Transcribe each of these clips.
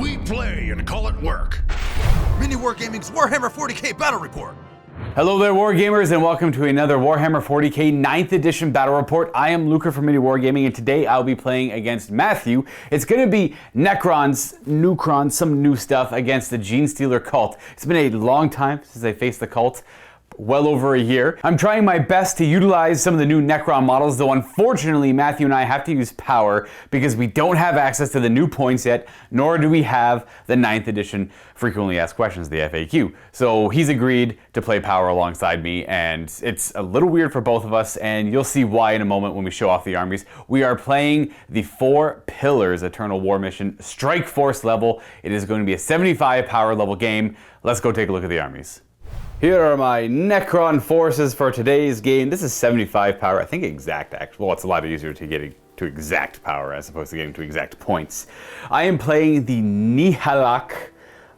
We play and call it work. MiniWarGaming's Warhammer 40k Battle Report. Hello there, Wargamers, and welcome to another Warhammer 40k 9th Edition Battle Report. I am Luka from MiniWarGaming, and today I'll be playing against Matthew. It's going to be Necrons, New-crons, some new stuff against the Genestealer Cult. It's been a long time since I faced the cult. Well over a year. I'm trying my best to utilize some of the new Necron models, though unfortunately Matthew and I have to use power because we don't have access to the new points yet, nor do we have the 9th edition frequently asked questions, the FAQ. So he's agreed to play power alongside me, and it's a little weird for both of us, and you'll see why in a moment when we show off the armies. We are playing the 4 Pillars Eternal War Mission, Strike Force level. It is going to be a 75 power level game. Let's go take a look at the armies. Here are my Necron forces for today's game. This is 75 power, I think exact, actually. Well, it's a lot easier to get to exact power as opposed to getting to exact points. I am playing the Nihilak,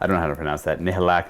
I don't know how to pronounce that, Nihilak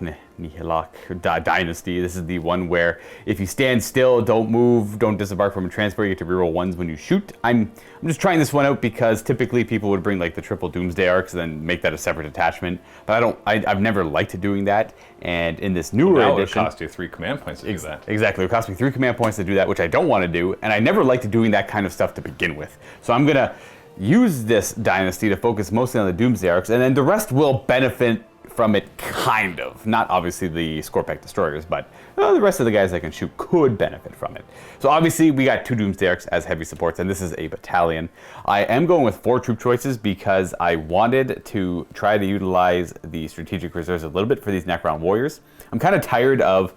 Dynasty. This is the one where if you stand still, don't move, don't disembark from a transport, you get to reroll 1s when you shoot. I'm just trying this one out because typically people would bring like the triple Doomsday arcs and then make that a separate attachment. But I've never liked doing that. And in this newer edition, it would cost you 3 command points to do that. Exactly, it would cost me 3 command points to do that, which I don't want to do. And I never liked doing that kind of stuff to begin with. So I'm gonna use this dynasty to focus mostly on the Doomsday arcs, and then the rest will benefit from it, kind of. Not obviously the Scorpack Destroyers, but the rest of the guys I can shoot could benefit from it. So obviously we got 2 Doomsday Arcs as heavy supports, and this is a battalion. I am going with 4 troop choices because I wanted to try to utilize the strategic reserves a little bit for these Necron warriors. I'm kind of tired of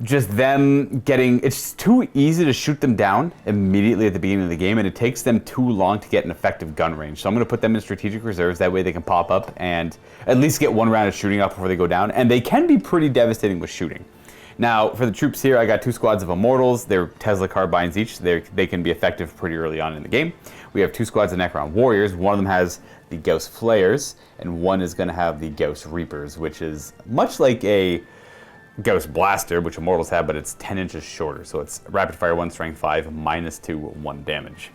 just them getting, it's too easy to shoot them down immediately at the beginning of the game, and it takes them too long to get an effective gun range. So I'm going to put them in strategic reserves, that way they can pop up and at least get 1 round of shooting up before they go down, and they can be pretty devastating with shooting. Now, for the troops here, I got 2 squads of Immortals. They're Tesla carbines each. They can be effective pretty early on in the game. We have 2 squads of Necron Warriors. One of them has the Gauss Flayers, and one is going to have the Gauss Reapers, which is much like a Gauss Blaster, which Immortals have, but it's 10 inches shorter. So it's rapid fire 1, strength 5, -2, 1 damage.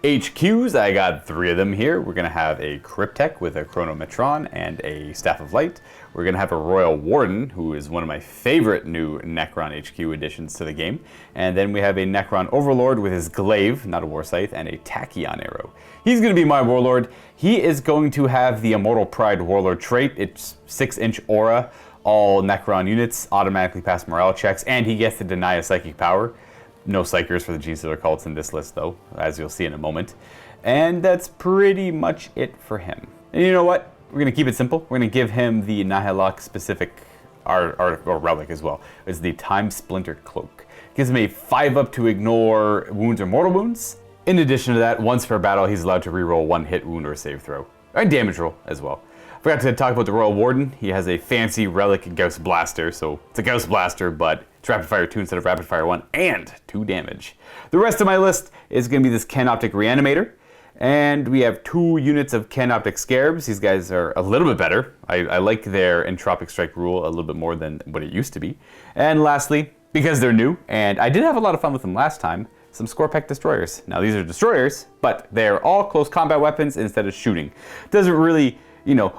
HQs, I got 3 of them here. We're going to have a Cryptek with a Chronometron and a Staff of Light. We're going to have a Royal Warden, who is one of my favorite new Necron HQ additions to the game. And then we have a Necron Overlord with his Glaive, not a War Scythe, and a Tachyon Arrow. He's going to be my Warlord. He is going to have the Immortal Pride Warlord trait. It's 6-inch aura. All Necron units automatically pass morale checks, and he gets to deny a psychic power. No psychers for the Genestealer Cults in this list, though, as you'll see in a moment. And that's pretty much it for him. And you know what? We're going to keep it simple. We're going to give him the Nihilak specific or relic as well. It's the Time Splintered Cloak. It gives him a 5-up to ignore wounds or mortal wounds. In addition to that, once per battle, he's allowed to reroll 1 hit, wound, or save throw. And damage roll as well. Forgot to talk about the Royal Warden. He has a fancy relic Gauss Blaster, so it's a Gauss Blaster, but it's rapid fire 2 instead of rapid fire 1, and 2 damage. The rest of my list is going to be this Canoptic Reanimator, and we have 2 units of Canoptic Scarabs. These guys are a little bit better. I like their Entropic Strike rule a little bit more than what it used to be. And lastly, because they're new, and I did have a lot of fun with them last time, some Scorpack Destroyers. Now these are Destroyers, but they're all close combat weapons instead of shooting. Doesn't really,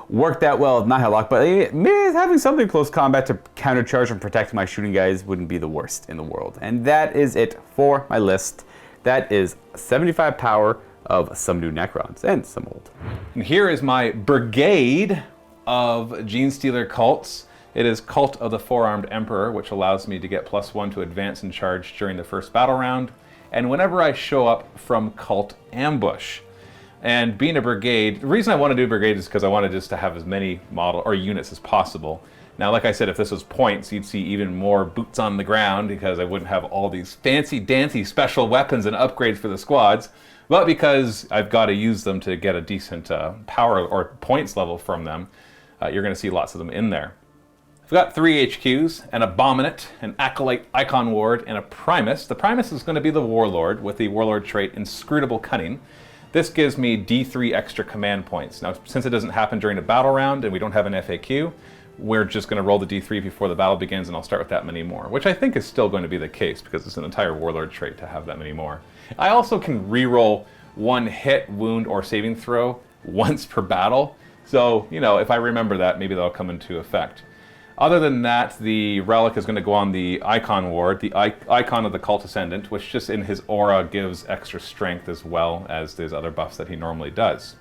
work that well with Nihilak, but having something close combat to countercharge and protect my shooting guys wouldn't be the worst in the world. And that is it for my list. That is 75 power of some new Necrons and some old. And here is my brigade of Genestealer Cults. It is Cult of the Four-Armed Emperor, which allows me to get +1 to advance and charge during the first battle round, and whenever I show up from Cult Ambush. And being a brigade, the reason I want to do a brigade is because I wanted just to have as many model or units as possible. Now, like I said, if this was points, you'd see even more boots on the ground because I wouldn't have all these fancy-dancy special weapons and upgrades for the squads. But because I've got to use them to get a decent power or points level from them, you're going to see lots of them in there. I've got 3 HQs, an Abominate, an Acolyte Icon Ward, and a Primus. The Primus is going to be the Warlord with the Warlord trait Inscrutable Cunning. This gives me D3 extra command points. Now, since it doesn't happen during a battle round and we don't have an FAQ, we're just going to roll the D3 before the battle begins, and I'll start with that many more, which I think is still going to be the case because it's an entire Warlord trait to have that many more. I also can reroll 1 hit, wound, or saving throw once per battle. So, you know, if I remember that, maybe that'll come into effect. Other than that, the relic is going to go on the Icon Ward, the Icon of the Cult Ascendant, which just in his aura gives extra strength as well as those other buffs that he normally does.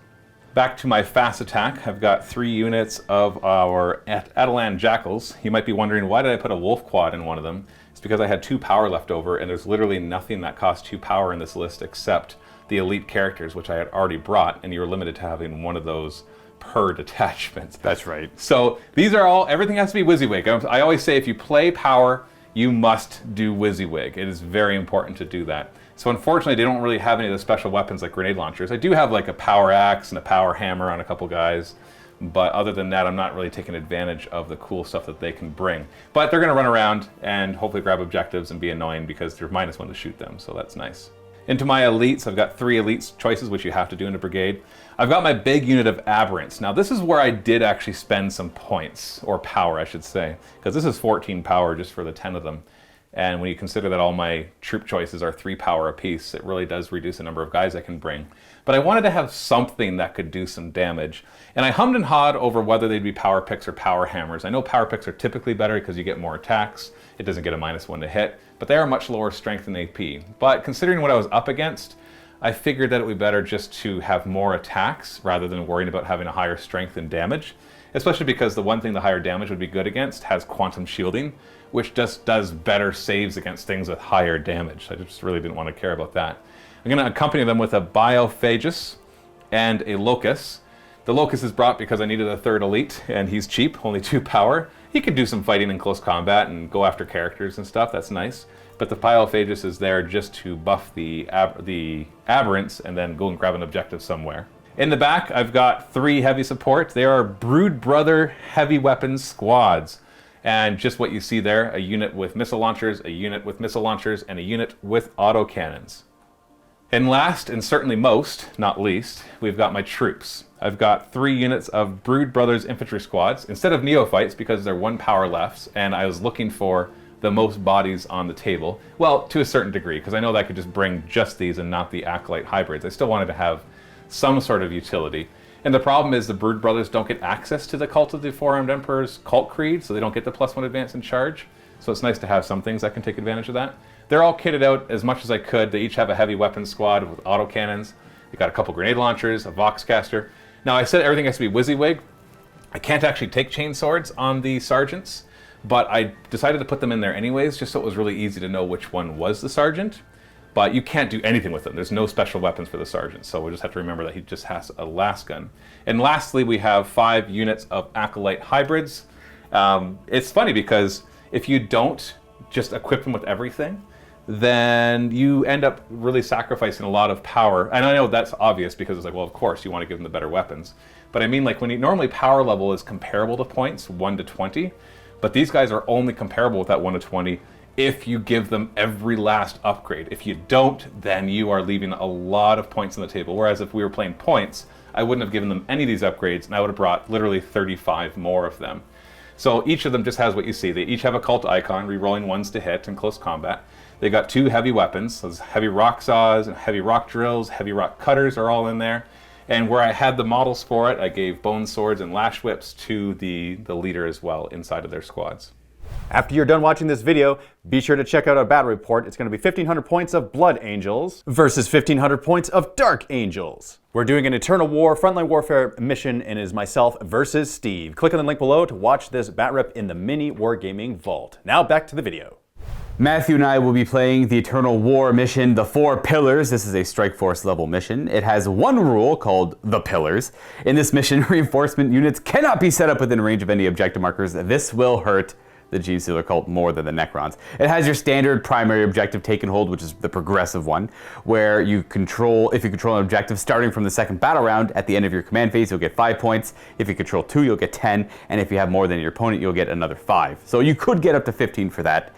Back to my fast attack, I've got 3 units of our Atalan Jackals. You might be wondering, why did I put a Wolf Quad in one of them? It's because I had 2 power left over, and there's literally nothing that costs 2 power in this list except the elite characters, which I had already brought, and you were limited to having one of those per detachment. That's right. So these are all, everything has to be WYSIWYG. I always say if you play power, you must do WYSIWYG. It is very important to do that. So unfortunately, they don't really have any of the special weapons like grenade launchers. I do have like a power axe and a power hammer on a couple guys, but other than that, I'm not really taking advantage of the cool stuff that they can bring. But they're gonna run around and hopefully grab objectives and be annoying because they're -1 to shoot them, so that's nice. Into my elites, I've got 3 elites choices, which you have to do in a brigade. I've got my big unit of aberrants. Now this is where I did actually spend some points, or power I should say, because this is 14 power just for the 10 of them. And when you consider that all my troop choices are 3 power apiece, it really does reduce the number of guys I can bring. But I wanted to have something that could do some damage. And I hummed and hawed over whether they'd be power picks or power hammers. I know power picks are typically better because you get more attacks. It doesn't get a -1 to hit, but they are much lower strength than AP. But considering what I was up against, I figured that it would be better just to have more attacks rather than worrying about having a higher strength and damage. Especially because the one thing the higher damage would be good against has quantum shielding, which just does better saves against things with higher damage. I just really didn't want to care about that. I'm going to accompany them with a Biophagus and a Locus. The Locus is brought because I needed a 3rd elite, and he's cheap, only 2 power. He could do some fighting in close combat and go after characters and stuff, that's nice. But the Biophagus is there just to buff the aberrants and then go and grab an objective somewhere. In the back, I've got 3 heavy support. They are Brood Brother heavy weapons squads. And just what you see there, a unit with missile launchers, a unit with missile launchers, and a unit with autocannons. And last, and certainly most, not least, we've got my troops. I've got 3 units of Brood Brothers infantry squads, instead of neophytes, because they're 1 power lefts, and I was looking for the most bodies on the table. Well, to a certain degree, because I know that I could just bring just these and not the Acolyte hybrids. I still wanted to have some sort of utility. And the problem is the Brood Brothers don't get access to the Cult of the Four-Armed Emperor's cult creed, so they don't get the +1 advance in charge. So it's nice to have some things that can take advantage of that. They're all kitted out as much as I could. They each have a heavy weapons squad with autocannons. They got a couple grenade launchers, a Voxcaster. Now I said everything has to be WYSIWYG. I can't actually take chain swords on the sergeants, but I decided to put them in there anyways, just so it was really easy to know which one was the sergeant. But you can't do anything with them. There's no special weapons for the sergeant, so we just have to remember that he just has a las gun. And lastly, we have 5 units of Acolyte hybrids. It's funny because if you don't just equip them with everything, then you end up really sacrificing a lot of power. And I know that's obvious because it's like, well, of course, you want to give them the better weapons. But I mean, like, when you normally power level is comparable to points, 1 to 20, but these guys are only comparable with that 1 to 20 if you give them every last upgrade. If you don't, then you are leaving a lot of points on the table. Whereas if we were playing points, I wouldn't have given them any of these upgrades, and I would have brought literally 35 more of them. So each of them just has what you see. They each have a cult icon, re-rolling 1s to hit in close combat. They got 2 heavy weapons. Those heavy rock saws and heavy rock drills, heavy rock cutters are all in there. And where I had the models for it, I gave bone swords and lash whips to the leader as well inside of their squads. After you're done watching this video, be sure to check out our battle report. It's going to be 1,500 points of Blood Angels versus 1,500 points of Dark Angels. We're doing an Eternal War Frontline Warfare mission, and it is myself versus Steve. Click on the link below to watch this bat rep in the MiniWarGaming Vault. Now back to the video. Matthew and I will be playing the Eternal War mission, The Four Pillars. This is a Strike Force level mission. It has one rule called The Pillars. In this mission, reinforcement units cannot be set up within range of any objective markers. This will hurt the Genestealer Cult more than the Necrons. It has your standard primary objective take and hold, which is the progressive one, where you control, if you control an objective starting from the second battle round, at the end of your command phase, you'll get 5 points. If you control 2, you'll get 10, and if you have more than your opponent, you'll get another 5. So you could get up to 15 for that.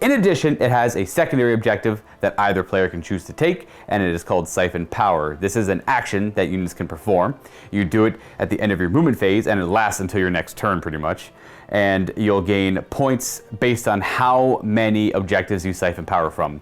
In addition, it has a secondary objective that either player can choose to take, and it is called Siphon Power. This is an action that units can perform. You do it at the end of your movement phase, and it lasts until your next turn, pretty much. And you'll gain points based on how many objectives you siphon power from.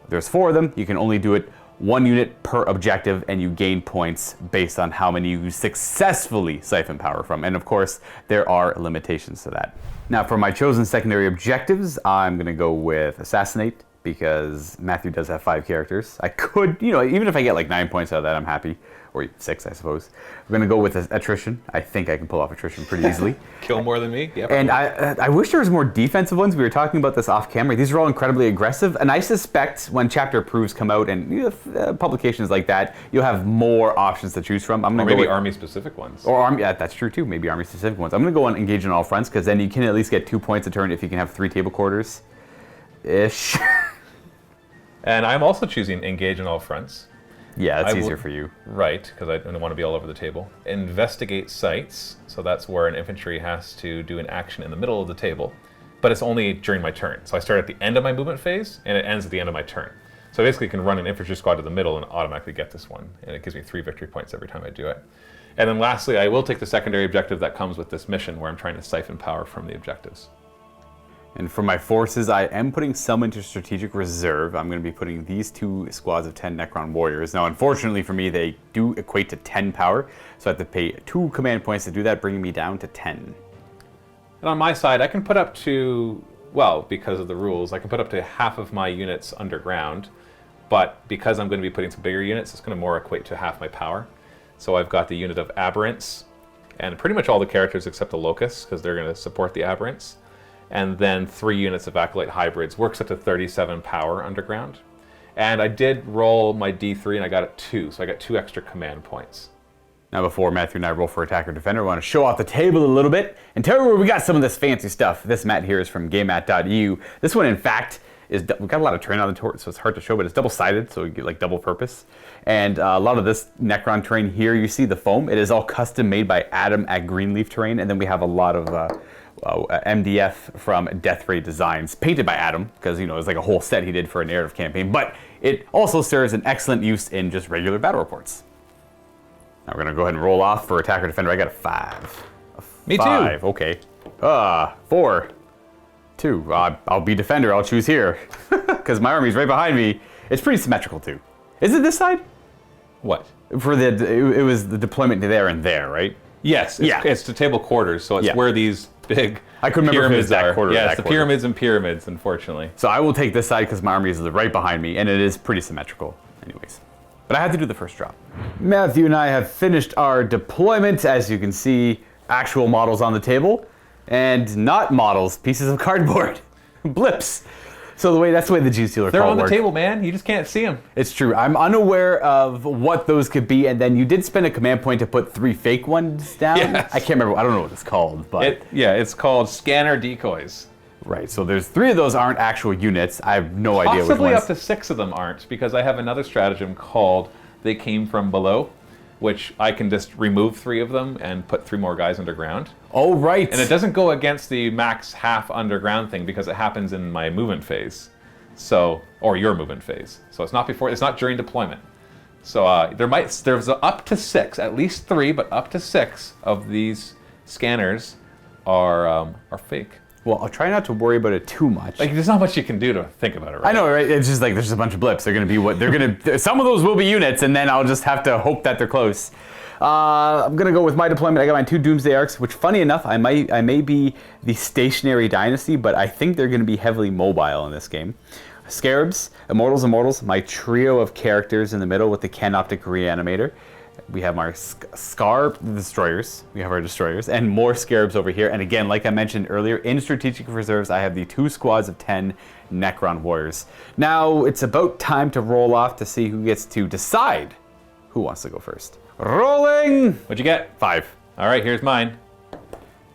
There's 4 of them. You can only do it 1 unit per objective, and you gain points based on how many you successfully siphon power from. And of course, there are limitations to that. Now, for my chosen secondary objectives, I'm going to go with Assassinate, because Matthew does have 5 characters. I could, even if I get like 9 points out of that, I'm happy. Or 6, I suppose. We're going to go with Attrition. I think I can pull off Attrition pretty easily. Kill more than me? Yep. And I wish there was more defensive ones. We were talking about this off camera. These are all incredibly aggressive. And I suspect when chapter approves come out and publications like that, you'll have more options to choose from. I'm going to maybe army-specific ones. Or army, yeah, that's true too. Maybe army-specific ones. I'm going to go on Engage on all fronts, because then you can at least get 2 points a turn if you can have 3 table quarters-ish. And I'm also choosing Engage on all fronts. Yeah, that's easier for you. Right, because I don't want to be all over the table. Investigate sites, so that's where an infantry has to do an action in the middle of the table, but it's only during my turn. So I start at the end of my movement phase, and it ends at the end of my turn. So I basically can run an infantry squad to the middle and automatically get this one, and it gives me 3 victory points every time I do it. And then lastly, I will take the secondary objective that comes with this mission, where I'm trying to siphon power from the objectives. And for my forces, I am putting some into strategic reserve. I'm going to be putting these 2 squads of 10 Necron warriors. Now, unfortunately for me, they do equate to 10 power, so I have to pay 2 command points to do that, bringing me down to 10. And on my side, I can put up to, well, because of the rules, I can put up to half of my units underground, but because I'm going to be putting some bigger units, it's going to more equate to half my power. So I've got the unit of Aberrants, and pretty much all the characters except the Locusts, because they're going to support the Aberrants. And then 3 units of Acolyte Hybrids, works up to 37 power underground. And I did roll my D3 and I got it 2, so I got 2 extra command points. Now, before Matthew and I roll for Attacker Defender, I want to show off the table a little bit and tell you where we got some of this fancy stuff. This mat here is from GameMat.eu. This one, in fact, we've got a lot of terrain on the torch, so it's hard to show, but it's double-sided, so you get like double purpose. And a lot of this Necron terrain here, you see the foam. It is all custom made by Adam at Greenleaf Terrain, and then we have a lot of MDF from Death Ray Designs, painted by Adam, because, it's like a whole set he did for a narrative campaign, but it also serves an excellent use in just regular battle reports. Now we're going to go ahead and roll off for Attacker Defender. I got a 5. Me too. 5, okay. 4, 2. I'll be Defender, I'll choose here, because my army's right behind me. It's pretty symmetrical too. Is it this side? What? For it was the deployment to there and there, right? Yes, it's the table quarters, so it's where these big I couldn't remember if it was pyramids that are. quarter or Yeah, that it's the quarter. pyramids and pyramids, unfortunately. So I will take this side because my army is right behind me, and it is pretty symmetrical anyways. But I had to do the first drop. Matthew and I have finished our deployment. As you can see, actual models on the table, and not models, pieces of cardboard, blips. So that's the way the Genestealer Cult They're on the works. table, man. You just can't see them. It's true. I'm unaware of what those could be, and then you did spend a command point to put 3 fake ones down. Yes. I can't remember. I don't know what it's called, but It's called scanner decoys. right. So there's 3 of those aren't actual units. I have no idea which Possibly ones. up to 6 of them aren't, because I have another stratagem called They Came From Below, which I can just remove 3 of them and put 3 more guys underground. Oh, right. And it doesn't go against the max half underground thing because it happens in my movement phase. So, or your movement phase. So it's not during deployment. So there's up to 6, at least 3, but up to 6 of these scanners are fake. Well, I'll try not to worry about it too much. Like, there's not much you can do to think about it, right? I know, right? It's just like there's just a bunch of blips. They're going to be what they're going to. Some of those will be units, and then I'll just have to hope that they're close. I'm going to go with my deployment. I got my 2 Doomsday Arcs, which, funny enough, I may be the stationary dynasty, but I think they're going to be heavily mobile in this game. Scarabs, Immortals, my trio of characters in the middle with the Canoptic Reanimator. We have our Destroyers. We have our Destroyers, and more Scarabs over here. And again, like I mentioned earlier, in Strategic Reserves, I have the 2 squads of 10 Necron Warriors. Now, it's about time to roll off to see who gets to decide who wants to go first. Rolling! What'd you get? 5. All right, here's mine.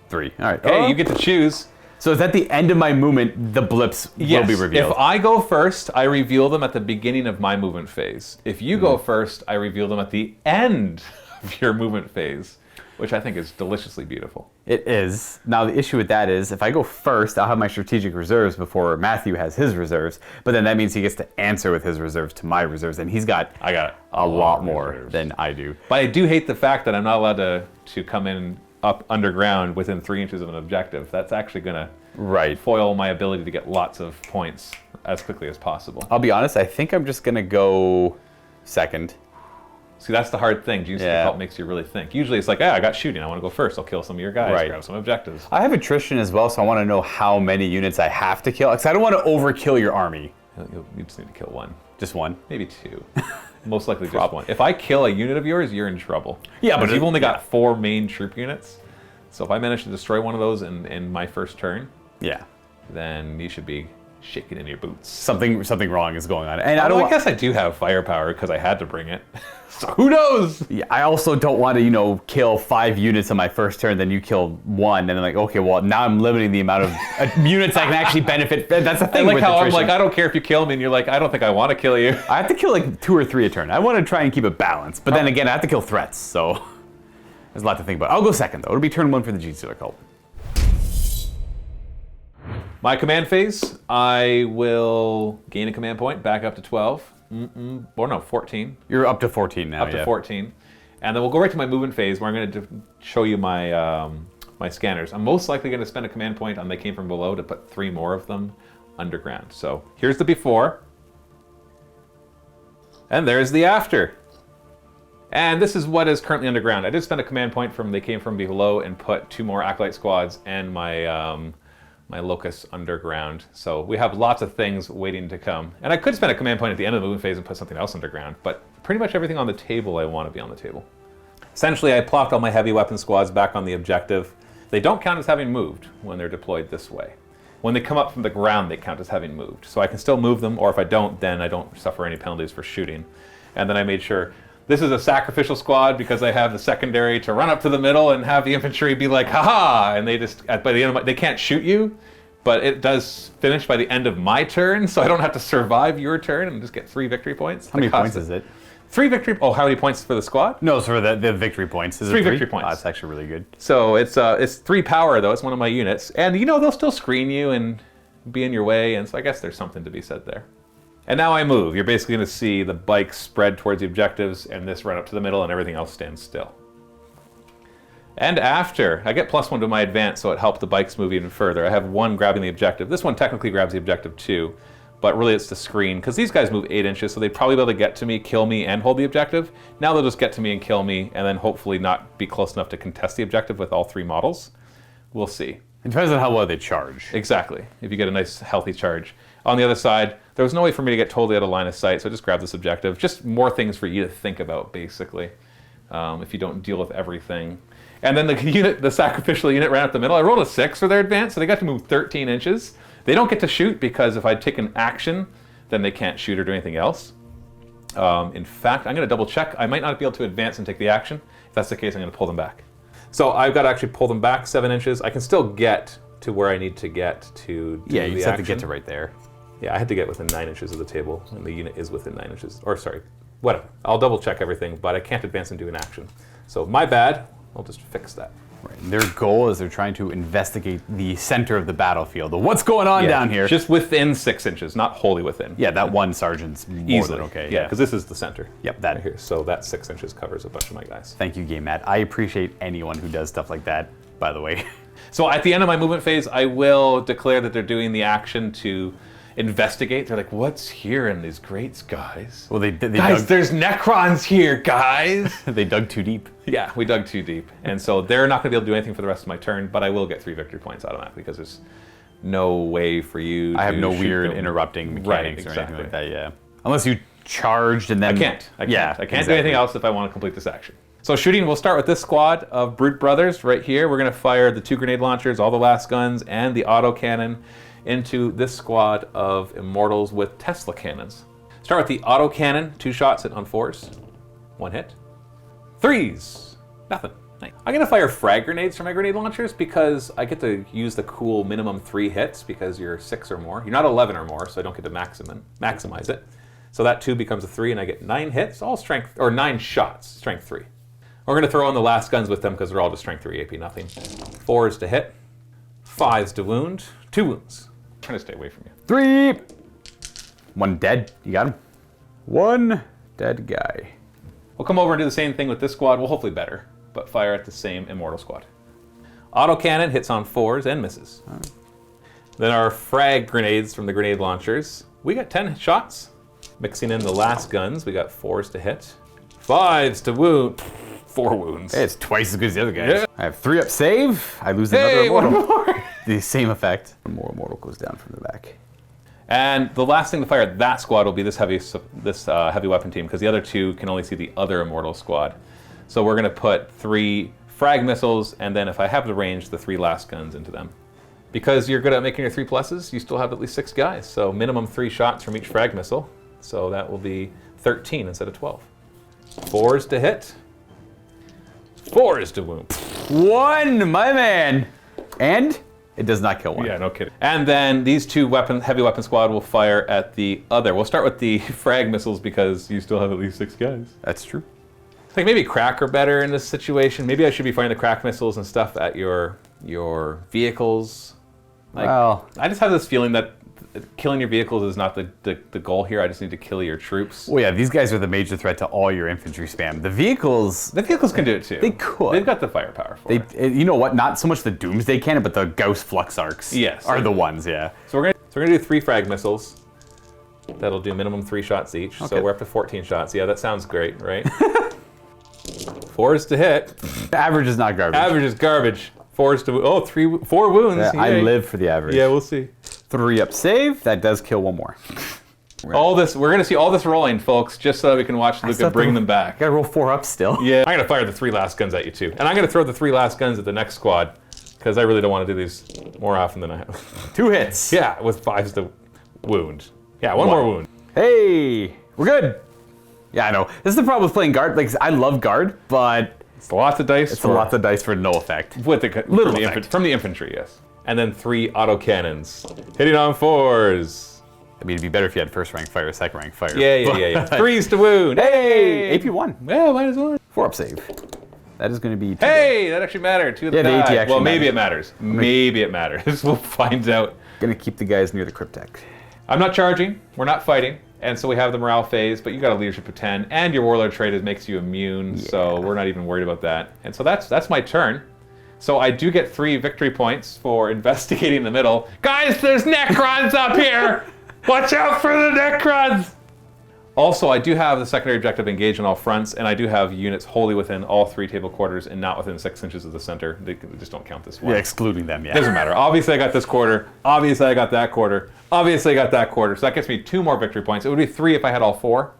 3. All right. Hey, you get to choose. So it's at the end of my movement, the blips will be revealed. If I go first, I reveal them at the beginning of my movement phase. If you go first, I reveal them at the end of your movement phase, which I think is deliciously beautiful. It is. Now, the issue with that is, if I go first, I'll have my strategic reserves before Matthew has his reserves, but then that means he gets to answer with his reserves to my reserves, and I got a lot more reserves than I do. But I do hate the fact that I'm not allowed to come in up underground within 3 inches of an objective. That's actually going to foil my ability to get lots of points as quickly as possible. I'll be honest, I think I'm just going to go second. See, that's the hard thing. Genestealer Cult makes you really think. Usually it's like, I got shooting. I want to go first. I'll kill some of your guys, grab some objectives. I have attrition as well, so I want to know how many units I have to kill. Because I don't want to overkill your army. You just need to kill one. Just one? Maybe two. Most likely just one. If I kill a unit of yours, you're in trouble. Yeah, but you've only got 4 main troop units. So if I manage to destroy one of those in my first turn, then you should be shaking in your boots. Something wrong is going on. And I guess I do have firepower because I had to bring it. So who knows? Yeah, I also don't want to, kill 5 units on my first turn, then you kill 1, and then like, okay, well, now I'm limiting the amount of units I can actually benefit. That's the thing I like with how attrition. I'm like, I don't care if you kill me, and you're like, I don't think I want to kill you. I have to kill like 2 or 3 a turn. I want to try and keep it balanced, but then again, I have to kill threats, so there's a lot to think about. I'll go second, though. It'll be turn 1 for the Genestealer Cult. My command phase, I will gain a command point back up to 12. Or no, 14. You're up to 14 now, Up to 14. And then we'll go right to my movement phase where I'm going to show you my my scanners. I'm most likely going to spend a command point on They Came From Below to put 3 more of them underground. So here's the before. And there's the after. And this is what is currently underground. I did spend a command point from They Came From Below and put 2 more Acolyte squads and my my Locust underground. So we have lots of things waiting to come. And I could spend a command point at the end of the movement phase and put something else underground, but pretty much everything on the table I want to be on the table. Essentially, I plopped all my heavy weapon squads back on the objective. They don't count as having moved when they're deployed this way. When they come up from the ground, they count as having moved. So I can still move them, or if I don't, then I don't suffer any penalties for shooting. And then I made sure this is a sacrificial squad because I have the secondary to run up to the middle and have the infantry be like, haha, and they just, by the end of they can't shoot you, but it does finish by the end of my turn, so I don't have to survive your turn and just get 3 victory points. How many points is it? 3 victory, how many points for the squad? No, for the victory points. Is 3 it 3 victory points. Oh, that's actually really good. So it's 3 power though, it's one of my units. And they'll still screen you and be in your way, and so I guess there's something to be said there. And now I move. You're basically going to see the bikes spread towards the objectives and this run up to the middle and everything else stands still. And after, I get +1 to my advance, so it helped the bikes move even further. I have 1 grabbing the objective. This one technically grabs the objective too, but really it's the screen, because these guys move 8 inches, so they'd probably be able to get to me, kill me, and hold the objective. Now they'll just get to me and kill me, and then hopefully not be close enough to contest the objective with all 3 models. We'll see. It depends on how well they charge. Exactly, if you get a nice healthy charge. On the other side, there was no way for me to get totally out of line of sight, so I just grabbed this objective. Just more things for you to think about, basically, if you don't deal with everything. And then the sacrificial unit ran up the middle. I rolled a 6 for their advance, so they got to move 13 inches. They don't get to shoot because if I'd taken action, then they can't shoot or do anything else. In fact, I'm going to double check. I might not be able to advance and take the action. If that's the case, I'm going to pull them back. So I've got to actually pull them back 7 inches. I can still get to where I need to get to do you just have to get to right there. Yeah, I had to get within 9 inches of the table, and the unit is within 9 inches. Or sorry, whatever. I'll double check everything, but I can't advance and do an action. So my bad. I'll just fix that. Right. Their goal is they're trying to investigate the center of the battlefield. What's going on down here? Just within 6 inches, not wholly within. Yeah, that one sergeant's more than okay. Yeah, because this is the center. Yep, that right here. So that 6 inches covers a bunch of my guys. Thank you, Game Matt. I appreciate anyone who does stuff like that, by the way. So at the end of my movement phase, I will declare that they're doing the action to investigate. They're like, what's here in these grates, guys? Well, guys, there's Necrons here, guys! They dug too deep. Yeah, we dug too deep. And so they're not going to be able to do anything for the rest of my turn, but I will get 3 victory points automatically because there's no way for you to I have no shoot weird them. interrupting mechanics Right, or anything exactly. like that, yeah. Unless you charged and then... I can't. Yeah, I can't exactly. do anything else if I want to complete this action. So shooting, we'll start with this squad of Brute Brothers right here. We're going to fire the 2 grenade launchers, all the last guns, and the autocannon into this squad of Immortals with Tesla cannons. Start with the autocannon, 2 shots hit on 4s. 1 hit. 3s. Nothing. Nice. I'm going to fire frag grenades from my grenade launchers because I get to use the cool minimum 3 hits because you're 6 or more. You're not 11 or more, so I don't get to maximize it. So that 2 becomes a 3, and I get 9 hits, all strength, or 9 shots, strength 3. We're going to throw in the last guns with them because they're all just strength 3 AP, nothing. 4s to hit, 5s to wound, 2 wounds. I'm trying to stay away from you. 3! 1 dead. You got him. 1 dead guy. We'll come over and do the same thing with this squad, well, hopefully better, but fire at the same Immortal squad. Autocannon hits on 4s and misses. Then our frag grenades from the grenade launchers. We got 10 shots. Mixing in the last guns, we got 4s to hit, 5s to wound, 4 wounds. Hey, it's twice as good as the other guys. Yeah. I have 3 up save. I lose another Hey, one immortal. more. The same effect. One more immortal goes down from the back. And the last thing to fire at that squad will be this heavy weapon team, because the other 2 can only see the other immortal squad. So we're going to put 3 frag missiles, and then if I have the range, the 3 last guns into them. Because you're good at making your 3 pluses, you still have at least 6 guys. So minimum 3 shots from each frag missile. So that will be 13 instead of 12. 4s to hit. 4s to wound. 1, my man. And it does not kill 1. Yeah, no kidding. And then these 2 heavy weapon squad will fire at the other. We'll start with the frag missiles because you still have at least 6 guys. That's true. Like maybe crack are better in this situation. Maybe I should be firing the crack missiles and stuff at your vehicles. Like, Well, I just have this feeling that killing your vehicles is not the goal here. I just need to kill your troops. well, yeah, these guys are the major threat to all your infantry spam. The vehicles, The vehicles can do it too. They could. They've got the firepower for it. you know what? Not so much the Doomsday Cannon, but the Gauss Flux Arcs Yes. are the ones, yeah. So we're gonna do 3 frag missiles. That'll do minimum 3 shots each. Okay. So we're up to 14 shots. Yeah, that sounds great, right? 4s to hit. The average is not garbage. Average is garbage. 4s to 4 wounds. Yeah, I Yay. live for the average. Yeah, we'll see. 3 up save. That does kill 1 more. We're gonna see all this rolling, folks, just so that we can watch still Luka have bring to- them I back. gotta roll 4 up still. Yeah, I'm gonna fire the 3 last guns at you too, and I'm gonna throw the 3 last guns at the next squad because I really don't want to do these more often than I have. 2 hits. Yeah, with 5s to wound. Yeah, one more wound. Hey, we're good. Yeah, I know. This is the problem with playing guard. Like, I love guard, but It's lots of dice. it's a lot of dice for no effect. with the Little from the, effect. from the infantry, yes. And then 3 autocannons hitting on 4s. I mean, it'd be better if you had first rank fire, second rank fire. Yeah. 3s to wound. Hey, AP1. Yeah, minus 1. 4 up save. That is going to be. Hey, that actually mattered. 2 of the Yeah, the AT die. actually Well, maybe matters. it matters. Maybe it matters. We'll find out. Going to keep the guys near the cryptech. I'm not charging. We're not fighting. And so we have the morale phase, but you got a leadership of 10, and your warlord trait makes you immune, so we're not even worried about that. And so that's my turn. So I do get 3 victory points for investigating the middle. Guys, there's Necrons up here! Watch out for the Necrons! Also, I do have the secondary objective engage on all fronts, and I do have units wholly within all 3 table quarters and not within 6 inches of the center. They just don't count this one. Yeah, excluding them, yeah. Doesn't matter. Obviously, I got this quarter. Obviously, I got that quarter. Obviously, I got that quarter. So that gets me 2 more victory points. It would be 3 if I had all 4.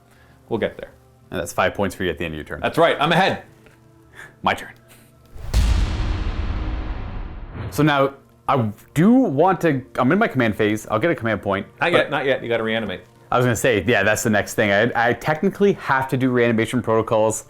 We'll get there. And that's 5 points for you at the end of your turn. That's right. I'm ahead. My turn. So now, I do want to. I'm in my command phase. I'll get a command point. Not yet. Not yet. You got to reanimate. I was going to say, yeah, that's the next thing. I technically have to do reanimation protocols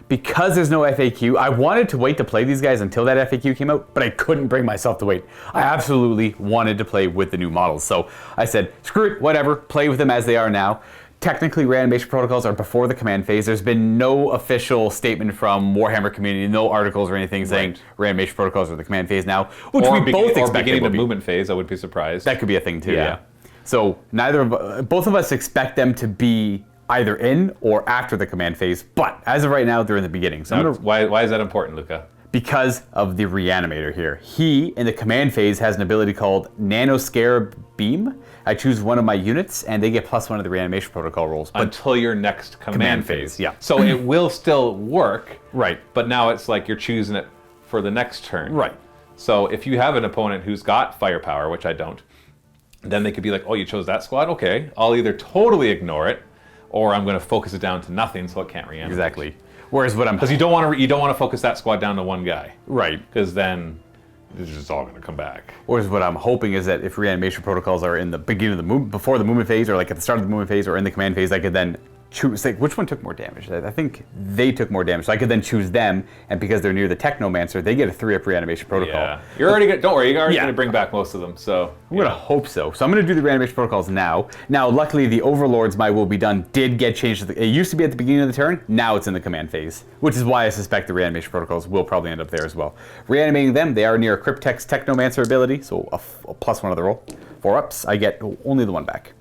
because there's no FAQ. I wanted to wait to play these guys until that FAQ came out, but I couldn't bring myself to wait. I absolutely wanted to play with the new models. So I said, screw it, whatever, play with them as they are now. Technically, reanimation protocols are before the command phase. There's been no official statement from Warhammer community, no articles or anything saying reanimation protocols are the command phase now, which we both expect beginning they the will be. movement phase. I would be surprised. That could be a thing too, Yeah. yeah. So both of us expect them to be either in or after the command phase, but as of right now, they're in the beginning. So I'm Now, gonna, why is that important, Luka? because of the reanimator here. He, in the command phase, has an ability called Nanoscarab Beam. I choose one of my units, and they get +1 of the reanimation protocol rolls. But Until your next command phase. yeah. So it will still work. Right. But now it's like you're choosing it for the next turn. Right. So if you have an opponent who's got firepower, which I don't, then they could be like, oh, you chose that squad? Okay. I'll either totally ignore it, or I'm going to focus it down to nothing so it can't reanimate. exactly. Whereas what I'm Because you don't want to focus that squad down to one guy. right. Because then it's just all going to come back. Whereas what I'm hoping is that if reanimation protocols are in the beginning of the movement, before the movement phase, or like at the start of the movement phase, or in the command phase, I could then choose, like, which one took more damage? I think they took more damage, so I could then choose them, and because they're near the Technomancer, they get a 3-up reanimation protocol. Yeah. You're already don't worry, you're already Yeah. going to bring back most of them. So I'm gonna hope so. So I'm gonna do the reanimation protocols now. Now, luckily, the Overlords, my will be done, did get changed. It used to be at the beginning of the turn. Now it's in the command phase, which is why I suspect the reanimation protocols will probably end up there as well. Reanimating them, they are near Cryptek's Technomancer ability, so a +1 of the roll. 4-ups, I get only the 1 back.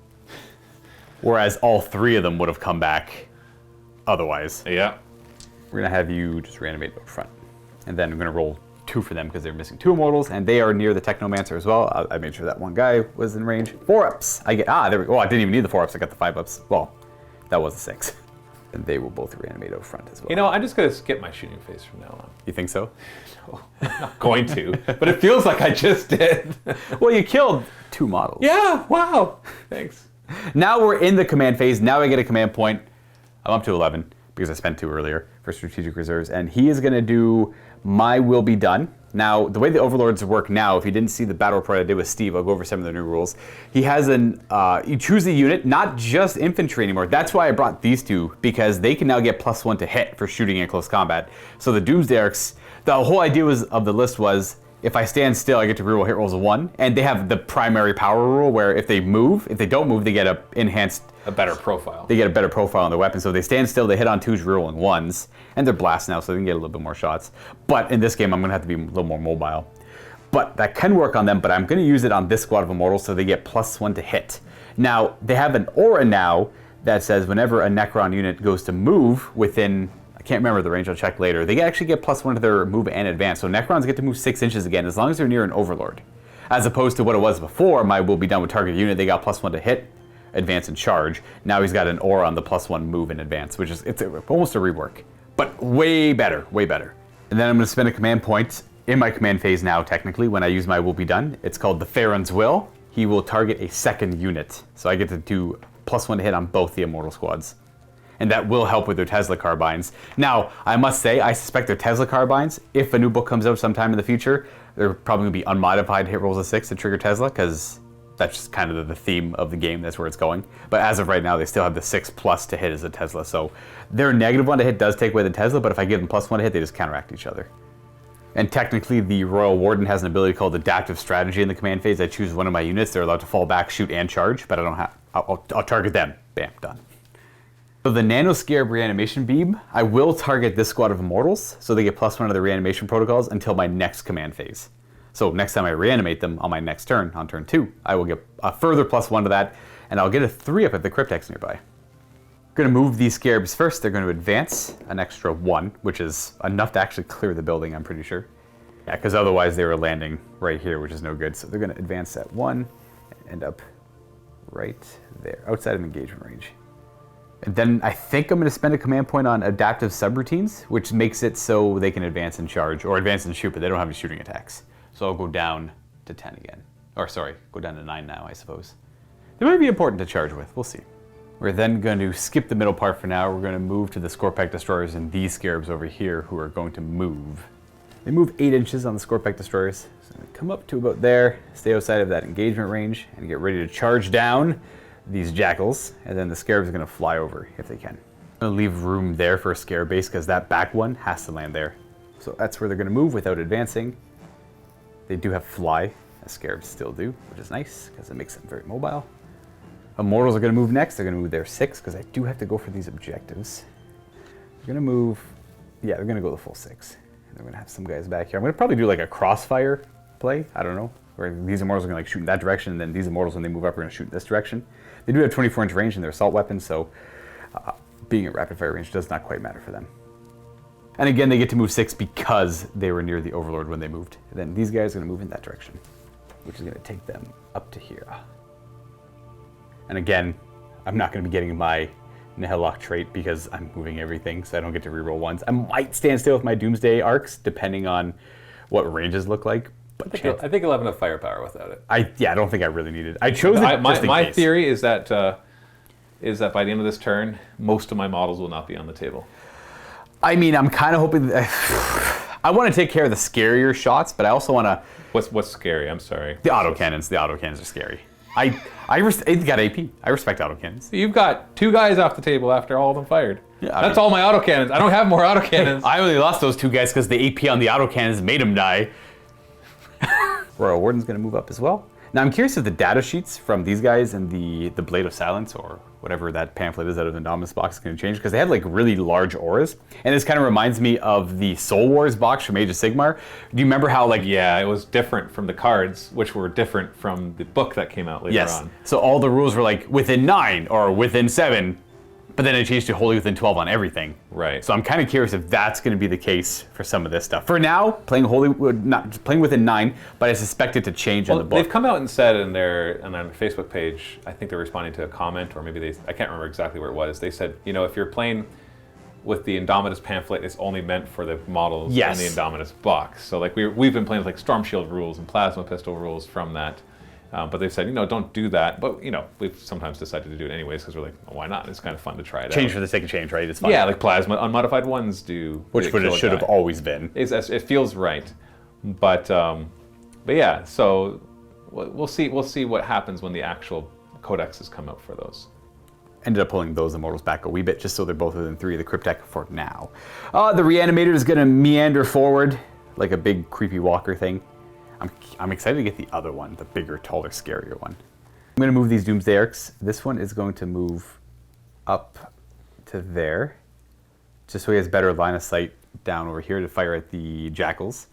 Whereas all 3 of them would have come back otherwise. Yeah. We're gonna have you just reanimate up front. And then I'm gonna roll 2 for them because they're missing 2 immortals, and they are near the Technomancer as well. I made sure that one guy was in range. 4-ups. I get, there we go. Oh, I didn't even need the 4-ups, I got the 5-ups. Well, That was a 6. And they will both reanimate out front as well. You know, I'm just going to skip my shooting phase from now on. You think so? No, I'm not going to, but it feels like I just did. Well, you killed 2 models. Yeah, wow. Thanks. Now we're in the command phase. Now I get a command point. I'm up to 11 because I spent 2 earlier for strategic reserves. And he is going to do My Will Be Done. Now, the way the Overlords work now, if you didn't see the battle report I did with Steve, I'll go over some of the new rules. He has you choose a unit, not just infantry anymore. That's why I brought these 2, because they can now get +1 to hit for shooting in close combat. So the Doomsday Arcs, the whole idea of the list was, if I stand still, I get to reroll hit rolls of 1. And they have the primary power rule where if they don't move, they get a better profile. They get a better profile on their weapon. So if they stand still, they hit on 2s, rerolling 1s. And they're blast now, so they can get a little bit more shots. But in this game, I'm going to have to be a little more mobile. But that can work on them, but I'm going to use it on this squad of Immortals so they get +1 to hit. Now, they have an aura now that says whenever a Necron unit goes to move within, I can't remember the range, I'll check later, they actually get +1 to their move and advance. So Necrons get to move 6 inches again, as long as they're near an Overlord. As opposed to what it was before, My Will Be Done with target unit, they got +1 to hit, advance, and charge. Now he's got an aura on the +1 move and advance, which is it's almost a rework. But way better, way better. And then I'm going to spend a command point in my command phase now, technically, when I use My Will Be Done. It's called the Pharaon's Will. He will target a 2nd unit. So I get to do +1 to hit on both the Immortal squads. And that will help with their Tesla carbines. Now, I must say, I suspect their Tesla carbines, if a new book comes out sometime in the future, they're probably going to be unmodified hit rolls of 6 to trigger Tesla, because that's just kind of the theme of the game. That's where it's going. But as of right now, they still have the 6+ to hit as a Tesla. So their -1 to hit does take away the Tesla, but if I give them +1 to hit, they just counteract each other. And technically, the Royal Warden has an ability called Adaptive Strategy in the command phase. I choose one of my units. They're allowed to fall back, shoot, and charge, but I don't have. I'll target them. Bam, done. So the Nanoscarab Reanimation Beam, I will target this squad of Immortals, so they get +1 to the reanimation protocols until my next command phase. So next time I reanimate them on my next turn, on turn 2, I will get a further +1 to that, and I'll get a 3 up if the Cryptek's nearby. I'm going to move these Scarabs first. They're going to advance an extra 1, which is enough to actually clear the building, I'm pretty sure. Yeah, because otherwise they were landing right here, which is no good. So they're going to advance at 1 and end up right there, outside of engagement range. And then I think I'm going to spend a command point on adaptive subroutines, which makes it so they can advance and charge, or advance and shoot, but they don't have any shooting attacks. So I'll go down to 10 again. Or sorry, go down to 9 now, I suppose. They might be important to charge with, we'll see. We're then going to skip the middle part for now. We're going to move to the Scorpek Destroyers and these Scarabs over here who are going to move. They move 8 inches on the Scorpek Destroyers. So I'm going to come up to about there, stay outside of that engagement range, and get ready to charge down these Jackals. And then the Scarabs are going to fly over if they can. I'm going to leave room there for a Scarab base because that back one has to land there. So that's where they're going to move without advancing. They do have fly, as Scarabs still do, which is nice because it makes them very mobile. Immortals are going to move next. They're going to move their 6 because I do have to go for these objectives. They're going to move, yeah, they're going to go the full 6. And they're going to have some guys back here. I'm going to probably do like a crossfire play. I don't know. Where these Immortals are going to like shoot in that direction, and then these Immortals, when they move up, are going to shoot in this direction. They do have 24-inch range in their assault weapons, so being at rapid fire range does not quite matter for them. And again, they get to move 6 because they were near the Overlord when they moved. And then these guys are going to move in that direction, which is going to take them up to here. And again, I'm not going to be getting my Nihilok trait because I'm moving everything, so I don't get to reroll 1s. I might stand still with my Doomsday Arcs, depending on what ranges look like. But I think 11 of firepower without it. I don't think I really need it. I chose it just in case. My theory is that by the end of this turn, most of my models will not be on the table. I mean, I'm kind of hoping that I want to take care of the scarier shots, but I also want to. What's scary? I'm sorry. The autocannons. The autocannons are scary. It's got AP. I respect autocannons. You've got 2 guys off the table after all of them fired. Yeah, That's all my autocannons. I don't have more autocannons. I only lost those 2 guys because the AP on the autocannons made them die. Royal Warden's going to move up as well. Now I'm curious if the data sheets from these guys and the Blade of Silence, or whatever that pamphlet is out of the Indominus box, is going to change, because they had like really large auras. And this kind of reminds me of the Soul Wars box from Age of Sigmar. Do you remember how like... Yeah, it was different from the cards, which were different from the book that came out later on. So all the rules were like within 9 or within 7, but then it changed to wholly within 12 on everything. Right. So I'm kind of curious if that's going to be the case for some of this stuff. For now, playing not playing within 9, but I suspect it to change in the book. They've come out and said on their Facebook page, I think they're responding to a comment, or maybe I can't remember exactly where it was. They said, you know, if you're playing with the Indominus pamphlet, it's only meant for the models in the Indominus box. So like we've been playing with like Storm Shield rules and Plasma Pistol rules from that. But they've said, you know, don't do that. But, you know, we've sometimes decided to do it anyways because we're like, well, why not? It's kind of fun to try it out. Change for the sake of change, right? It's fun. Yeah, like Plasma Unmodified ones do. Which it should have always been. It feels right. But yeah, so we'll see what happens when the actual codexes come out for those. Ended up pulling those Immortals back a wee bit just so they're both within 3 of the Cryptek for now. The Reanimator is going to meander forward like a big creepy walker thing. I'm excited to get the other one, the bigger, taller, scarier one. I'm going to move these Doomsday Arcs. This one is going to move up to there, just so he has better line of sight down over here to fire at the Jackals.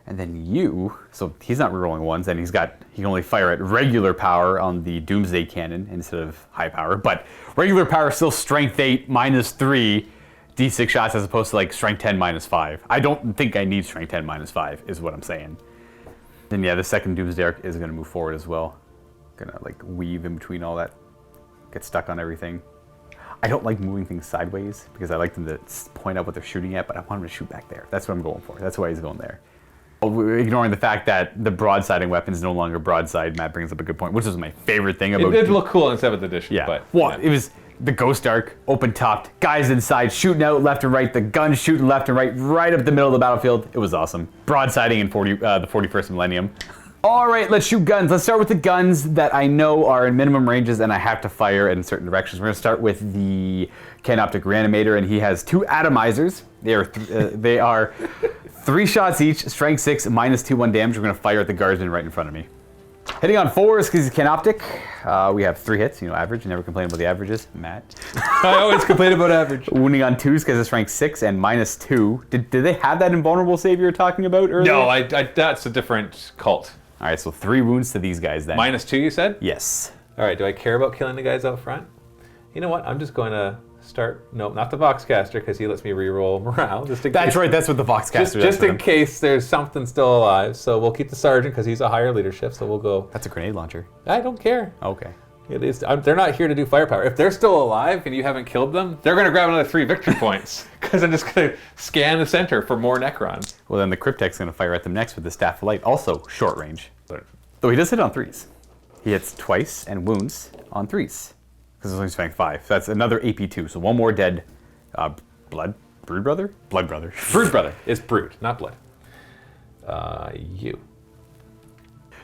And then you, so he's not rerolling ones, and he can only fire at regular power on the Doomsday Cannon instead of high power, but regular power is still Strength 8 -3 D6 shots as opposed to like Strength 10 -5. I don't think I need Strength 10 -5 is what I'm saying. Then yeah, the second Doomsday Arc is going to move forward as well. Gonna like weave in between all that, get stuck on everything. I don't like moving things sideways because I like them to point out what they're shooting at, but I want them to shoot back there. That's what I'm going for. That's why he's going there. Ignoring the fact that the broadsiding weapon is no longer broadside, Matt brings up a good point, which is my favorite thing about it. It did look cool in 7th edition. Yeah. But, well, yeah. It was the Ghost Arc, open topped, guys inside, shooting out left and right, the guns shooting left and right up the middle of the battlefield. It was awesome. Broadsiding in the 41st Millennium. All right, let's shoot guns. Let's start with the guns that I know are in minimum ranges and I have to fire in certain directions. We're going to start with the Canoptic Reanimator, and he has 2 Atomizers. They are 3 shots each, strength 6, -2/1 damage. We're going to fire at the guardsman right in front of me. Hitting on 4s because he's Canoptic. We have 3 hits, average. You never complain about the averages, Matt. I always complain about average. Wounding on 2s because it's rank 6 and -2. Did they have that invulnerable save you were talking about earlier? No, that's a different cult. All right, so 3 wounds to these guys then. -2, you said? Yes. All right, do I care about killing the guys out front? You know what? I'm just going to start. No, not the Voxcaster, because he lets me reroll morale. Just in That's case, right, that's what the Voxcaster does. Just in case there's something still alive. So we'll keep the Sergeant, because he's a higher leadership, so we'll go. That's a grenade launcher. I don't care. Okay. It is. They're not here to do firepower. If they're still alive and you haven't killed them, they're going to grab another 3 victory points, because I'm just going to scan the center for more Necrons. Well, then the Cryptek's going to fire at them next with the Staff of Light, also short range. Though he does hit on 3s. He hits twice and wounds on 3s. Because it's only strength 5. So that's another AP2. So 1 more dead. Brood Brother? Blood Brother. Brood Brother. It's Brood, not Blood. You.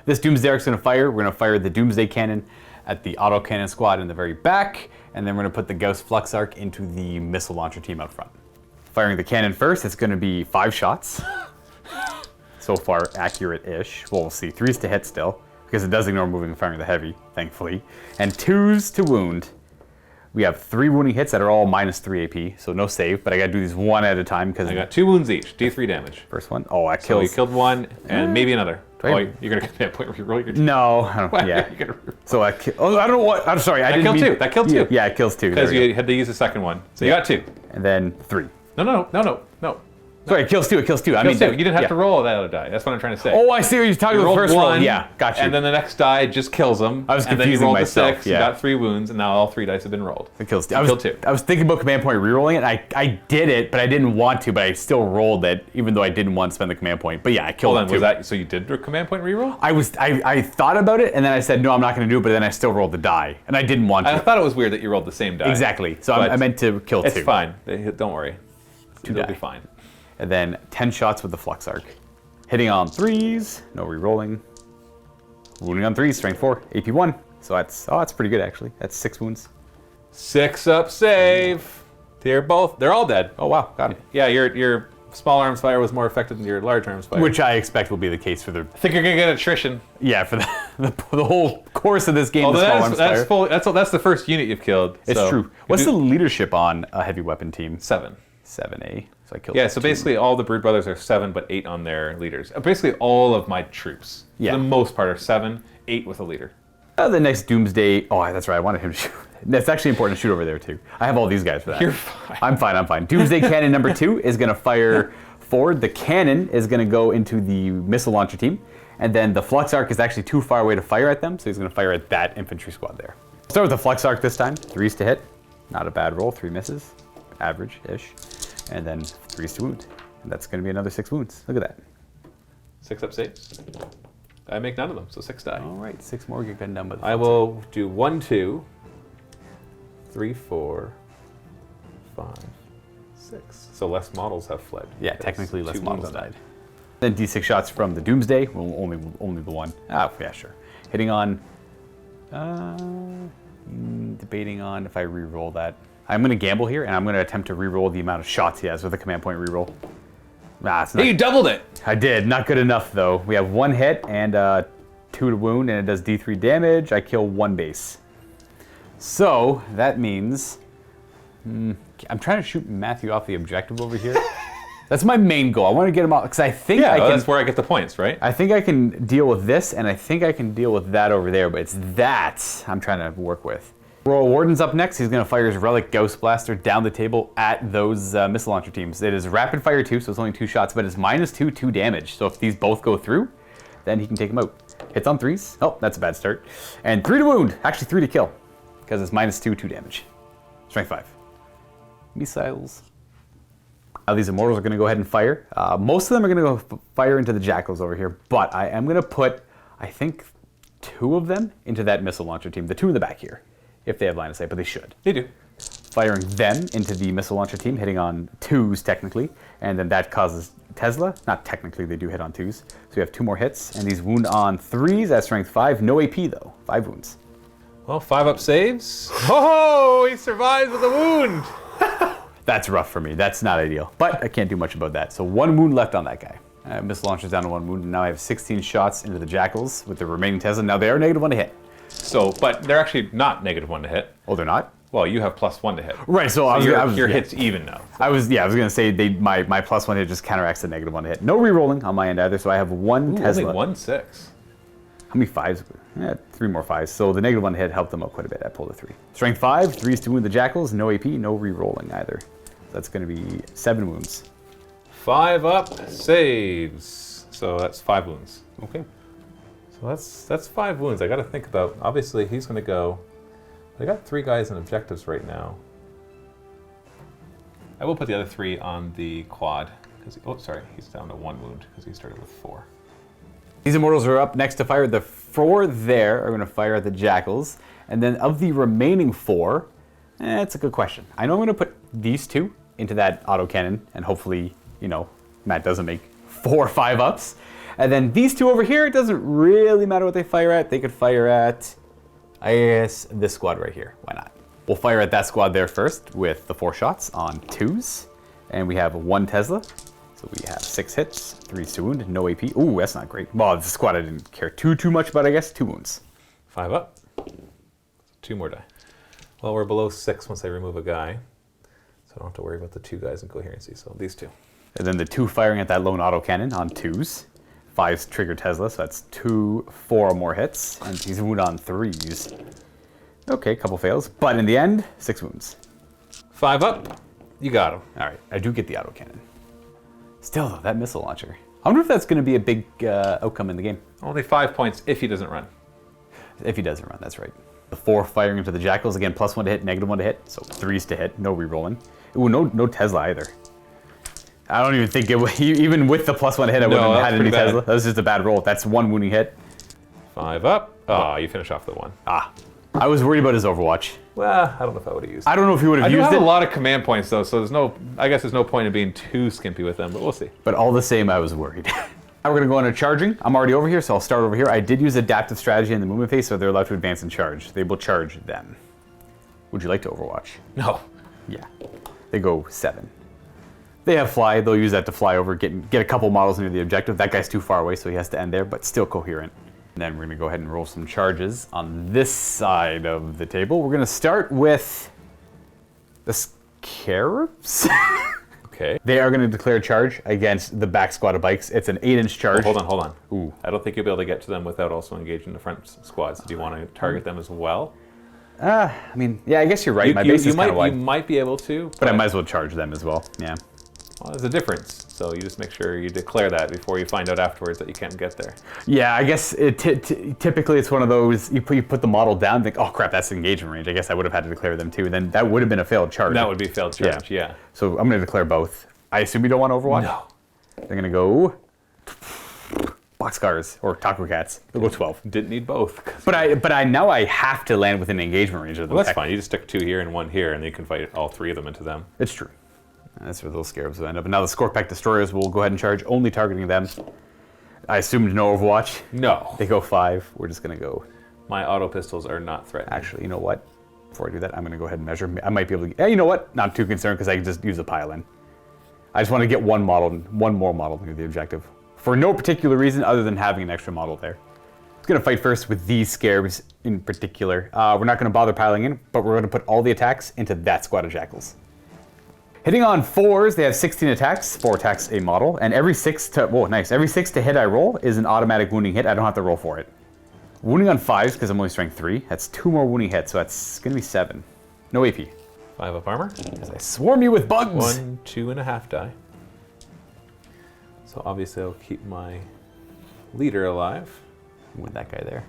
This Doomsday Arc's going to fire. We're going to fire the Doomsday Cannon at the Autocannon Squad in the very back. And then we're going to put the Gauss Flux Arc into the Missile Launcher team out front. Firing the cannon first, it's going to be 5 shots. So far, accurate-ish. Well, we'll see. 3s to hit still, because it does ignore moving and firing the heavy, thankfully. And 2s to wound. We have 3 wounding hits that are all -3 AP, so no save, but I gotta do these one at a time, because... I got 2 wounds each, D3 damage. First one? Oh, that So kills... you killed 1, and maybe another. I- Oh, you're gonna get that point where you roll your... No, I don't, yeah. You're gonna... So I don't know what... I'm sorry, I didn't killed mean... 2. That killed 2. Yeah, it kills 2. Because There we you had to use the second one. So you got 2. go. And then 3. No. Sorry, it kills 2, it kills 2. I Kills mean, 2. You didn't have yeah. to roll that other die. That's what I'm trying to say. Oh, I see what you're talking You about. rolled First roll. 1, Yeah, got you. and then the next die just kills them. I was and then you confusing rolled myself, the 6, yeah. you got 3 wounds, and now all 3 dice have been rolled. It kills 2. You killed 2. I was thinking about command point rerolling it. I did it, but I didn't want to. But I still rolled it, even though I didn't want to spend the command point. But yeah, I killed Hold on, 2. was that so you did a command point reroll? I thought about it, and then I said no, I'm not going to do it. But then I still rolled the die, and I didn't want to. I thought it was weird that you rolled the same die. Exactly. So But I meant to kill 2. It's fine. Don't worry. It'll die. be fine. And then 10 shots with the Flux Arc, hitting on 3s, no rerolling. Wounding on 3s, strength 4, AP 1. So that's pretty good actually. That's 6 wounds. 6 up save. They're all dead. Oh wow, got it. Yeah, your small arms fire was more effective than your large arms fire. Which I expect will be the case for the I think you're gonna get attrition. for the whole course of this game. The small arms fire. That's the first unit you've killed. It's so true. What's the leadership on a heavy weapon team? 7. 7A. So I killed. Yeah, so 2. basically all the Brood Brothers are 7, but 8 on their leaders. Basically all of my troops, Yeah. for the most part, are 7, 8 with a leader. The next Doomsday. Oh, that's right. I wanted him to shoot That's actually important to shoot over there too. I have all these guys for that. You're fine. I'm fine. Doomsday Cannon number 2 is going to fire forward. The cannon is going to go into the missile launcher team. And then the Flux Arc is actually too far away to fire at them, so he's going to fire at that infantry squad there. Start with the Flux Arc this time. 3s to hit. Not a bad roll. 3 misses. Average-ish. And then 3s to wound. And that's going to be another 6 wounds. Look at that. 6 up saves. I make none of them, so 6 die. All right, 6 more get done by the I will do 1, 2, 3, 4, 5, 6. So less models have fled. Yeah, technically less 2 models wounds on died. Then D6 shots from the Doomsday. Well, only the one. Ah, yeah, sure. Hitting on. Debating on if I re-roll that. I'm going to gamble here, and I'm going to attempt to re-roll the amount of shots he has with a command point re-roll. Nah, it's not. Hey, you doubled it! I did. Not good enough, though. We have 1 hit and 2 to wound, and it does D3 damage. I kill 1 base. So that means I'm trying to shoot Matthew off the objective over here. That's my main goal. I want to get him off because I think I can. That's where I get the points, right? I think I can deal with this, and I think I can deal with that over there. But it's that I'm trying to work with. Royal Warden's up next. He's going to fire his Relic Ghost Blaster down the table at those missile launcher teams. It is rapid fire 2, so it's only 2 shots, but it's -2, 2 damage. So if these both go through, then he can take them out. Hits on 3s. Oh, that's a bad start. And 3 to wound. Actually 3 to kill, because it's -2, 2 damage. Strength 5. Missiles. Now these Immortals are going to go ahead and fire. Most of them are going to go fire into the Jackals over here, but I am going to put, I think, 2 of them into that missile launcher team. The 2 in the back here, if they have line of sight, but they should. They do. Firing them into the missile launcher team, hitting on 2s technically, and then that causes Tesla. Not technically, they do hit on 2s. So we have 2 more hits, and these wound on 3s at strength 5. No AP though, 5 wounds. Well, 5 up saves. Oh, he survives with a wound. That's rough for me. That's not ideal, but I can't do much about that. So 1 wound left on that guy. Missile launcher's down to 1 wound, and now I have 16 shots into the Jackals with the remaining Tesla. Now they are -1 to hit. So, but they're actually not -1 to hit. Oh, they're not? Well, you have +1 to hit. Right, so your hit's even now. I was gonna say my +1 hit just counteracts the -1 to hit. No re-rolling on my end either, so I have 1 Tesla. Only 1 6. How many 5s? Yeah, 3 more 5s. So the -1 hit helped them out quite a bit. I pulled a 3. Strength 5, 3s to wound the Jackals, no AP, no re-rolling either. So that's gonna be 7 wounds. 5 up saves. So that's 5 wounds. Okay. So that's 5 wounds. I got to think about. Obviously, he's going to go. I got 3 guys in objectives right now. I will put the other 3 on the quad. Oh, sorry, he's down to 1 wound because he started with 4. These Immortals are up next to fire. The 4 there are going to fire at the Jackals. And then of the remaining 4, that's a good question. I know I'm going to put these 2 into that autocannon, and hopefully, Matt doesn't make 4 or 5 ups. And then these 2 over here, it doesn't really matter what they fire at. They could fire at, I guess, this squad right here. Why not? We'll fire at that squad there first with the 4 shots on 2s. And we have 1 Tesla. So we have 6 hits, 3s to wound, no AP. Ooh, that's not great. Well, this squad I didn't care too much about, I guess. 2 wounds. 5 up. 2 more die. Well, we're below 6 once I remove a guy. So I don't have to worry about the 2 guys in coherency. So these 2. And then the 2 firing at that lone autocannon on 2s. 5s trigger Tesla, so that's 4 more hits. And he's wound on 3s. Okay, couple fails. But in the end, 6 wounds. 5 up. You got him. All right, I do get the autocannon. Still, though, that missile launcher. I wonder if that's going to be a big outcome in the game. Only 5 points if he doesn't run. If he doesn't run, that's right. The 4 firing into the Jackals, again, +1 to hit, -1 to hit. So 3s to hit, no re-rolling. Ooh, no Tesla either. I don't even think even with the +1 hit, I wouldn't have had any Tesla. That was just a bad roll. That's 1 wounding hit. 5 up. Oh, you finish off the 1. I was worried about his Overwatch. Well, I don't know if I would have used it. I don't know if he would have I do used have it. a lot of command points though, so I guess there's no point in being too skimpy with them, but we'll see. But all the same, I was worried. Now we're going to go into charging. I'm already over here, so I'll start over here. I did use adaptive strategy in the movement phase, so they're allowed to advance and charge. They will charge then. Would you like to Overwatch? No. Yeah. They go 7. They have fly. They'll use that to fly over, get a couple models near the objective. That guy's too far away, so he has to end there, but still coherent. And then we're going to go ahead and roll some charges on this side of the table. We're going to start with the Scarabs. Okay. They are going to declare a charge against the back squad of bikes. It's an 8-inch charge. Oh, hold on. Ooh. I don't think you'll be able to get to them without also engaging the front squads. Do you want to target them as well? I mean, yeah, I guess you're right. My base is kind of You wide. might be able to. But I might as well charge them as well. Yeah. Well, there's a difference. So you just make sure you declare that before you find out afterwards that you can't get there. Yeah, I guess typically it's one of those, you put the model down and think, oh crap, that's engagement range. I guess I would have had to declare them too. Then that would have been a failed charge. That would be a failed charge, yeah. So I'm going to declare both. I assume you don't want Overwatch? No. They're going to go Boxcars or Taco Cats. They'll go 12. Didn't need both. But I now I have to land within engagement range of them. Well, that's fine. You just stick 2 here and 1 here, and you can fight all 3 of them into them. It's true. That's where those scarabs will end up. And now the Scorpack Destroyers will go ahead and charge, only targeting them. I assumed no Overwatch. No. They go 5. We're just going to go. My auto pistols are not threatening. Actually, you know what? Before I do that, I'm going to go ahead and measure. I might be able to. Yeah, you know what? Not too concerned because I can just use a pile in. I just want to get one more model to the objective. For no particular reason other than having an extra model there. I'm going to fight first with these scarabs in particular. We're not going to bother piling in, but we're going to put all the attacks into that squad of jackals. Hitting on 4s, they have 16 attacks, 4 attacks a model, and every 6 to, whoa, nice. Every 6 to hit I roll is an automatic wounding hit. I don't have to roll for it. Wounding on 5s, because I'm only strength 3, that's 2 more wounding hits, so that's going to be 7. No AP. 5 up armor. As I swarm you with bugs. 1, 2.5 die. So obviously I'll keep my leader alive. With that guy there.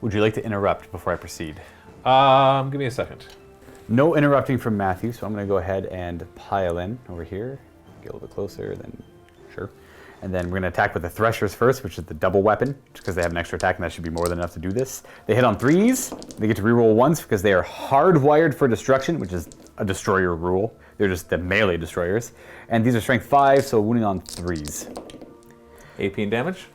Would you like to interrupt before I proceed? Give me a second. No interrupting from Matthew, so I'm going to go ahead and pile in over here. Get a little bit closer, then sure. And then we're going to attack with the Threshers first, which is the double weapon, just because they have an extra attack, and that should be more than enough to do this. They hit on 3s. They get to reroll 1s because they are hardwired for destruction, which is a destroyer rule. They're just the melee destroyers. And these are strength 5, so wounding on 3s. AP and damage?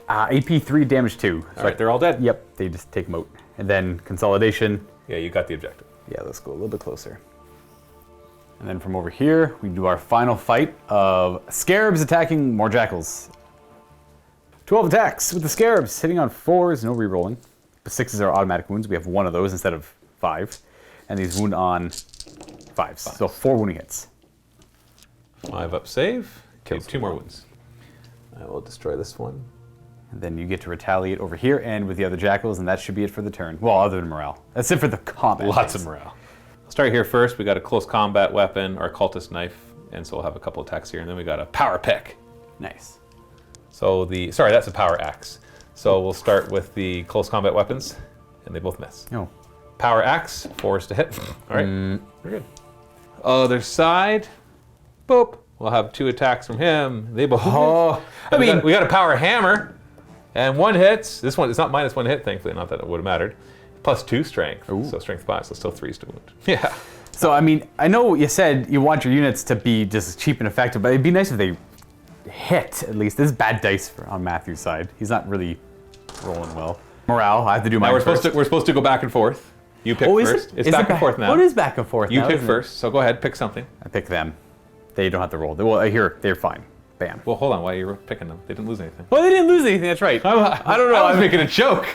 AP 3, damage 2. All right, they're all dead. Yep, they just take moat. And then consolidation. Yeah, you got the objective. Yeah, let's go a little bit closer. And then from over here, we do our final fight of scarabs attacking more jackals. 12 attacks with the scarabs, hitting on 4s, no rerolling. The 6s are automatic wounds. We have 1 of those instead of 5. And these wound on 5s. So 4 wounding hits. 5 up save. Okay, Kills 2 more wounds. I will destroy this one. And then you get to retaliate over here and with the other jackals, and that should be it for the turn. Well, other than morale. That's it for the combat. Lots phase. of morale. I'll start here first. We got a close combat weapon, or cultist knife, and so we'll have a couple attacks here. And then we got a power pick. Nice. So sorry, that's a power axe. So we'll start with the close combat weapons, and they both miss. Oh. Power axe, 4s to hit. All right, we're good. Other side, boop. We'll have 2 attacks from him. They both. Oh, I mean, we got a power hammer, and 1 hits. This one, it's not -1 hit, thankfully. Not that it would have mattered. +2 strength, so strength 5, so still 3s to wound. Yeah. So, I mean, I know you said you want your units to be just cheap and effective, but it'd be nice if they hit, at least. This is bad dice on Matthew's side. He's not really rolling well. Morale, I have to do my Now we're supposed to go back and forth. You pick first. It's back and forth now. What is back and forth You now, pick isn't it? first, so go ahead, pick something. I pick them. They don't have to roll. Well, here, they're fine. Bam. Well, hold on, why are you picking them? They didn't lose anything. Well, they didn't lose anything, that's right. I don't know. I was making a joke.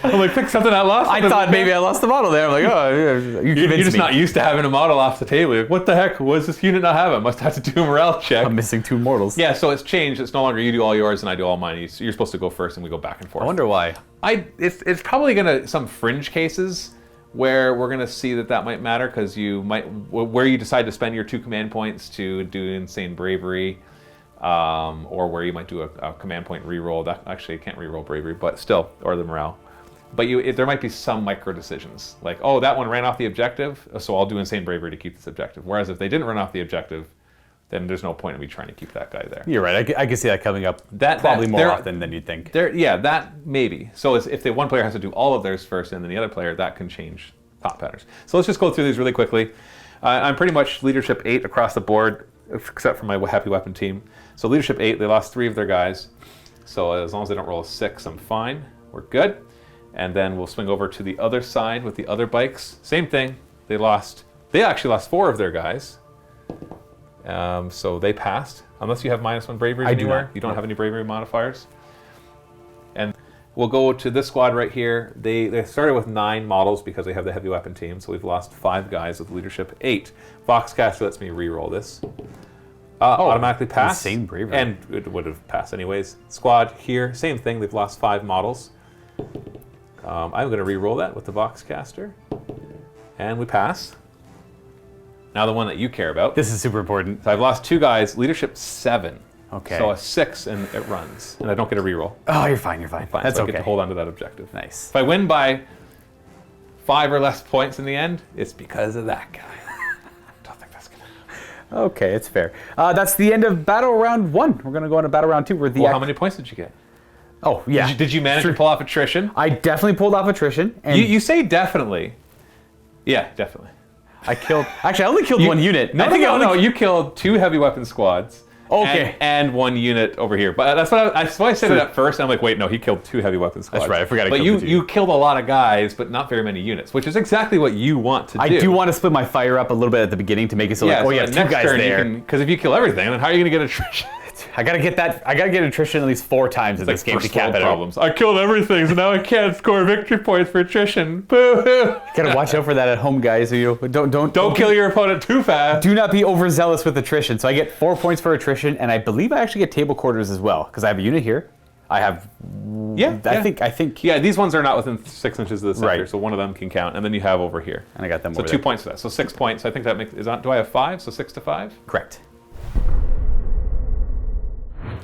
I'm like, pick something I lost. I thought maybe I lost the model there. I'm like, oh, you You're convinced just me. not used to having a model off the table. You're like, what the heck? What does this unit not have? I must have to do a morale check. I'm missing 2 mortals. Yeah, so it's changed. It's no longer you do all yours and I do all mine. You're supposed to go first and we go back and forth. I wonder why. It's probably gonna some fringe cases where we're gonna see that might matter because you might where you decide to spend your 2 command points to do insane bravery, or where you might do a command point reroll. That actually you can't reroll bravery, but still, or the morale. But there might be some micro decisions like, oh, that one ran off the objective, so I'll do insane bravery to keep this objective. Whereas if they didn't run off the objective, then there's no point in me trying to keep that guy there. You're right. I can see that coming up probably more often than you'd think. Yeah, that maybe. So if the one player has to do all of theirs first and then the other player, that can change thought patterns. So let's just go through these really quickly. I'm pretty much leadership 8 across the board, except for my happy weapon team. So leadership 8, they lost 3 of their guys. So as long as they don't roll a 6, I'm fine. We're good. And then we'll swing over to the other side with the other bikes. Same thing. They actually lost 4 of their guys. So they passed. Unless you have -1 bravery anywhere. You don't have any bravery modifiers. And we'll go to this squad right here. They started with 9 models because they have the heavy weapon team. So we've lost 5 guys with leadership 8. Foxcaster lets me re-roll this. Automatically pass. Insane bravery. And it would have passed anyways. Squad here, same thing. They've lost 5 models. I'm going to re-roll that with the Voxcaster. And we pass. Now the one that you care about. This is super important. So I've lost 2 guys. Leadership 7. Okay. So a 6 and it runs. And I don't get a reroll. Oh, you're fine, you're fine. Fine. That's so I okay. get to hold on to that objective. Nice. If I win by 5 or less points in the end, it's because of that guy. Don't think that's gonna happen. Okay, it's fair. That's the end of battle round 1. We're gonna go on to battle round 2. Where the Well, how many points did you get? Oh, yeah. Did you manage to pull off attrition? I definitely pulled off attrition. And You say definitely. Yeah, definitely. I killed. Actually, I only killed 1 unit. No, I think I only you killed 2 heavy weapon squads. Okay. And 1 unit over here. But that's why I said it at first. And I'm like, wait, no, he killed 2 heavy weapon squads. That's right, I forgot I But killed the 2. you killed a lot of guys, but not very many units, which is exactly what you want to do. I do want to split my fire up a little bit at the beginning to make it so like, oh, you have 2 guys there. Because if you kill everything, then how are you going to get attrition? I gotta get that. I gotta get attrition at least 4 times in this game to cap it out. problems. I killed everything, so now I can't score victory points for attrition. Boo-hoo. Gotta watch out for that at home, guys. You Don't kill your opponent too fast. Do not be overzealous with attrition. So I get 4 points for attrition, and I believe I actually get table quarters as well because I have a unit here. I have. I think. Yeah, these ones are not within 6 inches of the center, Right. so one of them can count, and then you have over here. And I got them. So over 2 there. points for that. So 6 points. I think that makes. Do I have 5? So 6 to 5. Correct.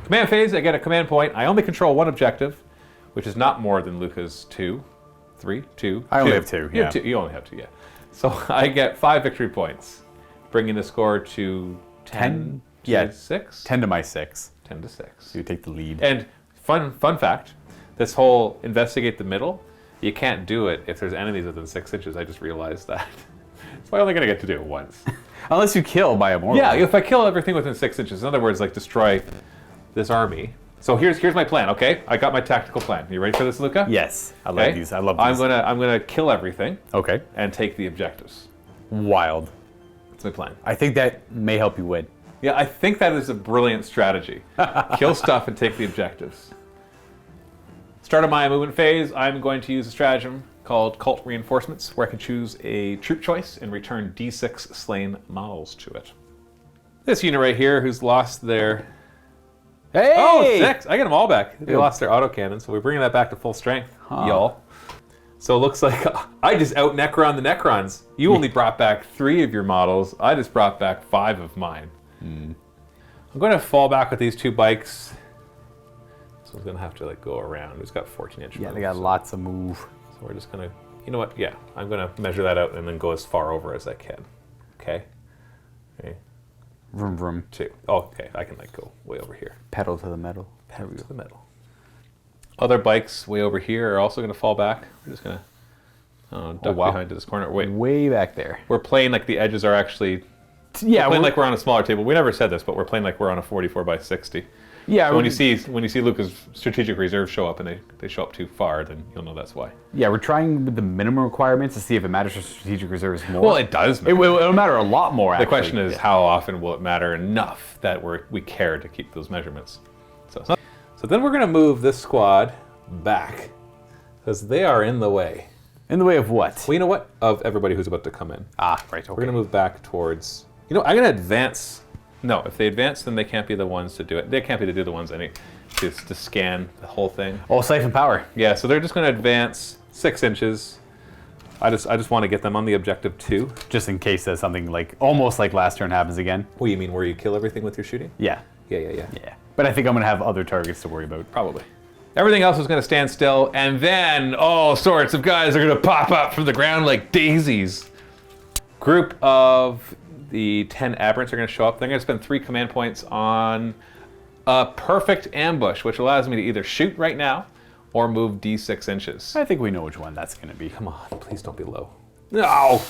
Command phase, I get a command point. I only control 1 objective, which is not more than Luka's 2, 3, 2. I only have 2. You have 2. You only have 2, yeah. So I get 5 victory points, bringing the score to 10 to Yeah. 6. 10 to my 6. 10 to 6. You take the lead. And fun fact, this whole investigate the middle, you can't do it if there's enemies within 6 inches. I just realized that. So I'm only going to get to do it once. Unless you kill by a mortal. Yeah, if I kill everything within 6 inches, in other words, like destroy this army. So here's my plan, okay? I got my tactical plan. You ready for this, Luka? Yes. I love Okay? these. I love these. I'm gonna kill everything Okay. and take the objectives. Wild. That's my plan. I think that may help you win. Yeah, I think that is a brilliant strategy. Kill stuff and take the objectives. Start of my movement phase, I'm going to use a stratagem called Cult Reinforcements, where I can choose a troop choice and return D6 slain models to it. This unit right here, who's lost their... Hey! Oh, 6! I get them all back. They lost their autocannon, so we're bringing that back to full strength, y'all. So it looks like I just out-Necron the Necrons. You only brought back 3 of your models. I just brought back 5 of mine. I'm going to fall back with these 2 bikes. So I'm going to have to go around. It's got 14-inch Yeah, moves, they got lots of move. So we're just going to, you know what? Yeah, I'm going to measure that out and then go as far over as I can. Okay? Okay. Vroom vroom. 2. Oh, okay. I can go way over here. Pedal to the metal. Pedal to the metal. Other bikes way over here are also going to fall back. We're just going to duck behind to this corner. Wait, Way back there. we're playing like the edges are actually... Yeah, We're playing like we're on a smaller table. We never said this, but we're playing like we're on a 44 by 60. yeah. So when you see Luka's strategic reserves show up and they show up too far, then you'll know that's why. Yeah, we're trying with the minimum requirements to see if it matters for strategic reserves more. Well, it does. It'll matter a lot more. The question is, how often will it matter enough that we care to keep those measurements? So then we're going to move this squad back because they are in the way. In the way of what? Well, you know what? Of everybody who's about to come in. Ah, right. Okay. We're going to move back towards... You know, I'm going to advance... No, if they advance, then they can't be the ones to do it. They can't be to do the ones to scan the whole thing. Oh, siphon power. Yeah, so they're just going to advance 6 inches. I just want to get them on the objective 2. Just in case there's something like almost like last turn happens again. What do you mean, where you kill everything with your shooting? Yeah. Yeah. But I think I'm gonna have other targets to worry about. Probably. Everything else is going to stand still, and then all sorts of guys are going to pop up from the ground like daisies. Group of the 10 aberrants are going to show up. They're going to spend 3 command points on a perfect ambush, which allows me to either shoot right now or move D6 inches. I think we know which one that's gonna be. Come on, please don't be low. No!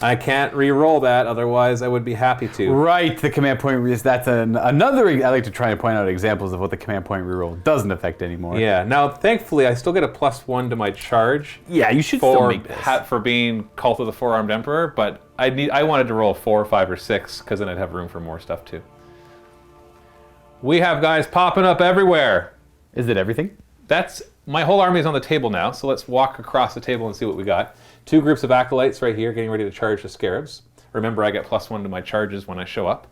I can't re-roll that, otherwise I would be happy to. Right, the command point is that's another. I like to try and point out examples of what the command point reroll doesn't affect anymore. Yeah. Now, thankfully, I still get a +1 to my charge. Yeah, you should still For make this. for being Cult of the Four-Armed Emperor, but I wanted to roll 4, 5, or 6 because then I'd have room for more stuff too. We have guys popping up everywhere. Is it everything? That's my whole army is on the table now, so let's walk across the table and see what we got. 2 groups of acolytes right here getting ready to charge the scarabs. Remember, I get +1 to my charges when I show up.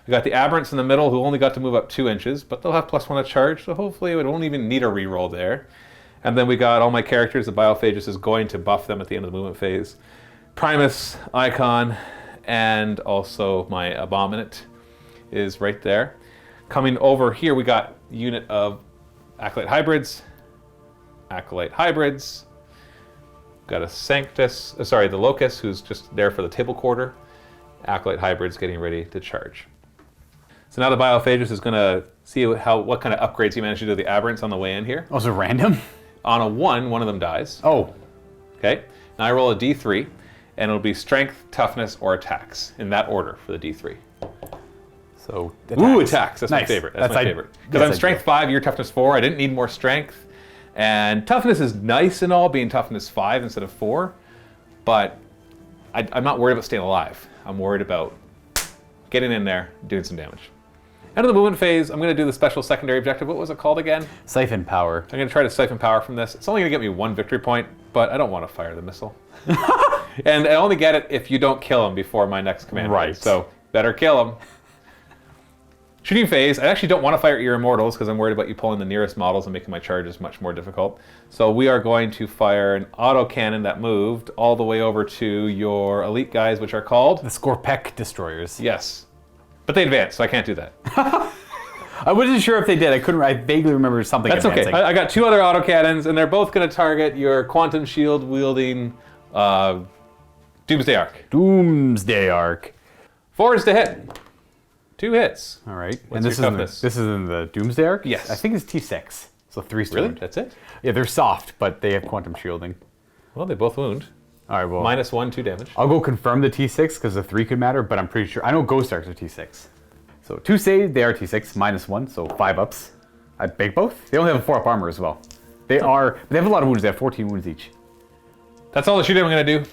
We got the aberrants in the middle who only got to move up 2 inches, but they'll have +1 to charge, so hopefully it won't even need a reroll there. And then we got all my characters. The Biophagus is going to buff them at the end of the movement phase. Primus icon, and also my Abominate is right there. Coming over here, we got unit of Acolyte Hybrids. Got a Sanctus, the Locust, who's just there for the table quarter. Acolyte Hybrids getting ready to charge. So now the Biophagus is going to see what kind of upgrades he managed to do to the Aberrants on the way in here. Oh, so random? On a 1, one of them dies. Oh. Okay. Now I roll a d3, and it'll be Strength, Toughness, or Attacks in that order for the d3. So attacks. Ooh, attacks. That's my favorite. That's my favorite. Because I'm Strength 5, you're Toughness 4. I didn't need more Strength. And Toughness is nice and all, being Toughness 5 instead of 4. But I'm not worried about staying alive. I'm worried about getting in there, doing some damage. End of the movement phase, I'm going to do the special secondary objective. What was it called again? Siphon power. I'm going to try to siphon power from this. It's only going to get me 1 victory point, but I don't want to fire the missile. And I only get it if you don't kill him before my next command. Right. Phase. So better kill him. Shooting phase, I actually don't want to fire your Immortals because I'm worried about you pulling the nearest models and making my charges much more difficult. So we are going to fire an autocannon that moved all the way over to your elite guys, which are called? The Skorpek destroyers. Yes. But they advanced, so I can't do that. I wasn't sure if they did. I vaguely remember something That's advancing. okay. I got 2 other autocannons, and they're both going to target your quantum shield wielding Doomsday Ark. Doomsday Ark. 4 is to hit. 2 hits. All right. What's and this your is toughness? this is in the Doomsday Ark? Yes. I think it's T6. So 3's to Really? wound. That's it? Yeah, they're soft, but they have quantum shielding. Well, they both wound. All right, well. -1, 2 damage. I'll go confirm the T6 because the 3 could matter, but I'm pretty sure. I know Ghost Arks are T6. So 2 save, they are T6, -1, so 5 ups. I bake both. They only have a 4-up armor as well. They have a lot of wounds. They have 14 wounds each. That's all the shooting I'm going to do.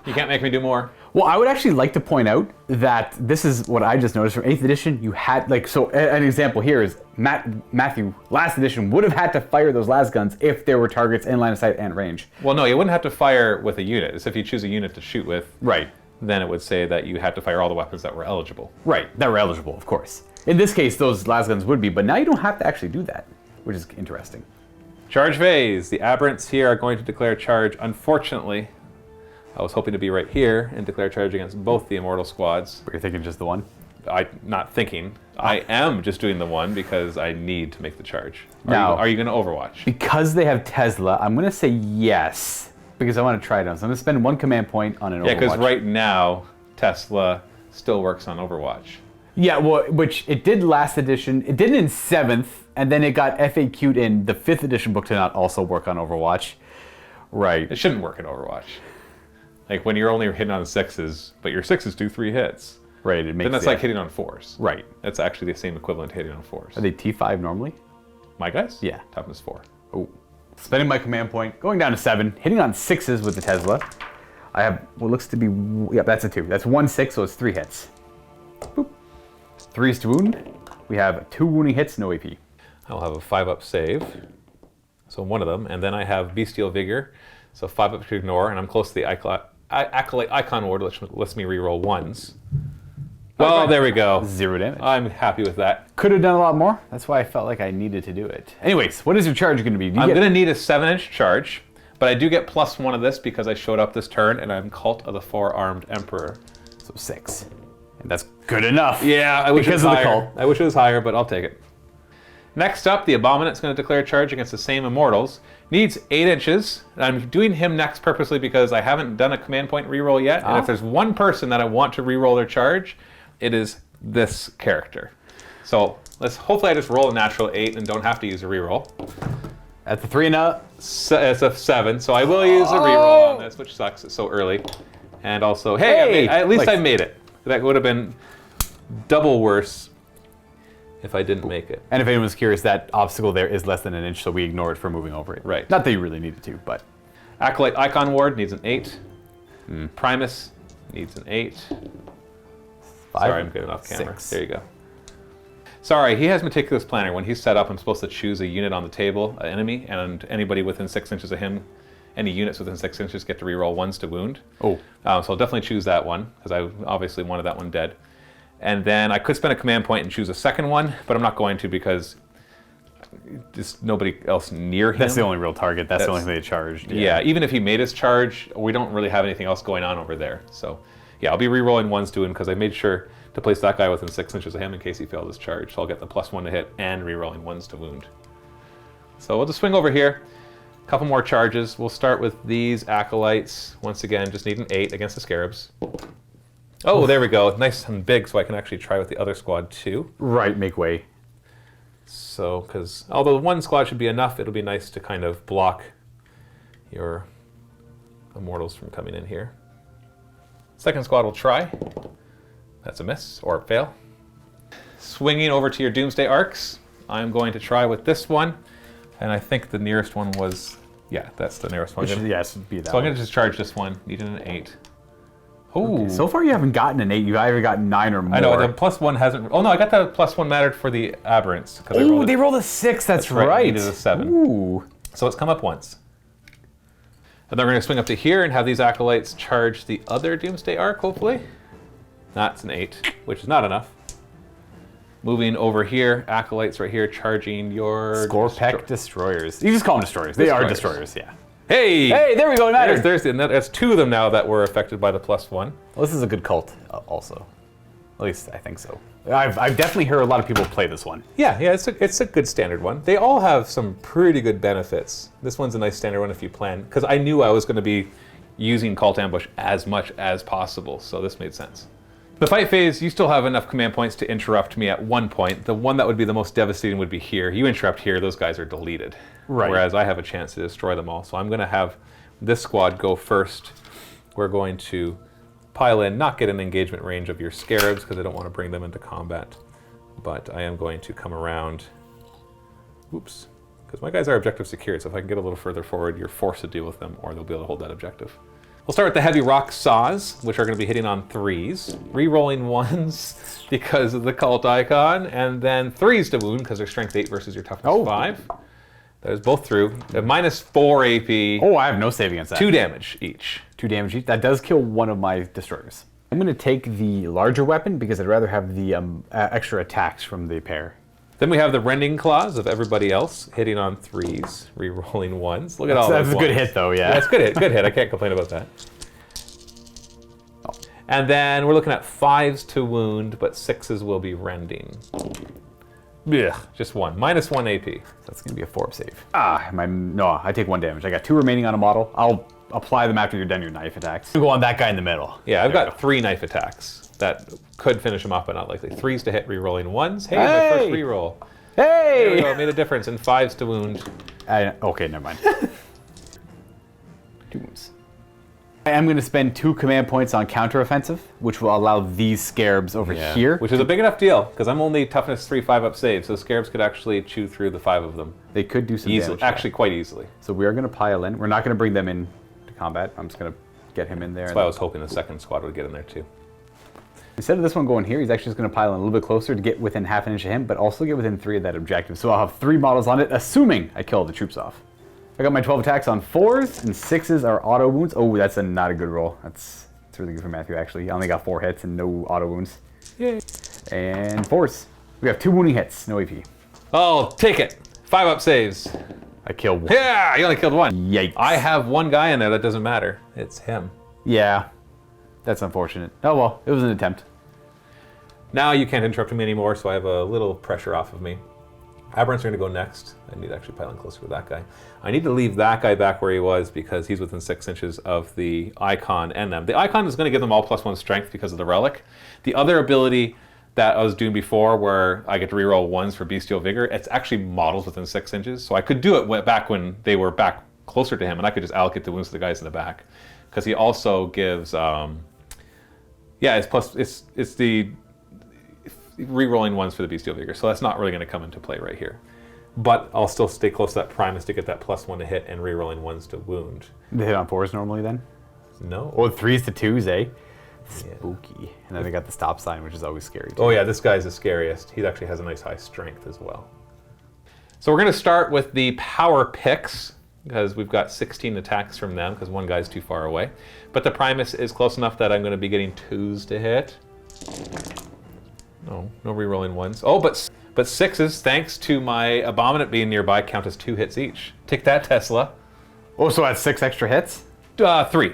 You can't make me do more. Well, I would actually like to point out that this is what I just noticed from 8th edition. You had, an example here is Matthew, last edition, would have had to fire those las guns if there were targets in line of sight and range. Well, no, you wouldn't have to fire with a unit. It's if you choose a unit to shoot with. Right. Then it would say that you had to fire all the weapons that were eligible. Right, that were eligible, of course. In this case, those las guns would be, but now you don't have to actually do that, which is interesting. Charge phase. The Aberrants here are going to declare charge. Unfortunately, I was hoping to be right here and declare charge against both the Immortal squads. But you're thinking just the one? Not thinking. I am just doing the one because I need to make the charge. Now, are you going to Overwatch? Because they have Tesla, I'm going to say yes, because I want to try it out. So I'm going to spend 1 command point on an Overwatch. Yeah, because right now, Tesla still works on Overwatch. Yeah, well, which it did last edition. It did in 7th, and then it got FAQ'd in the 5th edition book to not also work on Overwatch. Right. It shouldn't work in Overwatch. Like when you're only hitting on 6s, but your 6s do 3 hits. Right, it makes Then that's like hitting on 4s. Right. That's actually the same equivalent to hitting on 4s. Are they T5 normally? My guys? Yeah. Toughness 4. Oh. Spending my command point, going down to 7, hitting on 6s with the Tesla. I have what looks to be, yeah, that's a 2. That's 1 6, so it's 3 hits. Boop. 3's to wound. We have 2 wounding hits, no AP. I'll have a 5-up save. So one of them. And then I have Bestial Vigor. So 5-up to ignore, and I'm close to the Acolyte Icon Ward, which lets me reroll 1s. Well, there we go. 0 damage. I'm happy with that. Could have done a lot more. That's why I felt like I needed to do it. Anyways, what is your charge going to be? I'm going to need a 7-inch charge, but I do get +1 of this because I showed up this turn, and I'm Cult of the Four-Armed Emperor. So 6. And that's good enough. Yeah, I wish it was because of the higher. cult. I wish it was higher, but I'll take it. Next up, the Abominate's going to declare charge against the same Immortals. Needs 8 inches. I'm doing him next purposely because I haven't done a command point reroll yet. And if there's one person that I want to reroll their charge, it is this character. So hopefully I just roll a natural 8 and don't have to use a reroll. At the 3 and up. It's a 7, so I will use a reroll on this, which sucks. It's so early. And also, hey, at least I made it. That would have been double worse if I didn't make it. And if anyone's curious, that obstacle there is less than an inch, so we ignore it for moving over it. Right. Not that you really needed to, but. Acolyte Icon Ward needs an 8. Primus needs an 8. 5. Sorry, I'm getting off camera. 6. There you go. Sorry, he has Meticulous Planner. When he's set up, I'm supposed to choose a unit on the table, an enemy, and anybody within 6 inches of him, any units within 6 inches get to reroll 1s to wound. Oh. So I'll definitely choose that one, because I obviously wanted that one dead. And then I could spend a command point and choose a second one, but I'm not going to because just nobody else near him. That's the only real target. That's the only thing they charged. Yeah, even if he made his charge, we don't really have anything else going on over there. So, yeah, I'll be re-rolling ones to him because I made sure to place that guy within 6 inches of him in case he failed his charge. So I'll get the +1 to hit and re-rolling ones to wound. So we'll just swing over here. A couple more charges. We'll start with these acolytes. Once again, just need an 8 against the scarabs. Oh, there we go. Nice and big, so I can actually try with the other squad too. Right, make way. So, because although one squad should be enough, it'll be nice to kind of block your immortals from coming in here. Second squad will try. That's a miss or a fail. Swinging over to your Doomsday Arcs, I'm going to try with this one. And I think the nearest one was, yeah, that's the nearest one. Yes, be that. So I'm going to just charge this one, needing an 8. Oh, Okay, so far you haven't gotten an 8. You've either gotten 9 or more. I know, the +1 hasn't, oh no, I got the +1 mattered for the aberrants. Oh, they rolled a 6, that's right. I needed a 7. Ooh. So it's come up once. And then we're going to swing up to here and have these acolytes charge the other Doomsday Arc, hopefully. That's an 8, which is not enough. Moving over here, acolytes right here charging your... Scorpec Destroyers. You just call them Destroyers. They are Destroyers, yeah. Hey! Hey, there we go, it matters. There's 2 of them now that were affected by the +1. Well, this is a good cult, also. At least I think so. I've definitely heard a lot of people play this one. Yeah, it's a good standard one. They all have some pretty good benefits. This one's a nice standard one if you plan, because I knew I was going to be using Cult Ambush as much as possible, so this made sense. The fight phase, you still have enough command points to interrupt me at one point. The one that would be the most devastating would be here. You interrupt here, those guys are deleted. Right. Whereas I have a chance to destroy them all. So I'm going to have this squad go first. We're going to pile in, not get an engagement range of your scarabs because I don't want to bring them into combat. But I am going to come around. Oops. Because my guys are objective secured, so if I can get a little further forward, you're forced to deal with them or they'll be able to hold that objective. We'll start with the heavy rock saws, which are going to be hitting on 3s, re-rolling 1s because of the cult icon, and then 3s to wound because they're strength 8 versus your toughness 5. That is both through. -4 AP. Oh, I have no save against that. 2 damage each. 2 damage each. That does kill one of my destroyers. I'm going to take the larger weapon because I'd rather have the extra attacks from the pair. Then we have the rending claws of everybody else hitting on 3s, re-rolling 1s. Look at all those That's a good ones. hit, though, yeah. That's good hit. Good hit. I can't complain about that. Oh. And then we're looking at 5s to wound, but 6s will be rending. Ugh, just 1. -1 AP. So that's going to be a 4-up save. No, I take 1 damage. I got 2 remaining on a model. I'll apply them after you're done your knife attacks. Go on that guy in the middle. Yeah, I've got 3 knife attacks that could finish him off, but not likely. 3s to hit, re-rolling 1s. Hey, my first re-roll. Hey! There we go, it made a difference. And 5s to wound. Okay, never mind. 2 wounds. I'm going to spend 2 command points on counteroffensive, which will allow these scarabs over here. Which is a big enough deal, because I'm only toughness 3, 5-up save, so the scarabs could actually chew through the 5 of them. They could do some easily, damage. actually quite easily. So we are going to pile in. We're not going to bring them in to combat. I'm just going to get him in there. That's why I was hoping the second squad would get in there too. Instead of this one going here, he's actually just going to pile in a little bit closer to get within half an inch of him, but also get within 3 of that objective. So I'll have 3 models on it, assuming I kill the troops off. I got my 12 attacks on 4s, and 6s are auto wounds. Oh, that's not a good roll. That's really good for Matthew, actually. I only got 4 hits and no auto wounds. Yay. And 4s. We have 2 wounding hits, no AP. Oh, take it. 5-up saves. I killed 1. Yeah, you only killed 1. Yikes. I have 1 guy in there that doesn't matter. It's him. Yeah, that's unfortunate. Oh well, it was an attempt. Now you can't interrupt me anymore, so I have a little pressure off of me. Aberrants are going to go next. I need to actually pile in closer to that guy. I need to leave that guy back where he was because he's within 6 inches of the icon and them. The icon is going to give them all +1 strength because of the relic. The other ability that I was doing before where I get to reroll 1s for bestial vigor, it's actually models within 6 inches. So I could do it back when they were back closer to him and I could just allocate the wounds to the guys in the back. Because he also gives, it's the re-rolling 1s for the bestial vigor, so that's not really going to come into play right here. But I'll still stay close to that Primus to get that +1 to hit and re-rolling 1s to wound. They hit on 4s normally then? No. Or 3s to 2s, eh? Spooky. And then they got the stop sign, which is always scary too. Oh yeah, this guy's the scariest. He actually has a nice high strength as well. So we're going to start with the power picks, because we've got 16 attacks from them, because one guy's too far away. But the Primus is close enough that I'm going to be getting 2s to hit. No, no re-rolling ones. Oh, but sixes, thanks to my Abominate being nearby, count as 2 hits each. Take that, Tesla. Oh, so that's 6 extra hits? 3.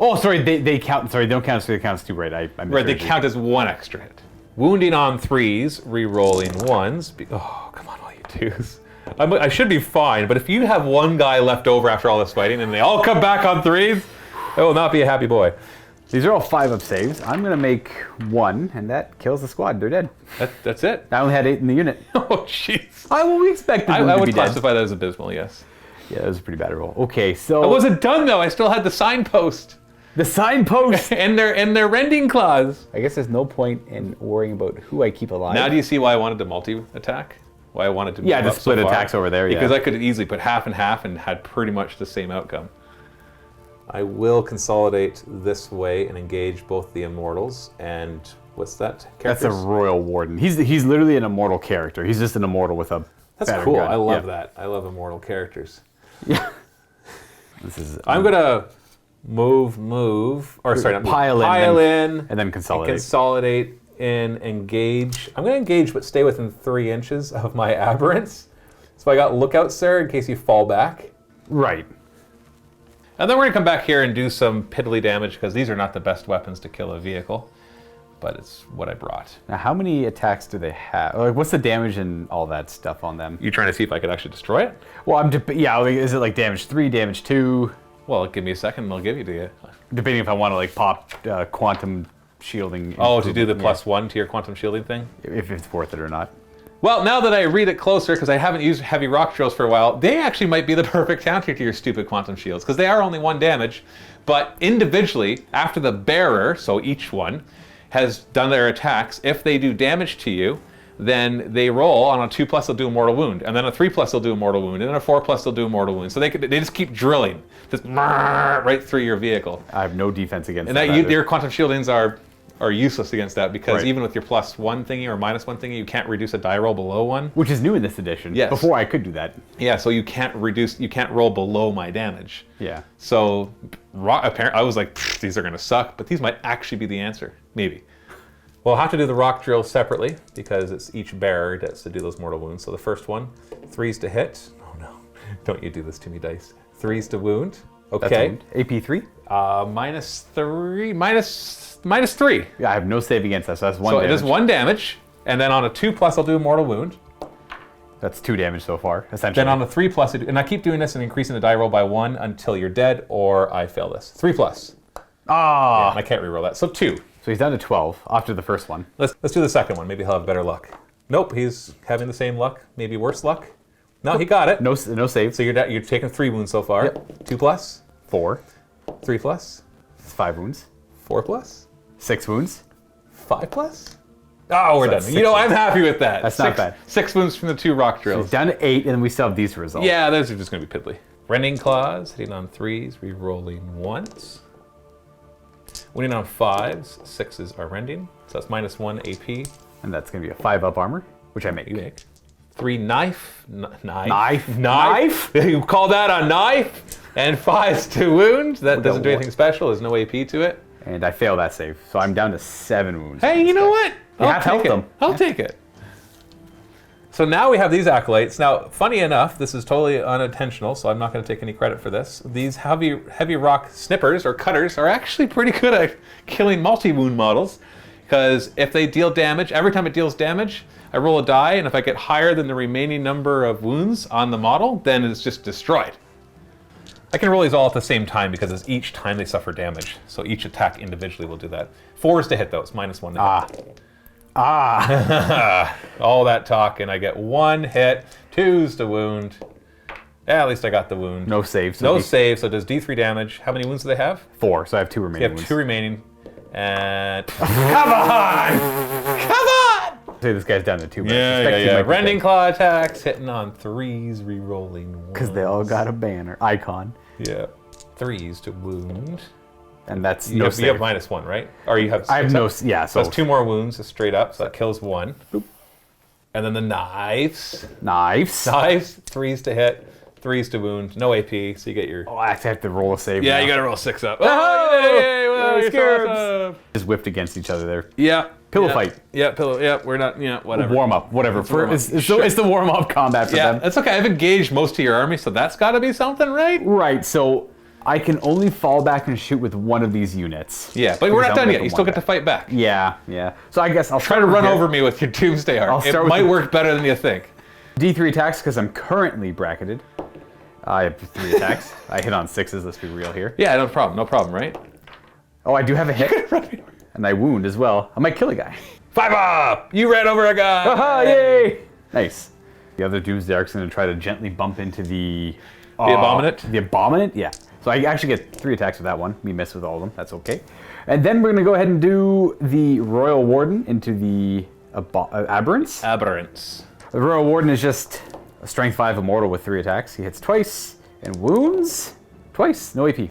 Oh, sorry, they count. Sorry, they don't count as 3, they count as 2, right? I Right, they count as 1 extra hit. Wounding on 3s, re-rolling 1s. Oh, come on, all you 2s. I should be fine, but if you have one guy left over after all this fighting and they all come back on 3s, I will not be a happy boy. These are all 5-up saves. I'm going to make 1, and that kills the squad. They're dead. That's it. I only had 8 in the unit. Oh, jeez. We expected them to I would be dead. classify that as abysmal, yes. Yeah, that was a pretty bad roll. Okay, so... I wasn't done, though. I still had the signpost. The signpost! and their rending claws. I guess there's no point in worrying about who I keep alive. Now do you see why I wanted to multi-attack? Why I wanted to move Yeah, to up split so far? attacks over there, yeah. Because I could easily put half and half and had pretty much the same outcome. I will consolidate this way and engage both the immortals and what's that? That's a Royal Warden. He's literally an immortal character. He's just an immortal with a That's better cool. gun. I love that. I love immortal characters. Yeah. This is... I'm gonna move, or sorry, not move, pile in, and then consolidate. Consolidate in, engage. I'm gonna engage, but stay within 3 inches of my aberrants. So I got lookouts there in case you fall back. Right. And then we're gonna come back here and do some piddly damage because these are not the best weapons to kill a vehicle, but it's what I brought. Now, how many attacks do they have? Like, what's the damage and all that stuff on them? You trying to see if I could actually destroy it? Well, yeah. Like, is it like damage 3, damage 2? Well, give me a second and I'll give you to you. Depending if I want to like pop quantum shielding. Oh, to do the +1 to your quantum shielding thing? If it's worth it or not. Well, now that I read it closer, because I haven't used heavy rock drills for a while, they actually might be the perfect counter to your stupid quantum shields, because they are only 1 damage, but individually, after the bearer, so each one, has done their attacks, if they do damage to you, then they roll on a 2+ they'll do a mortal wound, and then a 3+ they'll do a mortal wound, and then a 4+ they'll do a mortal wound. So they just keep drilling, just right through your vehicle. I have no defense against and that. And your quantum shieldings are useless against that, because right. even with your +1 thingy or -1 thingy, you can't reduce a die roll below 1. Which is new in this edition. Yes. Before I could do that. Yeah, so you can't roll below my damage. Yeah. So apparently I was like, these are gonna suck, but these might actually be the answer, maybe. Well, I'll have to do the rock drill separately because it's each bearer gets to do those mortal wounds. So the first one, 3s to hit. Oh no, don't you do this to me, dice. 3s to wound. Okay. AP 3? -3. Yeah, I have no save against that, so that's 1 So damage. it is 1 damage, and then on a 2+ I'll do a mortal wound. That's 2 damage so far, essentially. Then on a 3+, and I keep doing this and increasing the die roll by 1 until you're dead or I fail this. 3+. Ah! Yeah, I can't reroll that. So 2. So he's down to 12 after the first one. Let's do the second one. Maybe he'll have better luck. Nope, he's having the same luck. Maybe worse luck. No, he got it. No save. So you're taking 3 wounds so far. Yep. 2+, 4. 3+, 5 wounds. 4+, 6 wounds. 5+. Oh, we're done. that's You know, 6 I'm happy with that. That's not bad. 6 wounds from the 2 rock So drills. he's down to 8, and we still have these results. Yeah, those are just going to be piddly. Rending claws, hitting on 3s, re-rolling once. Winning on 5s, 6s are rending. So that's -1 AP. And that's going to be a 5-up armor, which I make. You make. 3 knife. Knife? Knife? You call that a knife? And 5s to wound. That doesn't do one. anything special. There's no AP to it. And I fail that save, so I'm down to 7 wounds. Hey, you know what? half health them. I'll take it. So now we have these acolytes. Now, funny enough, this is totally unintentional, so I'm not going to take any credit for this. These heavy rock snippers or cutters are actually pretty good at killing multi-wound models, because if they deal damage, every time it deals damage, I roll a die, and if I get higher than the remaining number of wounds on the model, then it's just destroyed. I can roll these all at the same time because it's each time they suffer damage. So each attack individually will do that. 4s to hit those, -1 to hit. All that talk, and I get 1 hit, 2s to wound. Yeah, at least I got the wound. No save. So No save, so it does D3 damage. How many wounds do they have? 4, so I have 2 You remaining have wounds. 2 remaining. And come on! Come on! Say this guy's down to 2. Yeah. Rending claw attacks, hitting on 3s, re-rolling 1. Because they all got a banner icon. Yeah. 3s to wound. And that's You no have save. -1, right? Or you have I have six no, up? yeah, So so it's 2 more wounds straight up, so that kills 1. Boop. And then the knives. knives. Knives, 3s to hit, 3s to wound, no AP, so you get your... Oh, I actually have to roll a save. Yeah, now. you gotta roll 6 up. Oh! Yay, well, Those you're so scarabs. awesome. Just whipped against each other there. Yeah. Pillow fight. Yeah, pillow. Yeah, we're not. Yeah, whatever. Warm up, whatever. It's the warm up combat for Yeah, them. that's okay. I've engaged most of your army, so that's got to be something, right? Right. So I can only fall back and shoot with one of these units. Yeah, but we're not done yet. You still get to fight back. Yeah, yeah. So I guess I'll Try to run over me with your Doomsday Arc. It might work better than you think. D3 attacks because I'm currently bracketed. I have 3 attacks. I hit on 6s. Let's be real here. Yeah, no problem. No problem, right? Oh, I do have a hit, and I wound as well. I might kill a guy. 5 up! You ran over a guy! Haha, yay! Nice. The other Doomsday Arc's going to try to gently bump into the Abominant? The Abominant, yeah. So I actually get 3 attacks with that one. Me miss with all of them. That's okay. And then we're going to go ahead and do the Royal Warden into the Aberrants. Aberrants. The Royal Warden is just a Strength 5 Immortal with 3 attacks. He hits twice and wounds twice. No AP.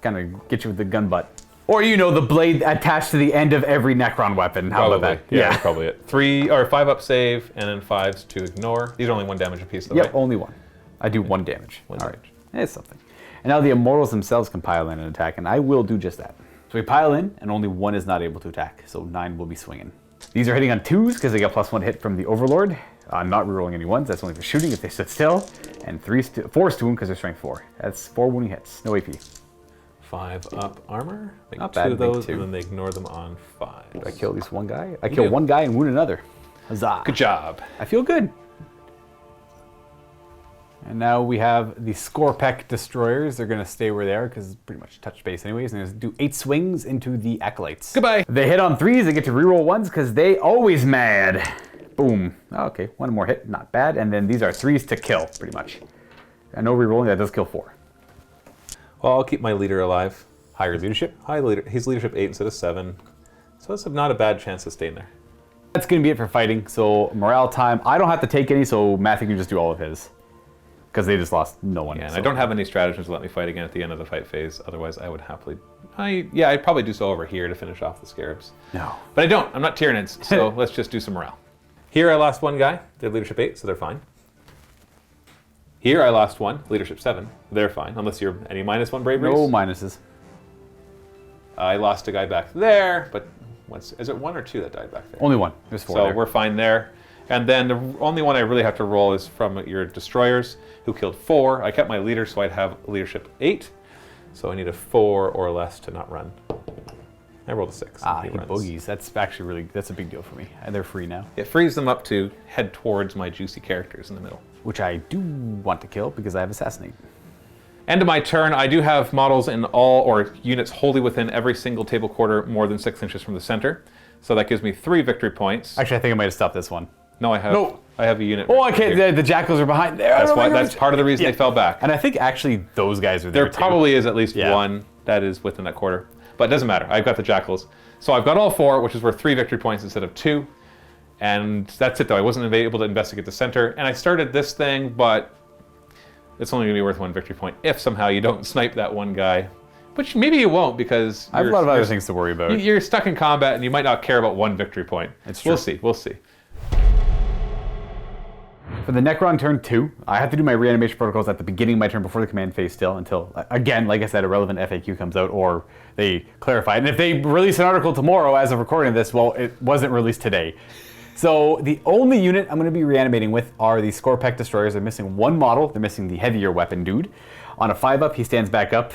Kind of get you with the gun butt. Or, you know, the blade attached to the end of every Necron weapon. How about that? Yeah, that's probably it. 3 or 5 up save, and then 5s to ignore. These are only 1 damage apiece, though, Yep, right? only 1. I do 1 damage. One All right. damage. It's something. And now the Immortals themselves can pile in an attack, and I will do just that. So we pile in, and only 1 is not able to attack, so 9 will be swinging. These are hitting on 2s because they got +1 hit from the Overlord. I'm not rerolling any 1s. That's only for shooting if they sit still. And 4's to wound because they're strength 4. That's 4 wounding hits. No AP. 5 up armor. Make Not 2 bad, of those, make 2. and then they ignore them on 5. Did I kill at least 1 guy? I killed 1 guy and wound another. Huzzah. Good job. I feel good. And now we have the Scorpec Destroyers. They're going to stay where they are because it's pretty much touch base anyways. And they're going to do 8 swings into the Acolytes. Goodbye. They hit on 3s. They get to reroll 1s because they always mad. Boom. Okay, 1 more hit. Not bad. And then these are 3s to kill, pretty much. And no rerolling. That does kill 4. Well, I'll keep my leader alive. Higher leadership. High leader. He's leadership 8 instead of 7. So that's not a bad chance of staying there. That's going to be it for fighting. So morale time. I don't have to take any, so Matthew can just do all of his. Because they just lost no one. Yeah, and I don't have any stratagems to let me fight again at the end of the fight phase. Otherwise, I would happily... I'd probably do so over here to finish off the Scarabs. No. But I don't. I'm not Tyranids, so let's just do some morale. Here I lost 1 guy. They're leadership 8, so they're fine. Here I lost 1, leadership 7. They're fine, unless you're any -1 braveries. No minuses. I lost a guy back there, but is it 1 or 2 that died back there? Only 1. There's 4 So there. we're fine there. And then the only one I really have to roll is from your destroyers, who killed 4. I kept my leader, so I'd have leadership 8. So I need a 4 or less to not run. I rolled a 6. He boogies. That's actually that's a big deal for me. And they're free now. It frees them up to head towards my juicy characters in the middle. Which I do want to kill because I have Assassinate. End of my turn, I do have models in all, or units wholly within every single table quarter more than 6 inches from the center. So that gives me 3 victory points. Actually, I think I might have stopped this one. No, I have. No. I have a unit. Oh, I can't. The Jackals are behind there. That's part of the reason they fell back. And I think actually those guys are there There too. probably is at least 1 that is within that quarter. But it doesn't matter. I've got the Jackals. So I've got all 4, which is worth 3 victory points instead of 2. And that's it, though. I wasn't able to investigate the center. And I started this thing, but it's only going to be worth 1 victory point if somehow you don't snipe that 1 guy. Which maybe you won't, because I have a lot of other things to worry about. You're stuck in combat, and you might not care about 1 victory point. It's true. We'll see. We'll see. For the Necron turn 2, I have to do my reanimation protocols at the beginning of my turn before the command phase still until, again, like I said, a relevant FAQ comes out or they clarify it. And if they release an article tomorrow as of recording this, well, it wasn't released today. So the only unit I'm going to be reanimating with are the Scorpec Destroyers. They're missing 1 model. They're missing the heavier weapon dude. On a 5-up, he stands back up.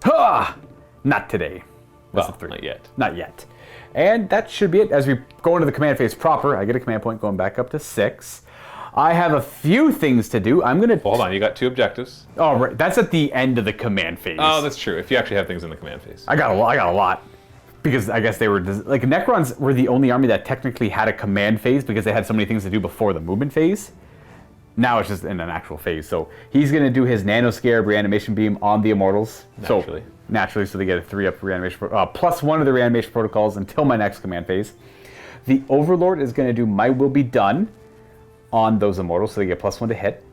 Ha! Not today. That's Well, a 3. not yet. Not yet. And that should be it. As we go into the command phase proper, I get a command point going back up to 6. I have a few things to do. I'm going to... Hold on, you got 2 objectives. Oh, right. That's at the end of the command phase. Oh, that's true. If you actually have things in the command phase. I got a lot. Because I guess they were... Like, Necrons were the only army that technically had a command phase because they had so many things to do before the movement phase. Now it's just in an actual phase. So he's going to do his Nanoscarab reanimation beam on the Immortals. Naturally, so they get a 3-up reanimation... plus 1 of the reanimation protocols until my next command phase. The Overlord is going to do My Will Be Done on those Immortals, so they get plus 1 to hit.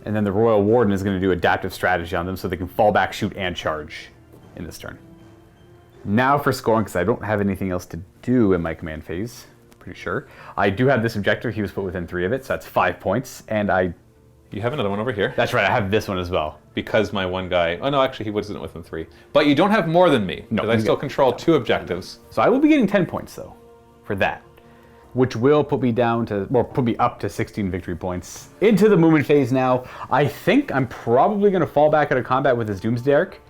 And then the Royal Warden is going to do adaptive strategy on them so they can fall back, shoot, and charge in this turn. Now for scoring, because I don't have anything else to do in my command phase, pretty sure. I do have this objective. He was put within 3 of it, so that's 5 points. And You have another one over here. That's right, I have this one as well. Because my 1 guy... Oh, no, actually, he wasn't within 3. But you don't have more than me, No, because I still control 2 objectives. So I will be getting 10 points, though, for that. which will put me put me up to 16 victory points. Into the movement phase now. I think I'm probably going to fall back out of combat with this Doomsday Arc,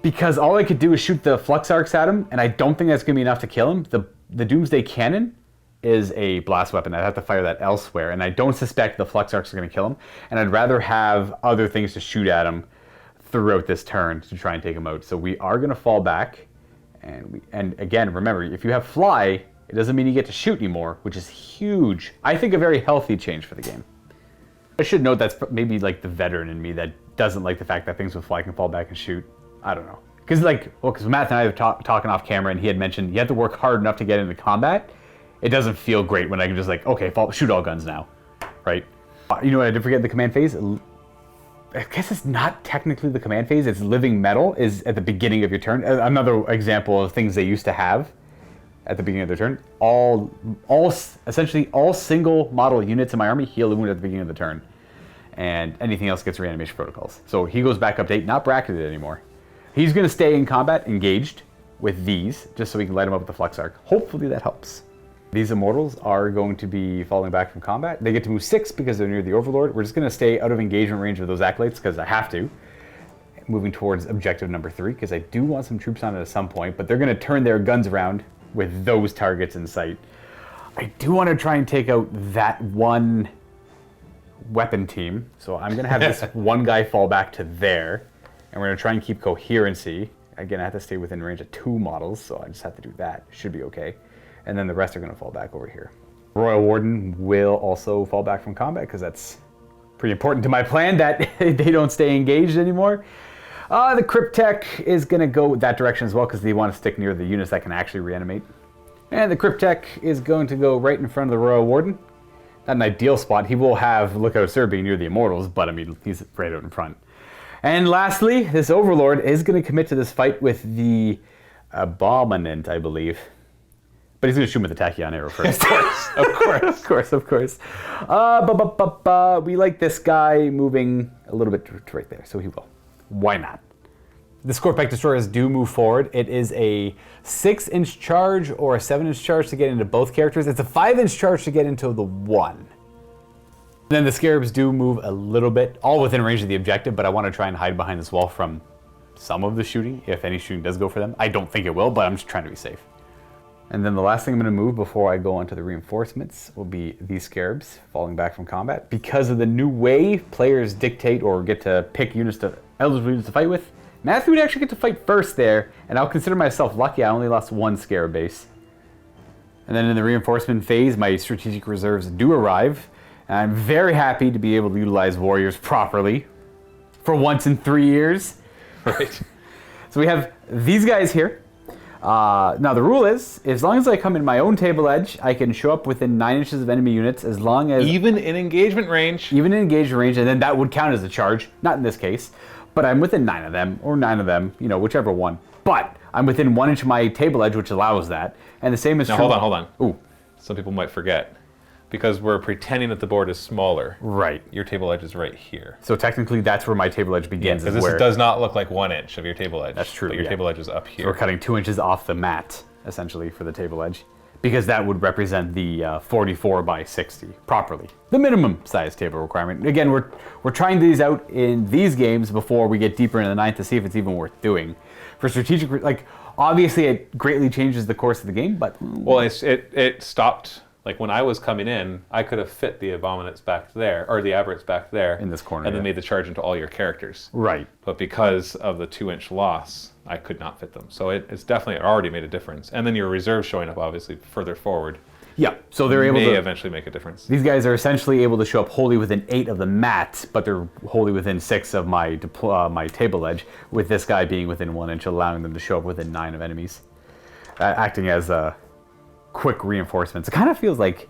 because all I could do is shoot the Flux Arcs at him, and I don't think that's going to be enough to kill him. The Doomsday Cannon is a blast weapon. I'd have to fire that elsewhere, and I don't suspect the Flux Arcs are going to kill him, and I'd rather have other things to shoot at him throughout this turn to try and take him out. So we are going to fall back, and again, remember, if you have fly, it doesn't mean you get to shoot anymore, which is huge. I think a very healthy change for the game. I should note that's maybe like the veteran in me that doesn't like the fact that things with fly can fall back and shoot. I don't know. Because Matt and I were talking off camera, and he had mentioned you have to work hard enough to get into combat. It doesn't feel great when I can just like, okay, shoot all guns now, right? You know what I did forget in the command phase? I guess it's not technically the command phase. It's living metal is at the beginning of your turn. Another example of things they used to have at the beginning of their turn. Essentially all single model units in my army heal a wound at the beginning of the turn, and anything else gets reanimation protocols. So he goes back update, not bracketed anymore. He's going to stay in combat engaged with these, just so we can light him up with the Flux Arc. Hopefully that helps. These Immortals are going to be falling back from combat. They get to move 6 because they're near the Overlord. We're just going to stay out of engagement range of those Acolytes because I have to. Moving towards objective number 3, because I do want some troops on it at some point, but they're going to turn their guns around with those targets in sight. I do want to try and take out that one weapon team, so I'm going to have this one guy fall back to there, and we're going to try and keep coherency. Again, I have to stay within range of 2 models, so I just have to do that. Should be okay. And then the rest are going to fall back over here. Royal Warden will also fall back from combat because that's pretty important to my plan that they don't stay engaged anymore. The Cryptek is going to go that direction as well because they want to stick near the units that can actually reanimate. And the Cryptek is going to go right in front of the Royal Warden. Not an ideal spot. He will have Lookout Sir being near the Immortals, but I mean, he's right out in front. And lastly, this Overlord is going to commit to this fight with the Abominant, I believe. But he's going to shoot him with the Tachyon arrow first. Of course. We like this guy moving a little bit to right there, so he will. Why not? The Scorpek Destroyers do move forward. It is a 6-inch charge or a 7-inch charge to get into both characters. It's a 5-inch charge to get into the one. Then the Scarabs do move a little bit, all within range of the objective, but I want to try and hide behind this wall from some of the shooting, if any shooting does go for them. I don't think it will, but I'm just trying to be safe. And then the last thing I'm going to move before I go on to the reinforcements will be these Scarabs falling back from combat. Because of the new way players dictate or get to pick eligible units to fight with, Matthew would actually get to fight first there, and I'll consider myself lucky I only lost 1 Scarab base. And then in the reinforcement phase, my strategic reserves do arrive, and I'm very happy to be able to utilize warriors properly for once in 3 years. Right. So we have these guys here. Now the rule is, as long as I come in my own table edge, I can show up within 9 inches of enemy units as long as... Even in engagement range? Even in engagement range, and then that would count as a charge. Not in this case, but I'm within 9 of them, or 9 of them, you know, whichever one. But I'm within 1 inch of my table edge, which allows that. And the same is true... Now hold on. Ooh. Some people might forget. Because we're pretending that the board is smaller. Right. Your table edge is right here. So technically that's where my table edge begins. Because this does not look like 1 inch of your table edge. That's true, But your table edge is up here. So we're cutting 2 inches off the mat, essentially, for the table edge. Because that would represent the 44 by 60 properly. The minimum size table requirement. Again, we're trying these out in these games before we get deeper into the 9th to see if it's even worth doing. For strategic, like, obviously it greatly changes the course of the game, but... Well, it stopped... Like when I was coming in, I could have fit the Abominants back there, or the Aberrants back there. In this corner, and then made the charge into all your characters. Right. But because of the 2-inch loss, I could not fit them. So it's definitely already made a difference. And then your reserves showing up, obviously, further forward. Yeah, so they're able to... May eventually make a difference. These guys are essentially able to show up wholly within 8 of the mat, but they're wholly within 6 of my table edge, with this guy being within 1 inch, allowing them to show up within 9 of enemies. Acting as quick reinforcements. It kind of feels like,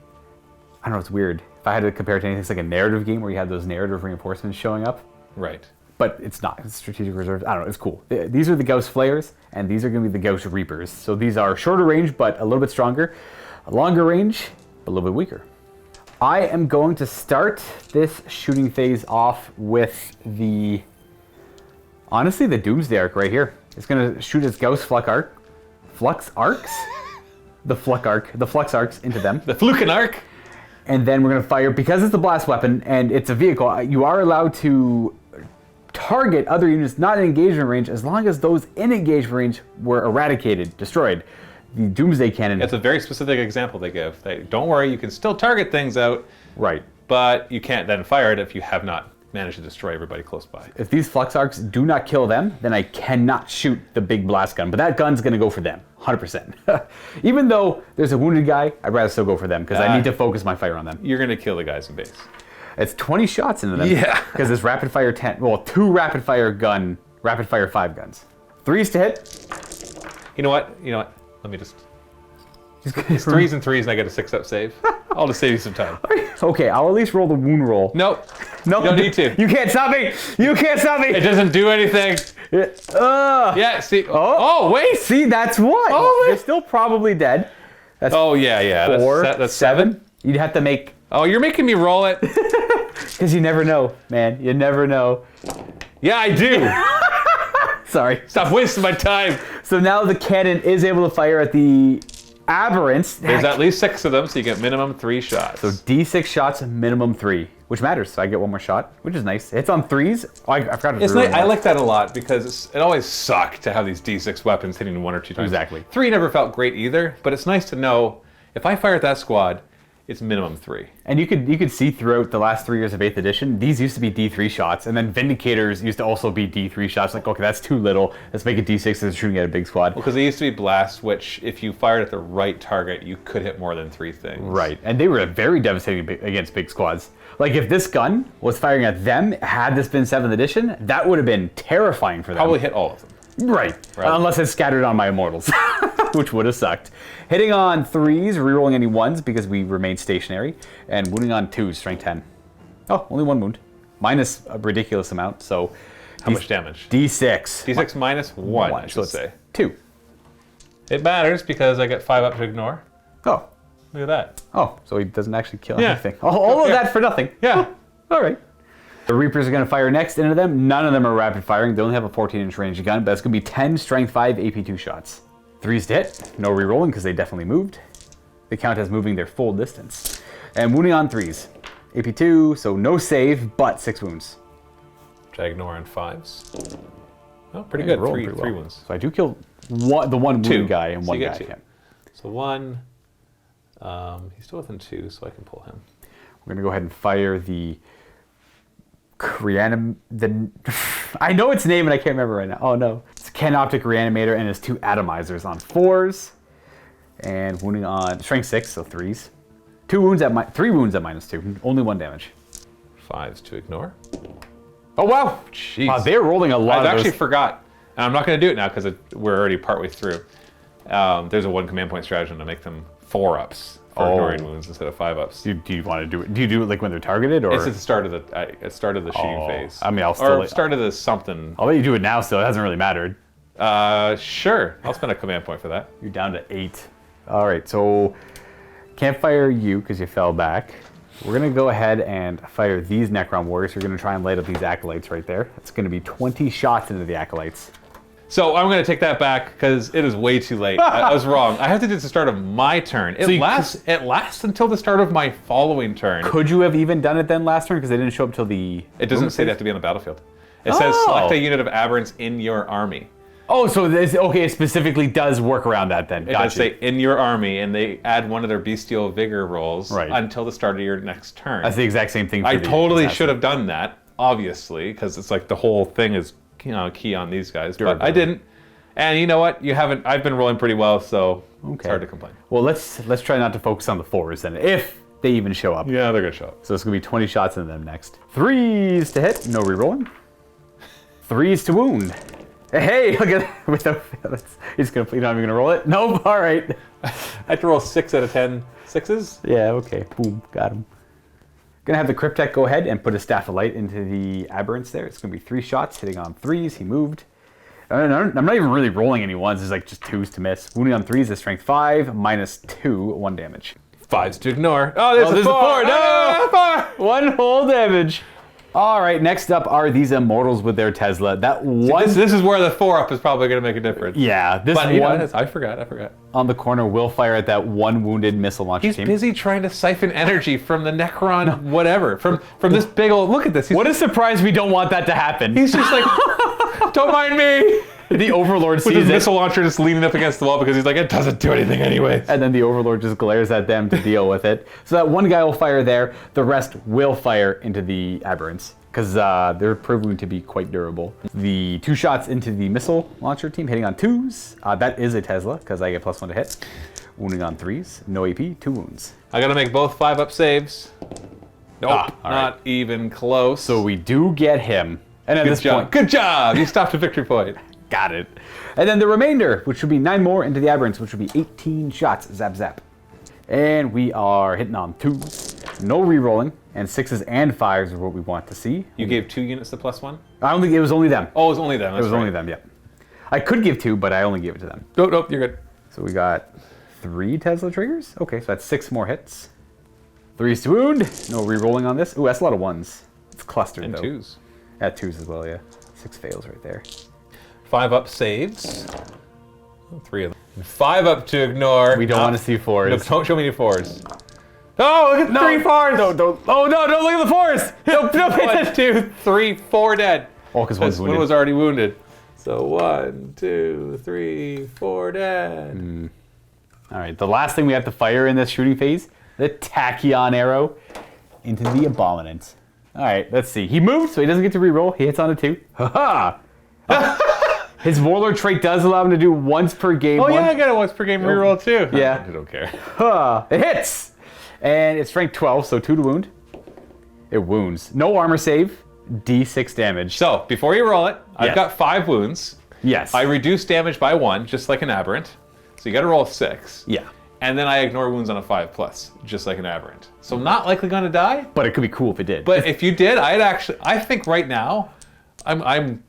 I don't know, it's weird. If I had to compare it to anything, it's like a narrative game where you have those narrative reinforcements showing up. Right. But it's not. It's strategic reserves. I don't know. It's cool. These are the Gauss Flayers, and these are going to be the Gauss Reapers. So these are shorter range, but a little bit stronger. A longer range, but a little bit weaker. I am going to start this shooting phase off with the, honestly, the Doomsday Arc right here. It's going to shoot its Gauss Flux Arcs. the flux arcs into them. The Fluken arc. And then we're going to fire, because it's a blast weapon and it's a vehicle, you are allowed to target other units not in engagement range as long as those in engagement range were eradicated, destroyed. The Doomsday Cannon. It's a very specific example they give. Don't worry, you can still target things out. Right. But you can't then fire it if you have not managed to destroy everybody close by. If these flux arcs do not kill them, then I cannot shoot the big blast gun. But that gun's going to go for them, 100%. Even though there's a wounded guy, I'd rather still go for them because I need to focus my fire on them. You're going to kill the guys in base. It's 20 shots into them. Yeah. Because it's rapid fire 10. Well, 2 rapid fire 5 guns. 3s to hit. You know what? Let me just... It's 3s and 3s and I get a 6-up save. I'll just save you some time. Okay, I'll at least roll the wound roll. Nope. Nope. You don't need to. You can't stop me. You can't stop me. It doesn't do anything. Yeah, see. Oh, wait. See, that's what. Oh, wait. They're still probably dead. That's Oh, yeah. 4, That's 7. You'd have to make... Oh, you're making me roll it. Because you never know, man. You never know. Yeah, I do. Sorry. Stop wasting my time. So now the cannon is able to fire at the aberrants. There's at least 6 of them, so you get minimum 3 shots. So D6 shots, minimum 3, which matters. So I get 1 more shot, which is nice. Hits on 3s. Oh, I forgot to It's nice. I like that a lot because it always sucked to have these D6 weapons hitting 1 or 2 times. Exactly. 3 never felt great either, but it's nice to know if I fire at that squad, it's minimum 3. And you could see throughout the last 3 years of 8th edition, these used to be D3 shots, and then Vindicators used to also be D3 shots. Like, okay, that's too little. Let's make it D6 as shooting at a big squad. Well, because they used to be blasts, which if you fired at the right target, you could hit more than 3 things. Right, and they were very devastating against big squads. Like, if this gun was firing at them, had this been 7th edition, that would have been terrifying for them. Probably hit all of them. Right. Unless it's scattered on my immortals, which would have sucked. Hitting on 3s, rerolling any 1s because we remain stationary, and wounding on 2s, strength 10. Oh, only 1 wound. Minus a ridiculous amount, so... How much damage? D6. D6 minus 1, I should say. 2. It matters because I get 5 up to ignore. Oh. Look at that. Oh, so he doesn't actually kill Yeah. anything. All of that for nothing. Yeah. All right. The Reapers are going to fire next into them. None of them are rapid firing. They only have a 14-inch range gun, but it's going to be 10 strength 5 AP2 shots. 3s to hit. No rerolling because they definitely moved. They count as moving their full distance. And wounding on 3s. AP2, so no save, but 6 wounds. Which I ignore on 5s. Oh, pretty good. Rolling 3 pretty well. wounds. So I do kill the one 2 wound guy and So one you guy. get 2. Yeah. So 1. He's still within 2, so I can pull him. We're going to go ahead and fire I know its name and I can't remember right now. Oh no. It's a Canoptic Reanimator and his 2 Atomizers on 4s. And wounding on strength 6, so 3s. 3 wounds at -2. Only 1 damage. 5s to ignore. Oh wow! Jeez. Wow, they're rolling a lot I of actually those. forgot. And I'm not going to do it now because we're already partway through. There's a 1 command point stratagem to make them 4-ups for ignoring wounds instead of 5-ups. Do you want to do it? Do you do it like when they're targeted, or It's at the start of the shooting phase. I mean, I'll still. Or start of the something. I'll let you do it now. Still, it hasn't really mattered. Sure. I'll spend a command point for that. You're down to 8. All right, so can't fire you because you fell back. We're gonna go ahead and fire these Necron warriors. We're gonna try and light up these acolytes right there. It's gonna be 20 shots into the acolytes. So I'm going to take that back because it is way too late. I was wrong. I have to do it at the start of my turn. It lasts until the start of my following turn. Could you have even done it then last turn because they didn't show up till the... It doesn't say they have to be on the battlefield. It says select a unit of aberrants in your army. Oh, so this, okay, it specifically does work around that then. It does say in your army, and they add one of their bestial vigor rolls until the start of your next turn. That's the exact same thing for I the totally assassin. should have done that, obviously, because it's like the whole thing is key on these guys. But I didn't. And you know what? I've been rolling pretty well, so it's hard to complain. Well, let's try not to focus on the 4s then, if they even show up. Yeah, they're gonna show up. So it's gonna be 20 shots into them next. 3s to hit, no rerolling. 3s to wound. Hey, look at that. He's gonna. You're not even gonna roll it. Nope. All right. I have to roll 6 out of 10 6s. Yeah. Okay. Boom. Got him. Gonna have the Cryptek go ahead and put a Staff of Light into the aberrants there. It's gonna be 3 shots hitting on 3s. He moved. I'm not even really rolling any 1s. It's like just 2s to miss. Wounding on 3s is strength 5 -2, 1 damage. 5s to ignore. Oh, there's a 4. No! 1 whole damage. All right, next up are these Immortals with their Tesla. That one... This is where the 4-up is probably going to make a difference. Yeah, this But one I forgot. on the corner will fire at that one wounded missile launcher He's team. busy trying to siphon energy from the Necron, whatever, from this big old. Look at this. What a surprise! We don't want that to happen. He's just like, don't mind me. The Overlord With sees his it, missile launcher just leaning up against the wall because he's like, it doesn't do anything anyway. and then the Overlord just glares at them to deal with it. So that one guy will fire there. The rest will fire into the Aberrants because they're proving to be quite durable. The 2 shots into the missile launcher team hitting on 2s. That is a Tesla because I get +1 to hit. Wounding on 3s. No AP, 2 wounds. I gotta make both 5-up saves. Nope, all right. not even close. So we do get him. And at good this job. point, Good job. You stopped a victory point. got it. And then the remainder, which would be 9 more into the Aberrants, which would be 18 shots. Zap, zap. And we are hitting on 2s. No re-rolling. And 6s and 5s are what we want to see. You gave 2 units the +1? I don't think it was only them. Oh, it was only them. It was only them, yeah. I could give 2, but I only gave it to them. Nope, you're good. So we got 3 Tesla triggers. Okay, so that's 6 more hits. 3s to wound. No re-rolling on this. Ooh, that's a lot of 1s. It's clustered, And though. 2s. Yeah, 2s as well, yeah. 6 fails right there. 5-up saves. 3 of them. And 5-up to ignore. We don't want to see 4s. Look, don't show me any 4s. Oh, look at the 3 4s! No, don't. Oh, no, don't look at the 4s! No, pay 1, attention. 2, 3, 4 dead. Oh, because one's One wounded. was already wounded. So 1, 2, 3, 4 dead. All right, the last thing we have to fire in this shooting phase, the Tachyon arrow into the Abominant. All right, let's see. He moved, so he doesn't get to reroll. He hits on a 2. Ha-ha! His Warlord trait does allow him to do once per game. Oh yeah, I got a once per game reroll too. Yeah. I don't care. Ha! It hits! And it's strength 12, so 2 to wound. It wounds. No armor save, D6 damage. So before you roll it, I've Yes. got 5 wounds. Yes. I reduce damage by 1, just like an aberrant. So you got to roll 6. Yeah. And then I ignore wounds on a 5+, just like an aberrant. So I'm not likely going to die. But it could be cool if it did. But if you did, I think right now, I'm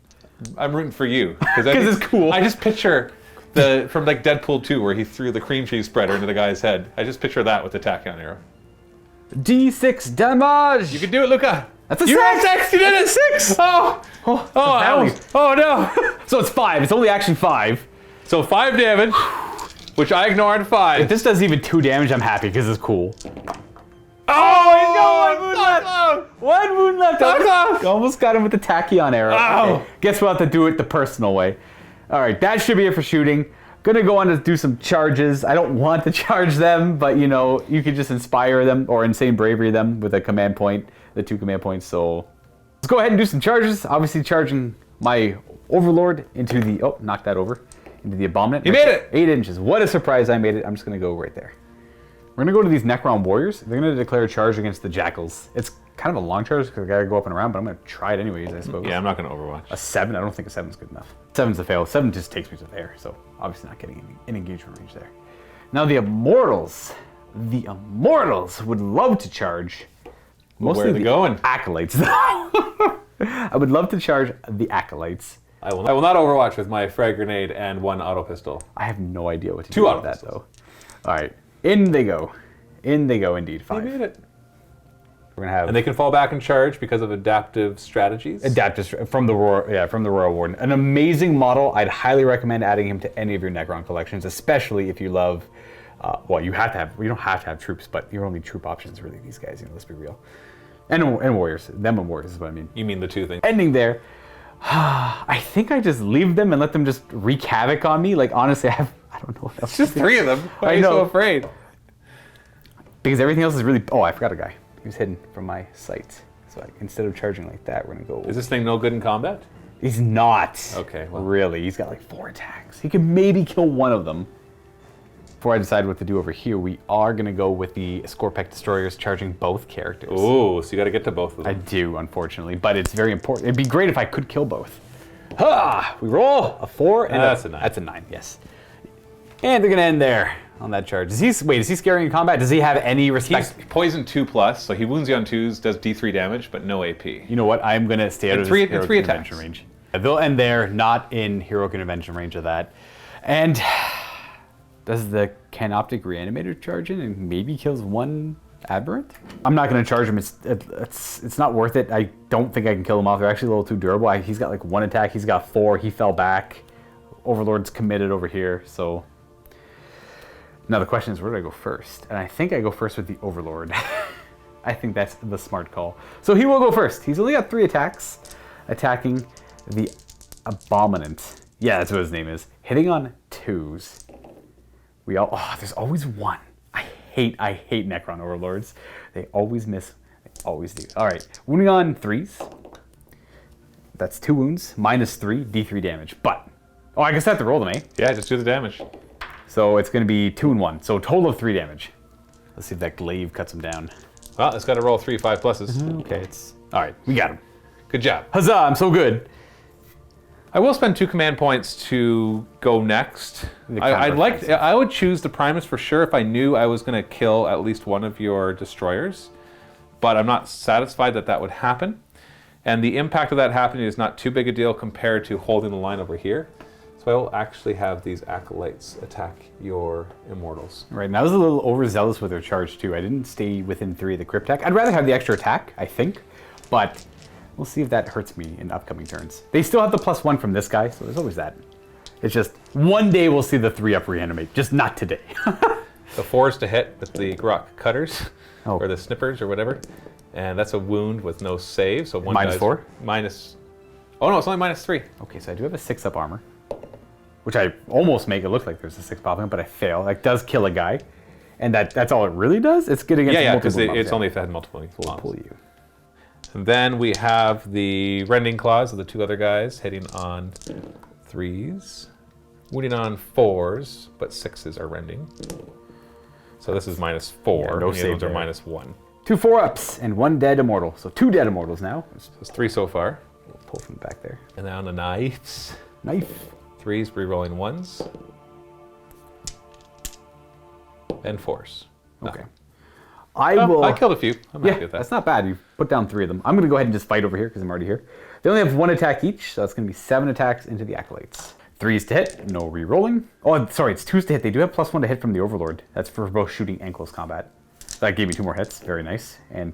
rooting for you because it's cool. I just picture from like Deadpool 2 where he threw the cream cheese spreader into the guy's head. I just picture that with the Tachyon arrow. D6 damage! You can do it, Luka. That's a You 6! got 6! You did it! 6! Oh I almost, oh no! So it's 5. It's only actually 5. So 5 damage, which I ignored 5. If this does even 2 damage, I'm happy because it's cool. Oh, he's got 1 wound left! 1 wound left! Fuck. Almost got him with the Tachyon arrow. Ow. Okay. Guess we'll have to do it the personal way. Alright, that should be it for shooting. Gonna go on to do some charges. I don't want to charge them, but you know, you could just inspire them or insane bravery them with a command point, the 2 command points. So let's go ahead and do some charges. Obviously charging my Overlord into the, oh, knock that over, into the Abominant. You made it! 8 inches. What a surprise I made it. I'm just gonna go right there. We're gonna go to these Necron warriors. They're gonna declare a charge against the Jackals. It's kind of a long charge because I gotta go up and around, but I'm gonna try it anyways, I suppose. Yeah, I'm not going to Overwatch. A 7? I don't think a 7's good enough. 7's a fail. 7 just takes me to there, so obviously not getting any engagement range there. Now the Immortals. The Immortals would love to charge. Mostly Where are they going? Acolytes, though. I would love to charge the Acolytes. I will not Overwatch with my frag grenade and 1 auto pistol. I have no idea what to 2 do auto with that, pistols. though. All right, in they go. In they go, indeed. 5. You made it. We're gonna have. And they can fall back and charge because of adaptive strategies. Adaptive from the Royal Warden. An amazing model. I'd highly recommend adding him to any of your Necron collections, especially if you love. Well, you don't have to have troops, but your only troop options are really these guys. You know, let's be real. And warriors. Them and warriors is what I mean. You mean the 2 things? Ending there. I think I just leave them and let them just wreak havoc on me. Like honestly, I don't know what else. Just 3 of them. Why are I you so know. afraid? Because everything else is really. Oh, I forgot a guy. He was hidden from my sight. So instead of charging like that, we're gonna go. Is this thing no good in combat? He's not. Okay, well. Really, he's got like 4 attacks. He could maybe kill 1 of them. Before I decide what to do over here, we are gonna go with the Scorpec Destroyers charging both characters. Ooh, so you got to get to both of I them. do, unfortunately, but it's very important. It'd be great if I could kill both. Ha! We roll a 4 and That's a 9. That's a 9, yes. And they're gonna end there on that charge. Is he scary in combat? Does he have any respect? He's poison 2+, so he wounds you on 2s, does D3 damage, but no AP. You know what? I'm gonna stay out And of three- this heroic and 3 intervention attacks. range. They'll end there, not in heroic intervention range of that. And does the Canoptic Reanimator charge in and maybe kills 1 Aberrant? I'm not going to charge him. It's not worth it. I don't think I can kill him off. They're actually a little too durable. He's got like 1 attack. He's got 4. He fell back. Overlord's committed over here. So now the question is, where do I go first? And I think I go first with the Overlord. I think that's the smart call. So he will go first. He's only got 3 attacks, attacking the Abominant. Yeah, that's what his name is. Hitting on 2s. There's always 1. I hate Necron Overlords. They always miss. They always do. All right, wounding on 3s. That's 2 wounds, -3, D3 damage. But, I guess I have to roll them, eh? Yeah, just do the damage. So it's going to be 2 and 1. So a total of 3 damage. Let's see if that glaive cuts him down. Well, it's got to roll 3 5 pluses. Okay, all right. We got him. Good job. Huzzah! I'm so good. I will spend 2 command points to go next. I would choose the Primus for sure if I knew I was going to kill at least one of your destroyers, but I'm not satisfied that would happen. And the impact of that happening is not too big a deal compared to holding the line over here. So I will actually have these Acolytes attack your Immortals. Right, and I was a little overzealous with their charge too. I didn't stay within 3 of the crypt attack. I'd rather have the extra attack, I think, but we'll see if that hurts me in upcoming turns. They still have the +1 from this guy, so there's always that. It's just, one day we'll see the 3-up reanimate, just not today. The 4 is to hit with the Grok Cutters, or the Snippers, or whatever. And that's a wound with no save, so one -4? Oh no, it's only -3. Okay, so I do have a 6-up armor, which I almost make it look like there's a 6 popping up, but I fail. That does kill a guy. And that's all it really does? It's good against multiple because mobs, it's only if it had multiple mobs. Pull you. And then we have the Rending Claws of the 2 other guys hitting on 3s, wounding on 4s, but 6s are rending. So this is -4. Yeah, no and the save ones are there. -1. 2 4-ups and 1 dead immortal. So 2 dead immortals now. So it's 3 so far. We'll pull from the back there. And now on the knives. Knife. 3s re-rolling 1s. And 4s. Okay. Nothing. I killed a few. I'm happy with that. that's not bad. You put down 3 of them. I'm going to go ahead and just fight over here because I'm already here. They only have 1 attack each, so that's going to be 7 attacks into the Acolytes. 3s to hit, no re-rolling. Oh, sorry, it's 2s to hit. They do have +1 to hit from the Overlord. That's for both shooting and close combat. That gave me 2 more hits. Very nice. And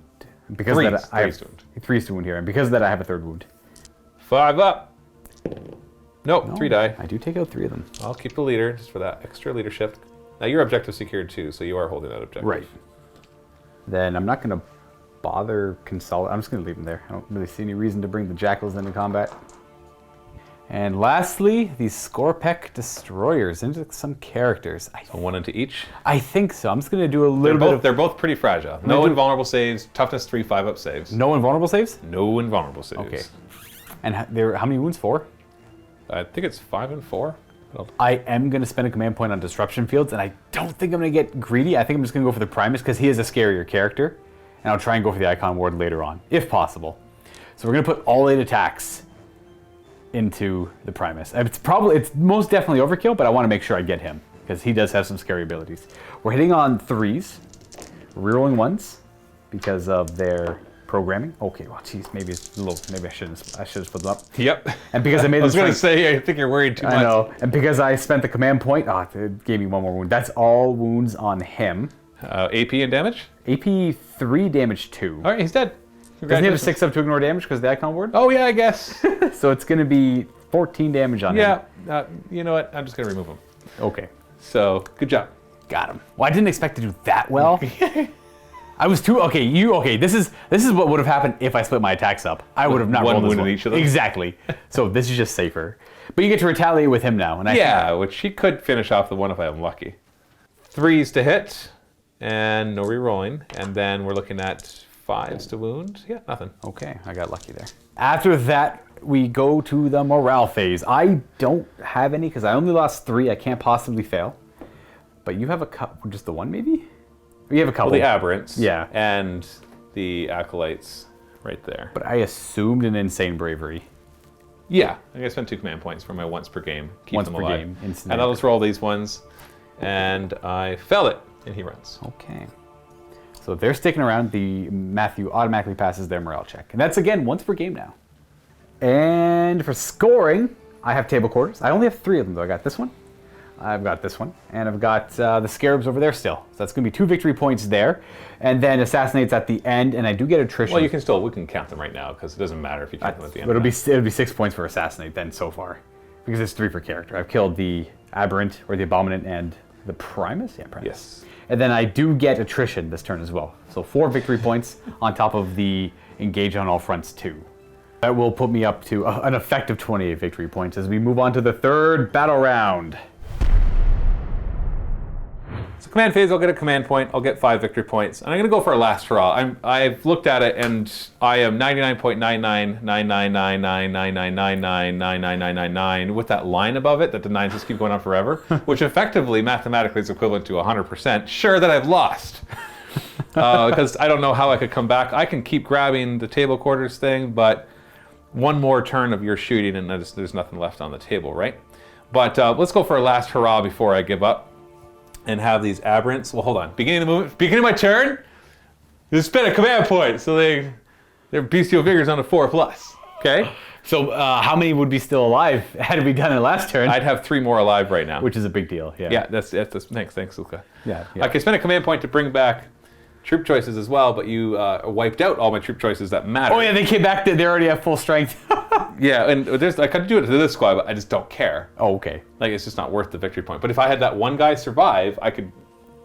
because of that, I have 3s to wound here. And because of that, I have a 3rd wound. 5 up. Nope, No, 3 die. I do take out 3 of them. I'll keep the leader just for that extra leadership. Now your objective secured too, so you are holding that objective. Right. Then I'm not going to bother consolidate. I'm just going to leave them there. I don't really see any reason to bring the Jackals into combat. And lastly, these Scorpek Destroyers into some characters. So 1 into each. I think so. I'm just going to do a little bit of... They're both pretty fragile. No invulnerable saves, toughness 3 5-up saves. No invulnerable saves? No invulnerable saves. Okay. And how many wounds? 4? I think it's 5 and 4. I am going to spend a command point on Disruption Fields, and I don't think I'm going to get greedy. I think I'm just going to go for the Primus because he is a scarier character. And I'll try and go for the Icon Ward later on, if possible. So we're going to put all 8 attacks into the Primus. It's most definitely overkill, but I want to make sure I get him because he does have some scary abilities. We're hitting on 3s, rerolling 1s because of their programming. Okay, well, geez, maybe I shouldn't have split them up. Yep. And because I made I was going to say, I think you're worried too much. I know. And because I spent the command point, it gave me 1 more wound. That's all wounds on him. AP and damage? AP 3, damage 2. All right, he's dead. Doesn't he have a 6-up to ignore damage because of the Icon Ward? Oh, yeah, I guess. So it's going to be 14 damage on him. Yeah, you know what? I'm just going to remove him. Okay. So, good job. Got him. Well, I didn't expect to do that well. I was too... Okay, this is what would have happened if I split my attacks up. I would have not rolled this wound one. in each of them? Exactly. So this is just safer. But you get to retaliate with him now. And which he could finish off the one if I'm lucky. 3s to hit, and no re-rolling. And then we're looking at 5s to wound. Yeah, nothing. Okay, I got lucky there. After that, we go to the morale phase. I don't have any because I only lost 3. I can't possibly fail. But you have a couple, just the 1 maybe? You have a couple. Well, the Aberrants. Yeah. And the Acolytes right there. But I assumed an insane bravery. Yeah, I'm going to spend 2 command points for my once per game. Keep Once them per alive. game, instant And I'll just roll these ones. And I fell it, and he runs. Okay. So if they're sticking around, the Matthew automatically passes their morale check. And that's, again, once per game now. And for scoring, I have table quarters. I only have 3 of them, though. I got this one. I've got this one, and I've got the Scarabs over there still. So that's going to be 2 victory points there. And then Assassinate's at the end, and I do get attrition. Well, we can count them right now, because it doesn't matter if you count them at the end. It'll be 6 points for Assassinate then so far, because it's 3 per character. I've killed the Aberrant, or the Abominant, and the Primus? Yeah, Primus. Yes. And then I do get attrition this turn as well. So 4 victory points on top of the Engage on all fronts 2. That will put me up to an effective 28 victory points as we move on to the 3rd battle round. So command phase, I'll get a command point. I'll get 5 victory points. And I'm going to go for a last hurrah. I've looked at it, and I am 99.999999999999 with that line above it that the 9s just keep going on forever, which effectively, mathematically, is equivalent to 100%. Sure that I've lost. Because I don't know how I could come back. I can keep grabbing the table quarters thing, but one more turn of your shooting, and there's nothing left on the table, right? But let's go for a last hurrah before I give up. And have these aberrants. Well, hold on. Beginning of the movement, beginning of my turn, you spend a command point, so their bestial vigor's on a 4+. Okay. So how many would be still alive had we done it last turn? I'd have 3 more alive right now. Which is a big deal. Yeah. Yeah. That's thanks, Luka. Yeah. I can spend a command point to bring back troop choices as well, but you wiped out all my troop choices that matter. Oh yeah, they came back. They already have full strength. Yeah, and I could do it to this squad, but I just don't care. Oh, okay. Like, it's just not worth the victory point. But if I had that one guy survive, I could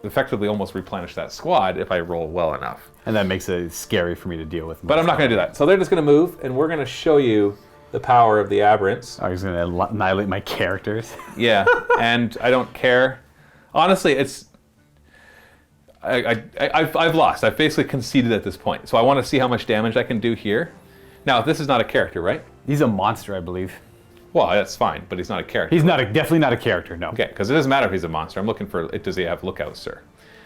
effectively almost replenish that squad if I roll well enough. And that makes it scary for me to deal with. But I'm not going to do that. So they're just going to move, and we're going to show you the power of the aberrants. I was going to annihilate my characters. Yeah, and I don't care. Honestly, it's... I've lost. I've basically conceded at this point. So I want to see how much damage I can do here. Now, this is not a character, right? He's a monster, I believe. Well, that's fine, but he's not a character. He's definitely not a character, no. Okay, because it doesn't matter if he's a monster. I'm looking for, does he have lookouts, sir?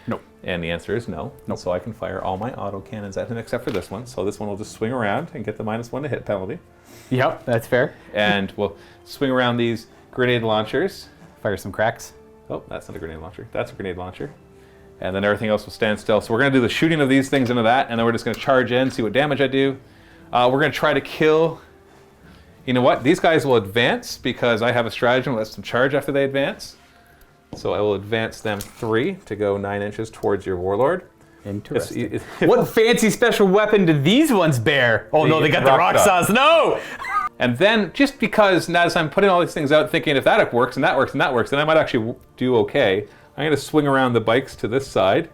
No. And the answer is no. Nope. So I can fire all my auto cannons at him except for this one. So this one will just swing around and get the -1 to hit penalty. Yep, that's fair. And we'll swing around these grenade launchers. Fire some cracks. Oh, that's not a grenade launcher. That's a grenade launcher. And then everything else will stand still. So we're going to do the shooting of these things into that, and then we're just going to charge in, see what damage I do. We're going to try to kill... You know what? These guys will advance because I have a stratagem that lets them charge after they advance. So I will advance them 3 to go 9 inches towards your warlord. Interesting. What fancy special weapon do these ones bear? Oh no, they got the rock saws. No! And then, just because as I'm putting all these things out, thinking if that works and that works and that works, then I might actually do okay. I'm going to swing around the bikes to this side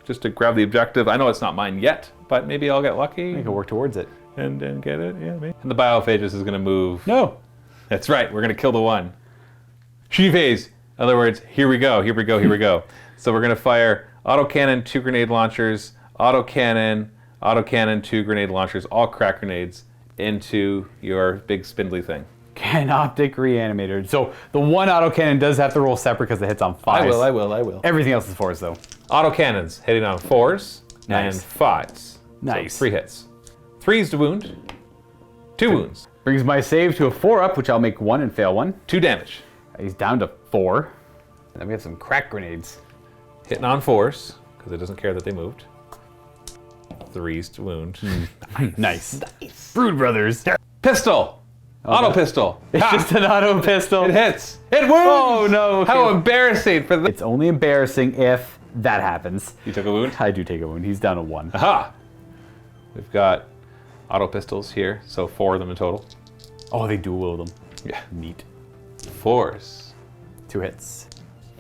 just to grab the objective. I know it's not mine yet, but maybe I'll get lucky. I can work towards it. And get it, yeah, maybe. And the biophagus is going to move. No. That's right, we're going to kill the one. Shooting phase. In other words, here we go, here we go, here we go. So we're going to fire autocannon, 2 grenade launchers, autocannon, 2 grenade launchers, all crack grenades into your big spindly thing. Canoptic reanimator. So the one autocannon does have to roll separate because it hits on 5s. I will. Everything else is 4s though. Autocannons hitting on 4s Nice. and 5s. Nice. So 3 hits. 3s to wound. 2 wounds. Brings my save to a 4-up, which I'll make 1 and fail 1. 2 damage. He's down to 4. And then we have some crack grenades. Hitting on 4s, because it doesn't care that they moved. 3s to wound. Nice. Brood Brothers. Pistol! Auto pistol. It's just an auto pistol. It hits. It wounds! Oh no. Okay. How embarrassing for the... It's only embarrassing if that happens. You took a wound? I do take a wound. He's down to 1. Aha! We've got auto pistols here, so 4 of them in total. Oh, they dual them. Yeah. Neat. 4s. 2 hits.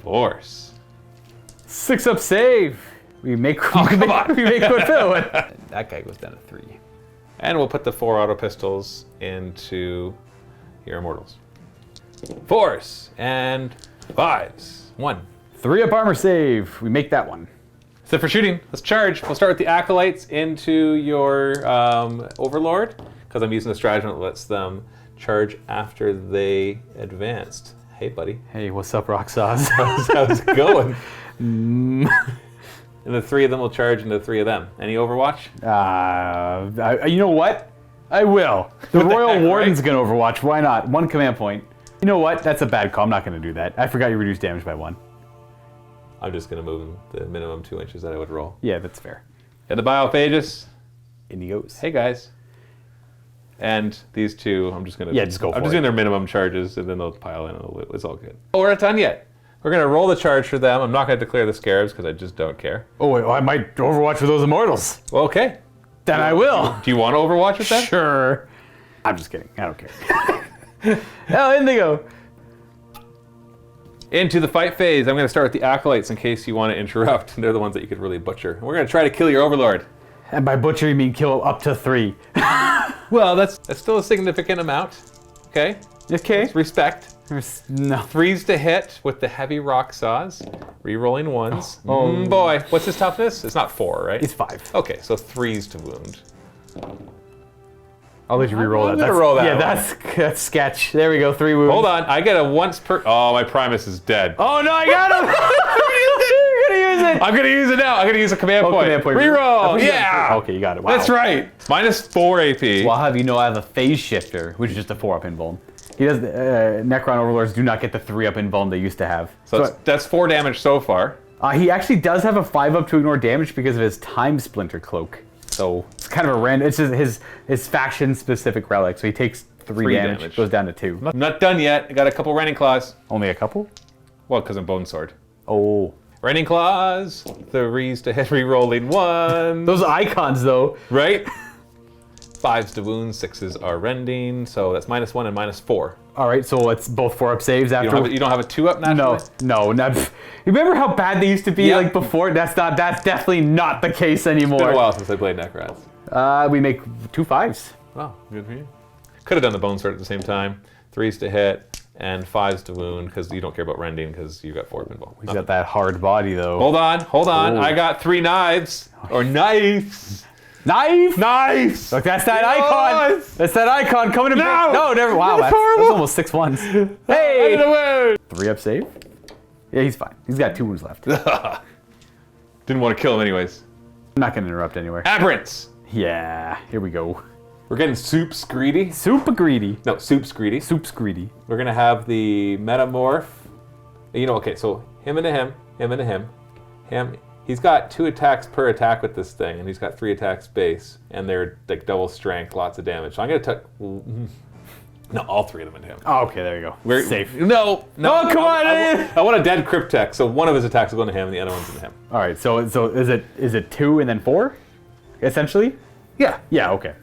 4s. 6-up save. We make. Oh, come on. We make one fill. That guy goes down to 3. And we'll put the 4 auto pistols into your immortals. 4s and 5s. 1. 3-up armor save. We make that one. So for shooting, let's charge. We'll start with the acolytes into your overlord, because I'm using a stratagem that lets them charge after they advanced. Hey, buddy. Hey, what's up, rock saws? How's it going? And the 3 of them will charge into 3 of them. Any Overwatch? You know what? I will. The Royal heck, Warden's gonna Overwatch. Why not? 1 command point. You know what? That's a bad call. I'm not gonna do that. I forgot you reduced damage by 1. I'm just going to move the minimum 2 inches that I would roll. Yeah, that's fair. And the Biophagus. In he goes. Hey, guys. And these 2, I'm just going to... Yeah, just go for it. I'm just doing their minimum charges, and then they'll pile in, and it's all good. Oh, we're not done yet. We're going to roll the charge for them. I'm not going to declare the scarabs because I just don't care. Oh, wait, well, I might Overwatch with those immortals. Well, okay. Then I will. Do you want to Overwatch with them? Sure. I'm just kidding. I don't care. Oh, in they go. Into the fight phase. I'm going to start with the Acolytes in case you want to interrupt. They're the ones that you could really butcher. We're going to try to kill your Overlord. And by butcher, you mean kill up to 3. Well, that's still a significant amount. Okay? Okay. It's respect. No. 3s to hit with the heavy rock saws. Rerolling 1s. Oh. Boy. What's his toughness? It's not 4, right? He's 5. Okay, so 3s to wound. I'll let you re-roll that. I'm gonna roll that Yeah, one. that's sketch. There we go, 3 wounds. Hold on, I get a once per. Oh, my Primus is dead. Oh no, I got him! You're gonna use it! I'm gonna use it now. I'm gonna use a command point. Command point. Reroll. Yeah. Okay, you got it. Wow. That's right. Minus 4 AP. Well, I'll have you know I have a phase shifter, which is just a 4-up invuln. He does. Necron Overlords do not get the 3-up invuln they used to have. So that's 4 damage so far. He actually does have a 5-up to ignore damage because of his Time Splinter Cloak. So it's kind of a random. It's just his faction-specific relic. So he takes 3 damage. Goes down to 2. I'm not done yet. I got a couple Rending Claws. Only a couple? Well, because I'm Bone Sword. Oh. Rending Claws. 3s to hit, rerolling 1. Those icons, though. Right? 5s to wound, 6s are rending. So that's minus 1 and minus 4. All right, so it's both 4-up saves after. You don't have a 2-up naturally? No. Not, you remember how bad they used to be Yeah. like before? That's definitely not the case anymore. It's been a while since I played Necrons. We make 2 5s. Oh, good for you. Could have done the Bone Sword at the same time. 3s to hit and 5s to wound because you don't care about rending because you got 4 pinball. He's got that hard body though. Hold on. Oh. I got 3 knives or knives. Knife! Knives! Look, that's that icon. Knives! That's that icon coming to No! No, never. Wow, that's almost 6 ones. Hey! 3-up save. Yeah, he's fine. He's got 2 wounds left. I'm Didn't want to kill him anyways. not gonna interrupt anywhere. Aberrants! Yeah, here we go. We're getting soups greedy. Super greedy. No, soups greedy. Soup's greedy. We're gonna have the metamorph. You know, okay, so him and a him, him and a him, him. He's got 2 attacks per attack with this thing, and he's got 3 attacks base, and they're like double strength, lots of damage. So I'm gonna take. No, all 3 of them into him. Oh, okay, there you go. We're safe. No. Oh, come on! I want a dead Cryptek, so one of his attacks will go into him, and the other one's into him. All right, so is it 2 and then 4, essentially? Yeah. Yeah. Okay.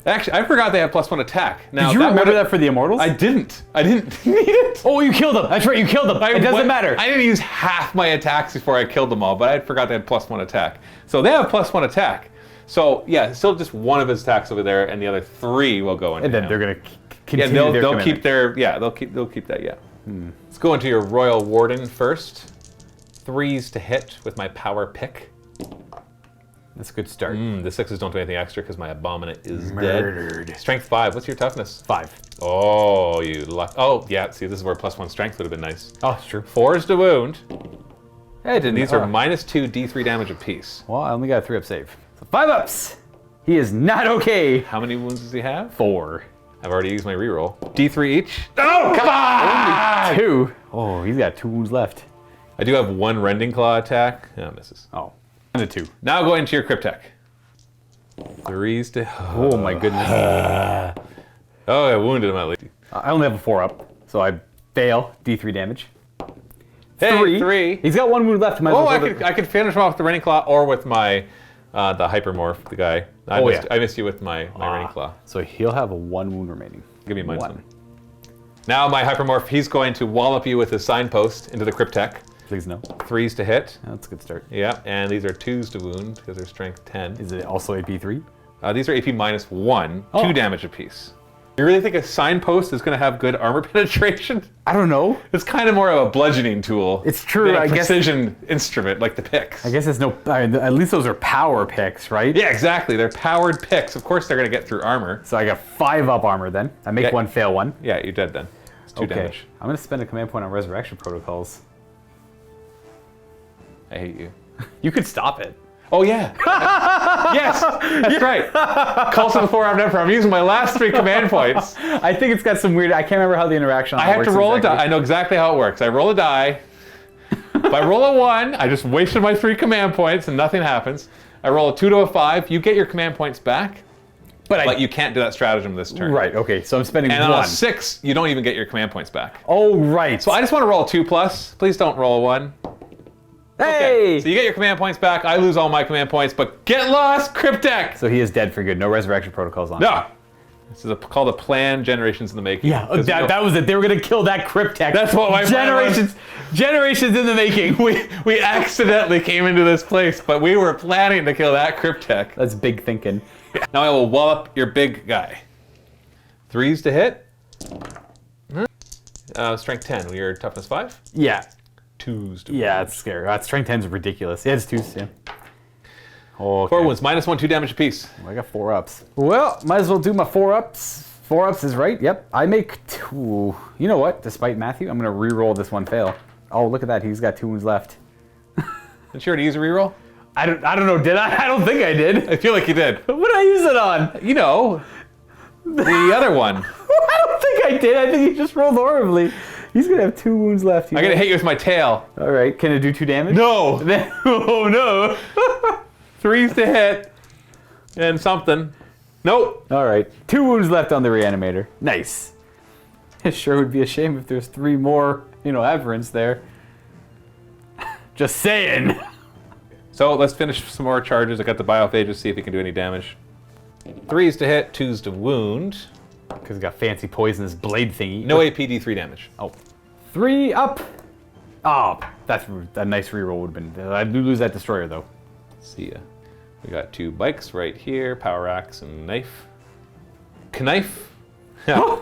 Actually, I forgot they have +1 attack. Now, Did you remember would've- that for the Immortals? I didn't need it. Oh, you killed them. That's right, you killed them. It doesn't matter. I didn't use half my attacks before I killed them all, but I forgot they had +1 attack. So they have +1 attack. So yeah, still just one of his attacks over there, and the other 3 will go into And then him. they're gonna Yeah, continue they'll their keep commitment. their they'll keep that. Yeah. Let's go into your Royal Warden first. 3s to hit with my power pick. That's a good start. The 6s don't do anything extra because my Abominant is Murdered. dead. Strength 5. What's your toughness? 5. Oh, you luck. Oh, yeah. See, this is where +1 strength would have been nice. Oh, it's true. 4s to wound. Hey, it didn't. These are -2 D3 damage apiece. Well, I only got a 3-up save. So 5-ups. He is not okay. How many wounds does he have? 4. I've already used my reroll. D3 each. Oh, come on! 2. Oh, he's got 2 wounds left. I do have 1 Rending Claw attack. Oh, misses. Oh, and a 2. Now go into your Cryptek. 3s to. Oh my goodness. Oh, I wounded him at least. I only have a 4-up, so I fail D3 damage. Hey, 3. He's got 1 wound left. Might as Oh, well throw I could finish him off with the Rending Claw or with my the Hypermorph, the guy. I missed you with my Rending Claw. So he'll have a 1 wound remaining. Give me mine. 1. Now my Hypermorph, he's going to wallop you with his signpost into the Cryptek. Please no. 3s to hit. That's a good start. Yeah, and these are 2s to wound because they're strength 10. Is it also AP3? These are AP -1, Oh. 2 damage apiece. You really think a signpost is going to have good armor penetration? I don't know. It's kind of more of a bludgeoning tool. It's true, than a I guess- precision instrument like the picks. I guess it's no. At least those are power picks, right? Yeah, exactly. They're powered picks. Of course, they're going to get through armor. So I got 5-up armor then. I make Yeah. 1, fail 1. Yeah, you're dead then. It's 2 Okay. damage. I'm gonna spend a command point on resurrection protocols. I hate you. You could stop it. Oh yeah. Yes, that's right. Calls to the Four-Armed Emperor. I'm using my last 3 command points. I think it's got some weird. I can't remember how the interaction. I have to roll a die. I know exactly how it works. I roll a die. If I roll a 1, I just wasted my 3 command points and nothing happens. I roll a 2 to a 5. You get your command points back. But you can't do that stratagem this turn. Right, okay, so I'm spending And on one. a 6, you don't even get your command points back. Oh, right. So I just want to roll a 2+. Please don't roll a 1. Hey! Okay, so you get your command points back. I lose all my command points, but get lost, Cryptek! So he is dead for good. No resurrection protocols on. No. This is called a plan, generations in the making. Yeah, that was it. They were gonna kill that Cryptek. That's what my plan was. Generations in the making. We accidentally came into this place, but we were planning to kill that Cryptek. That's big thinking. Now I will wallop your big guy. 3s to hit. Strength 10. Your toughness 5. Yeah. 2s to Yeah, wound. it's scary. Strength 10 is ridiculous. Yeah, it's 2s, yeah. Okay. 4 wounds, -1, 2 damage apiece. I got 4 ups. Well, might as well do my 4 ups. 4 ups is right, yep. I make 2. You know what? Despite Matthew, I'm gonna re-roll this one fail. Oh, look at that. He's got 2 wounds left. Did you already use a reroll? I don't know, did I? I don't think I did. I feel like you did. What did I use it on? You know, the other one. I don't think I did. I think he just rolled horribly. He's gonna have 2 wounds left. I'm gonna hit you with my tail. All right, can it do 2 damage? No! Oh no! 3s to hit. And something. Nope. All right, 2 wounds left on the reanimator. Nice. It sure would be a shame if there's 3 more, aberrants there. Just saying. So let's finish some more charges. I got the biophages, see if he can do any damage. 3s to hit, 2s to wound. Because he got fancy poisonous blade thingy. No APD, 3 damage. Oh. 3 up. Oh, that's a nice reroll would have been. I do lose that destroyer though. See ya. We got 2 bikes right here, power axe and knife. Knife? Yeah.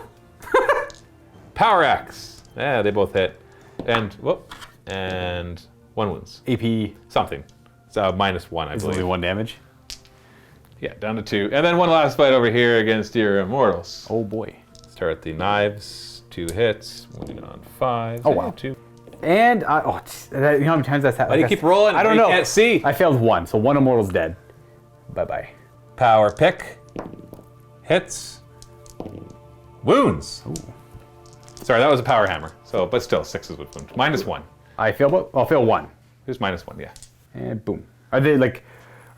Power axe. Yeah, they both hit. And whoop. And 1 wounds. AP Something. It's -1, I is believe. only 1 damage. Yeah, down to 2. And then one last fight over here against your immortals. Oh boy. Start the knives. 2 hits. Moving on 5. Oh, wow. 2. And you know how many times that's happened? Why do you keep rolling? I don't You know. can't see. I failed 1, so 1 immortal's dead. Bye bye. Power pick. Hits. Wounds. Ooh. Sorry, that was a power hammer. So, but still, 6s with wound. -1. I failed what? I'll fail 1. Here's -1, yeah. And boom. Are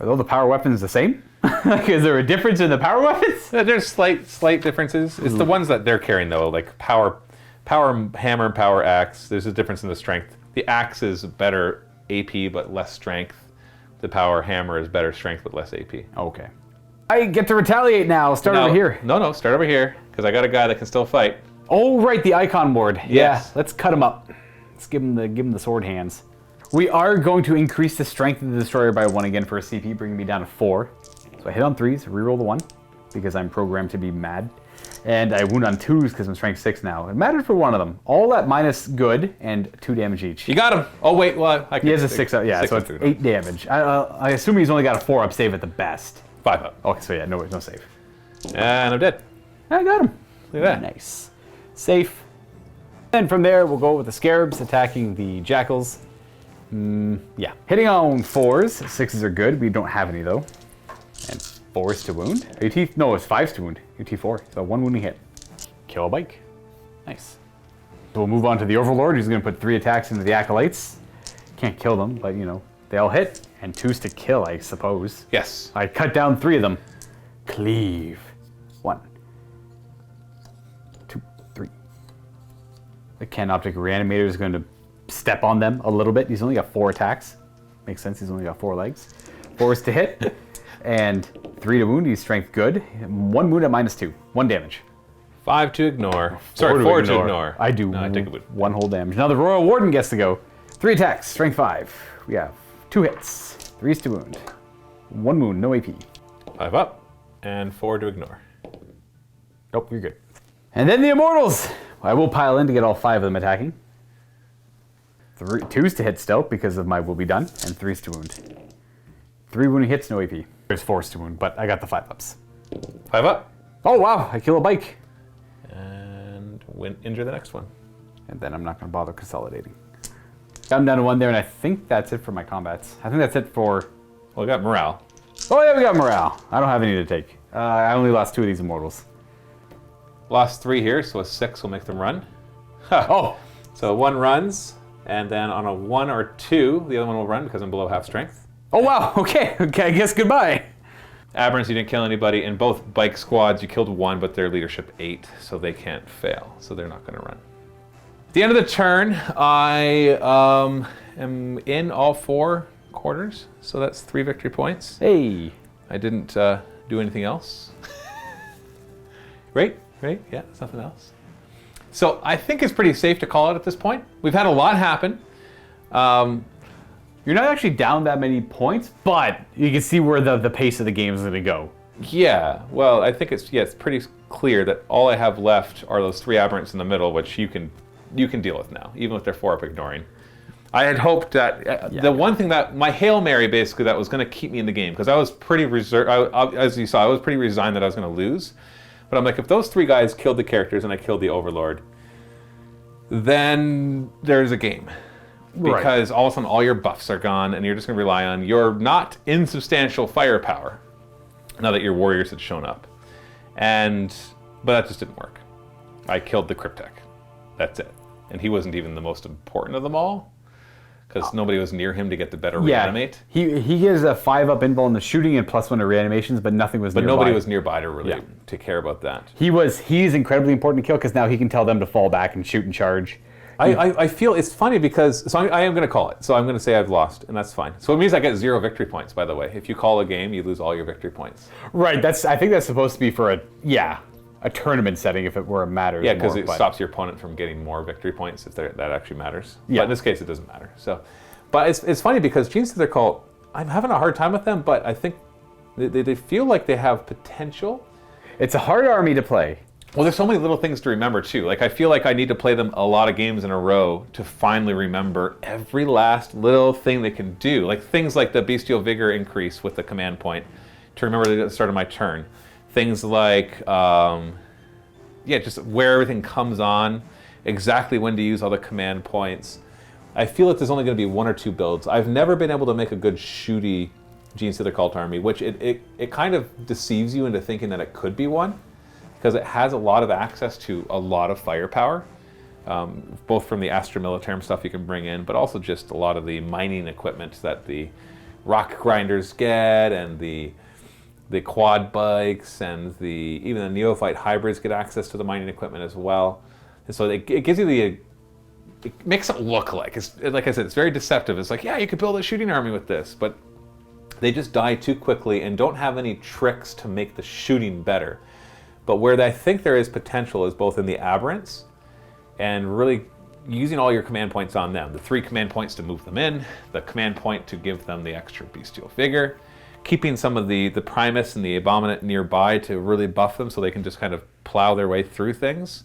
all the power weapons the same? Is there a difference in the power weapons? There's slight differences. It's the ones that they're carrying though, like power hammer, power axe. There's a difference in the strength. The axe is better AP but less strength. The power hammer is better strength but less AP. Okay. I get to retaliate now. Start over here. No, start over here because I got a guy that can still fight. Oh, right, the icon ward. Yes. Yeah, let's cut him up. Let's give him the sword hands. We are going to increase the strength of the destroyer by 1 again for a CP, bringing me down to 4. So I hit on 3s, reroll the 1 because I'm programmed to be mad. And I wound on 2s because I'm strength 6 now. It mattered for 1 of them. All at minus good and 2 damage each. You got him. Oh wait, well I can. He has a 6 up, yeah, so it's 8 damage. I assume he's only got a 4 up save at the best. 5 up. Okay, so yeah, no save. And I'm dead. I got him. Look at that. Nice. Safe. And from there, we'll go with the scarabs attacking the jackals. Yeah. Hitting on 4s. 6s are good. We don't have any though. And 4s to wound. No, it's 5s to wound. UT4. So 1 wounding hit. Kill a bike. Nice. So we'll move on to the Overlord, who's going to put 3 attacks into the Acolytes. Can't kill them, but they all hit. And 2s to kill, I suppose. Yes. I cut down 3 of them. Cleave. 1, 2, 3. The Canoptic Reanimator is going to step on them a little bit. He's only got 4 attacks. Makes sense, he's only got 4 legs. 4s to hit, and 3 to wound. He's strength good. 1 wound at -2. 1 damage. 5 to ignore. Sorry, 4 to ignore. I do No, I take a wound. 1 whole damage. Now the Royal Warden gets to go. 3 attacks, strength 5. We have 2 hits, 3s to wound. 1 wound, no AP. 5 up, and 4 to ignore. Nope, you're good. And then the Immortals. I will pile in to get all 5 of them attacking. 2s to hit still because of my will be done, and 3s to wound. 3 wounding hits, no AP. There's 4s to wound, but I got the 5 ups. 5 up, Oh wow, I kill a bike. and injure the next one. And then I'm not going to bother consolidating. I'm down to 1 there, and I think that's it for my combats. I think that's it for... Well, I got morale. Oh yeah, we got morale. I don't have any to take. I only lost 2 of these Immortals. Lost 3 here, so a 6 will make them run. Ha. Oh! So 1 runs, and then on a 1 or 2, the other one will run because I'm below half strength. Oh wow, okay, I guess goodbye. Aberrants, you didn't kill anybody. In both bike squads, you killed 1, but their leadership 8, so they can't fail. So they're not going to run. At the end of the turn, I am in all 4 quarters, so that's 3 victory points. Hey. I didn't do anything else. Right? Yeah, there's nothing else. So I think it's pretty safe to call it at this point. We've had a lot happen. You're not actually down that many points, but you can see where the pace of the game is going to go. Yeah, well, I think it's pretty clear that all I have left are those 3 aberrants in the middle, which you can deal with now, even with their 4-up ignoring. I had hoped that the one thing that my Hail Mary basically that was going to keep me in the game, because I was pretty reserved, as you saw, I was pretty resigned that I was going to lose. But I'm like, if those 3 guys killed the characters and I killed the Overlord, then there's a game. Because all of a sudden all your buffs are gone and you're just going to rely on your not insubstantial firepower now that your warriors had shown up. But that just didn't work. I killed the Cryptek. That's it. And he wasn't even the most important of them all, because nobody was near him to get the better reanimate. He gives a 5-up invul in the shooting and +1 to reanimations, but nothing was nearby. But nobody was nearby to really to care about that. He's incredibly important to kill, because now he can tell them to fall back and shoot and charge. I feel it's funny because, so I am going to call it. So I'm going to say I've lost, and that's fine. So it means I get 0 victory points, by the way. If you call a game, you lose all your victory points. Right, I think that's supposed to be for a tournament setting if it were a matters. Yeah, because it stops your opponent from getting more victory points if that actually matters. Yeah. But in this case, it doesn't matter. So, but it's funny because Genestealer Cult, I'm having a hard time with them, but I think they feel like they have potential. It's a hard army to play. Well, there's so many little things to remember too. Like, I feel like I need to play them a lot of games in a row to finally remember every last little thing they can do. Like things like the Bestial Vigor increase with the command point to remember at the start of my turn. Things like, just where everything comes on, exactly when to use all the command points. I feel like there's only going to be 1 or 2 builds. I've never been able to make a good shooty Genestealer Cult army, which it kind of deceives you into thinking that it could be one, because it has a lot of access to a lot of firepower, both from the Astra Militarum stuff you can bring in, but also just a lot of the mining equipment that the rock grinders get, and the quad bikes, and even the neophyte hybrids get access to the mining equipment as well. And so it gives you it makes it look like, like I said, it's very deceptive. It's like, yeah, you could build a shooting army with this, but they just die too quickly and don't have any tricks to make the shooting better. But where I think there is potential is both in the aberrants and really using all your command points on them. The 3 command points to move them in, the command point to give them the extra bestial vigor, keeping some of the Primus and the Abominant nearby to really buff them so they can just kind of plow their way through things.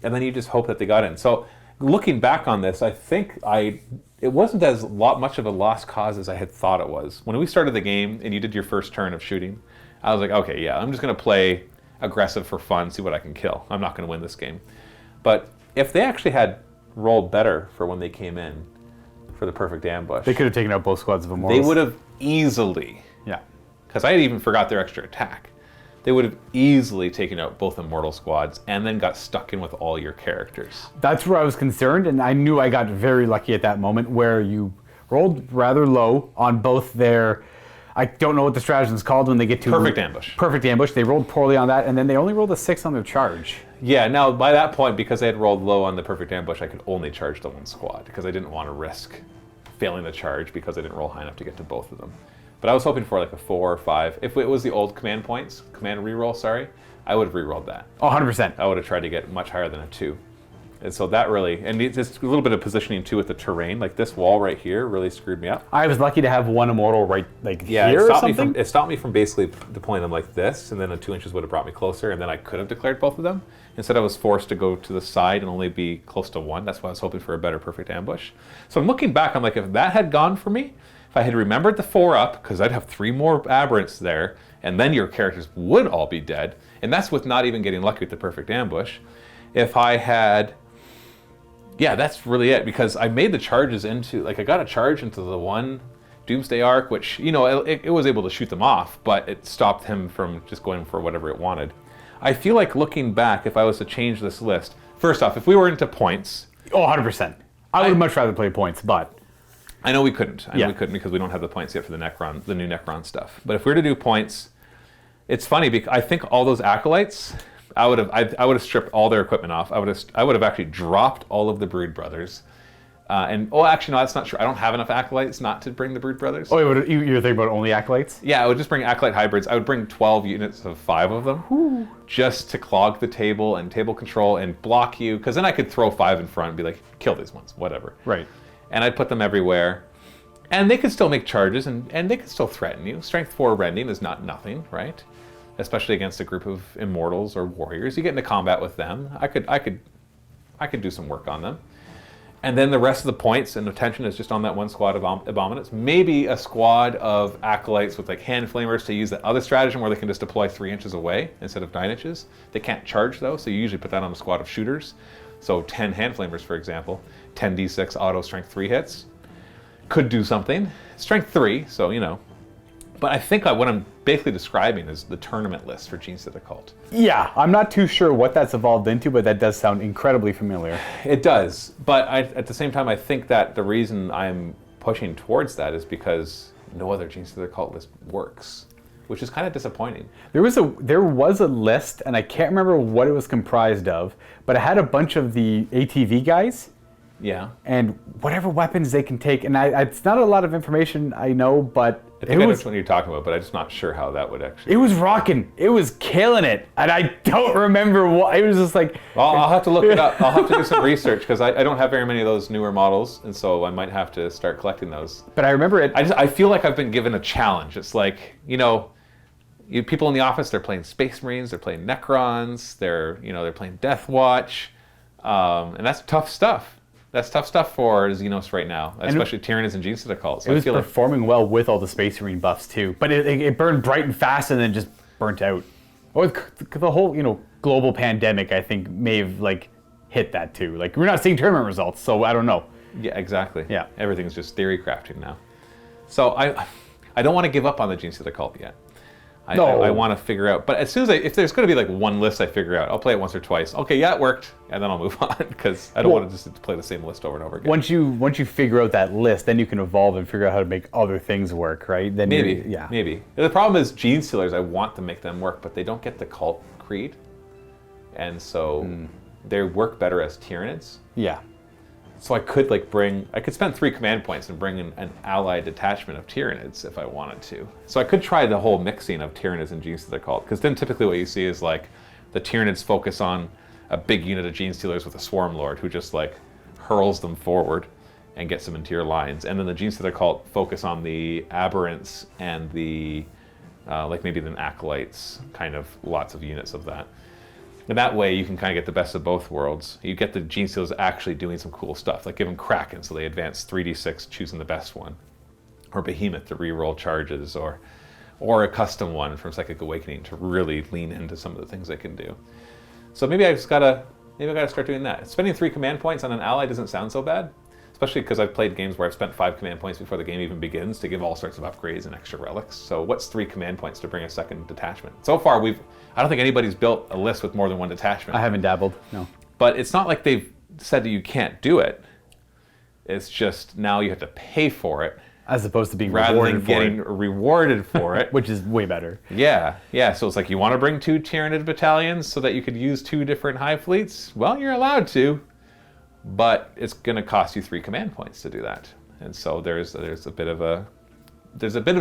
And then you just hope that they got in. So looking back on this, I think it wasn't as much of a lost cause as I had thought it was. When we started the game and you did your first turn of shooting, I was like, okay, yeah, I'm just going to play aggressive for fun, see what I can kill. I'm not going to win this game. But if they actually had rolled better for when they came in for the perfect ambush, They could have taken out both squads of Immortals. they would have easily, because I had even forgot their extra attack, they would have easily taken out both Immortal squads and then got stuck in with all your characters. That's where I was concerned, and I knew I got very lucky at that moment where you rolled rather low on both their, I don't know what the stratagem's called when they get to Perfect ambush. Perfect ambush. They rolled poorly on that, and then they only rolled a 6 on their charge. Yeah, now by that point, because I had rolled low on the perfect ambush, I could only charge the 1 squad because I didn't want to risk failing the charge because I didn't roll high enough to get to both of them. But I was hoping for like a 4 or 5. If it was the old command reroll, sorry, I would have rerolled that. Oh, 100%. I would have tried to get much higher than a 2. And so that really, and it's just a little bit of positioning too with the terrain. Like this wall right here really screwed me up. I was lucky to have 1 Immortal right here or something. It stopped me from basically deploying them like this, and then the 2 inches would have brought me closer, and then I could have declared both of them. Instead, I was forced to go to the side and only be close to 1. That's why I was hoping for a better perfect ambush. So I'm looking back, I'm like, if that had gone for me, if I had remembered the 4-up, because I'd have 3 more aberrants there, and then your characters would all be dead, and that's with not even getting lucky with the perfect ambush. If I had, that's really it, because I made the charges into, like I got a charge into the 1 Doomsday Arc, which, it was able to shoot them off, but it stopped him from just going for whatever it wanted. I feel like looking back, if I was to change this list, first off, if we were into points. Oh, 100%. I would much rather play points, but I know we couldn't. I know Yeah. we couldn't because we don't have the points yet for the new Necron stuff. But if we were to do points, it's funny because I think all those acolytes, I would have stripped all their equipment off. I would have actually dropped all of the Brood Brothers. Actually, no, that's not true. I don't have enough acolytes not to bring the Brood Brothers. Oh, you're thinking about only acolytes? Yeah, I would just bring acolyte hybrids. I would bring 12 units of 5 of them, just to clog the table and table control and block you. Because then I could throw 5 in front and be like, kill these ones, whatever. Right. And I'd put them everywhere, and they could still make charges and they could still threaten you. Strength 4 rending is not nothing, right? Especially against a group of immortals or warriors. You get into combat with them. I could do some work on them. And then the rest of the points and attention is just on that one squad of Abominates. Maybe a squad of Acolytes with like Hand Flamers to use that other stratagem where they can just deploy 3 inches away instead of 9 inches. They can't charge though, so you usually put that on a squad of shooters. So 10 Hand Flamers, for example, 10d6 auto strength 3 hits. Could do something. Strength 3, so you know. But I think what I'm basically describing is the tournament list for Genestealer Cult. Yeah, I'm not too sure what that's evolved into, but that does sound incredibly familiar. It does, but at the same time, I think that the reason I'm pushing towards that is because no other Genestealer Cult list works, which is kind of disappointing. There was a list, and I can't remember what it was comprised of, but it had a bunch of the ATV guys. Yeah. And whatever weapons they can take, and it's not a lot of information, I know, but I think I know what you're talking about, but I'm just not sure how that would actually... It was rocking. It was killing it. And I don't remember what... It was just like... Well, I'll have to look it up. I'll have to do some research, because I don't have very many of those newer models, and so I might have to start collecting those. But I remember it... I feel like I've been given a challenge. It's like, people in the office, they're playing Space Marines, they're playing Necrons, they're playing Death Watch, and that's tough stuff. That's tough stuff for Xenos right now, especially Tyranids and Genestealer Cult. So it was performing well with all the Space Marine buffs too, but it burned bright and fast and then just burnt out. Or the whole global pandemic, I think, may have hit that too. Like, we're not seeing tournament results, so I don't know. Yeah, exactly. Yeah, everything's just theory crafting now. So I don't want to give up on the Genestealer Cult yet. I want to figure out, but as soon as if there's going to be one list I figure out, I'll play it once or twice. Okay, yeah, it worked, and then I'll move on because I don't want to just play the same list over and over again. Once you figure out that list, then you can evolve and figure out how to make other things work, right? Then maybe. The problem is Genestealers. I want to make them work, but they don't get the cult creed, and so they work better as Tyranids. Yeah. So I could spend 3 command points and bring in an allied detachment of Tyranids if I wanted to. So I could try the whole mixing of Tyranids and Genestealer Cult, because then typically what you see is the Tyranids focus on a big unit of Genestealers with a Swarm Lord who just hurls them forward and gets them into your lines. And then the Genestealer Cult focus on the Aberrants and the, maybe the Acolytes, kind of lots of units of that. And that way you can kind of get the best of both worlds. You get the Genestealers actually doing some cool stuff, like give them Kraken so they advance 3d6 choosing the best one. Or Behemoth to reroll charges, or a custom one from Psychic Awakening to really lean into some of the things they can do. So maybe I gotta start doing that. Spending 3 command points on an ally doesn't sound so bad, especially because I've played games where I've spent 5 command points before the game even begins to give all sorts of upgrades and extra relics. So what's 3 command points to bring a second detachment? So far I don't think anybody's built a list with more than 1 detachment. I haven't dabbled, no. But it's not like they've said that you can't do it. It's just now you have to pay for it. As opposed to being rewarded for it. Which is way better. Yeah. So it's you want to bring 2 Tyranid battalions so that you could use 2 different hive fleets? Well, you're allowed to, but it's going to cost you 3 command points to do that. And so there's a bit of a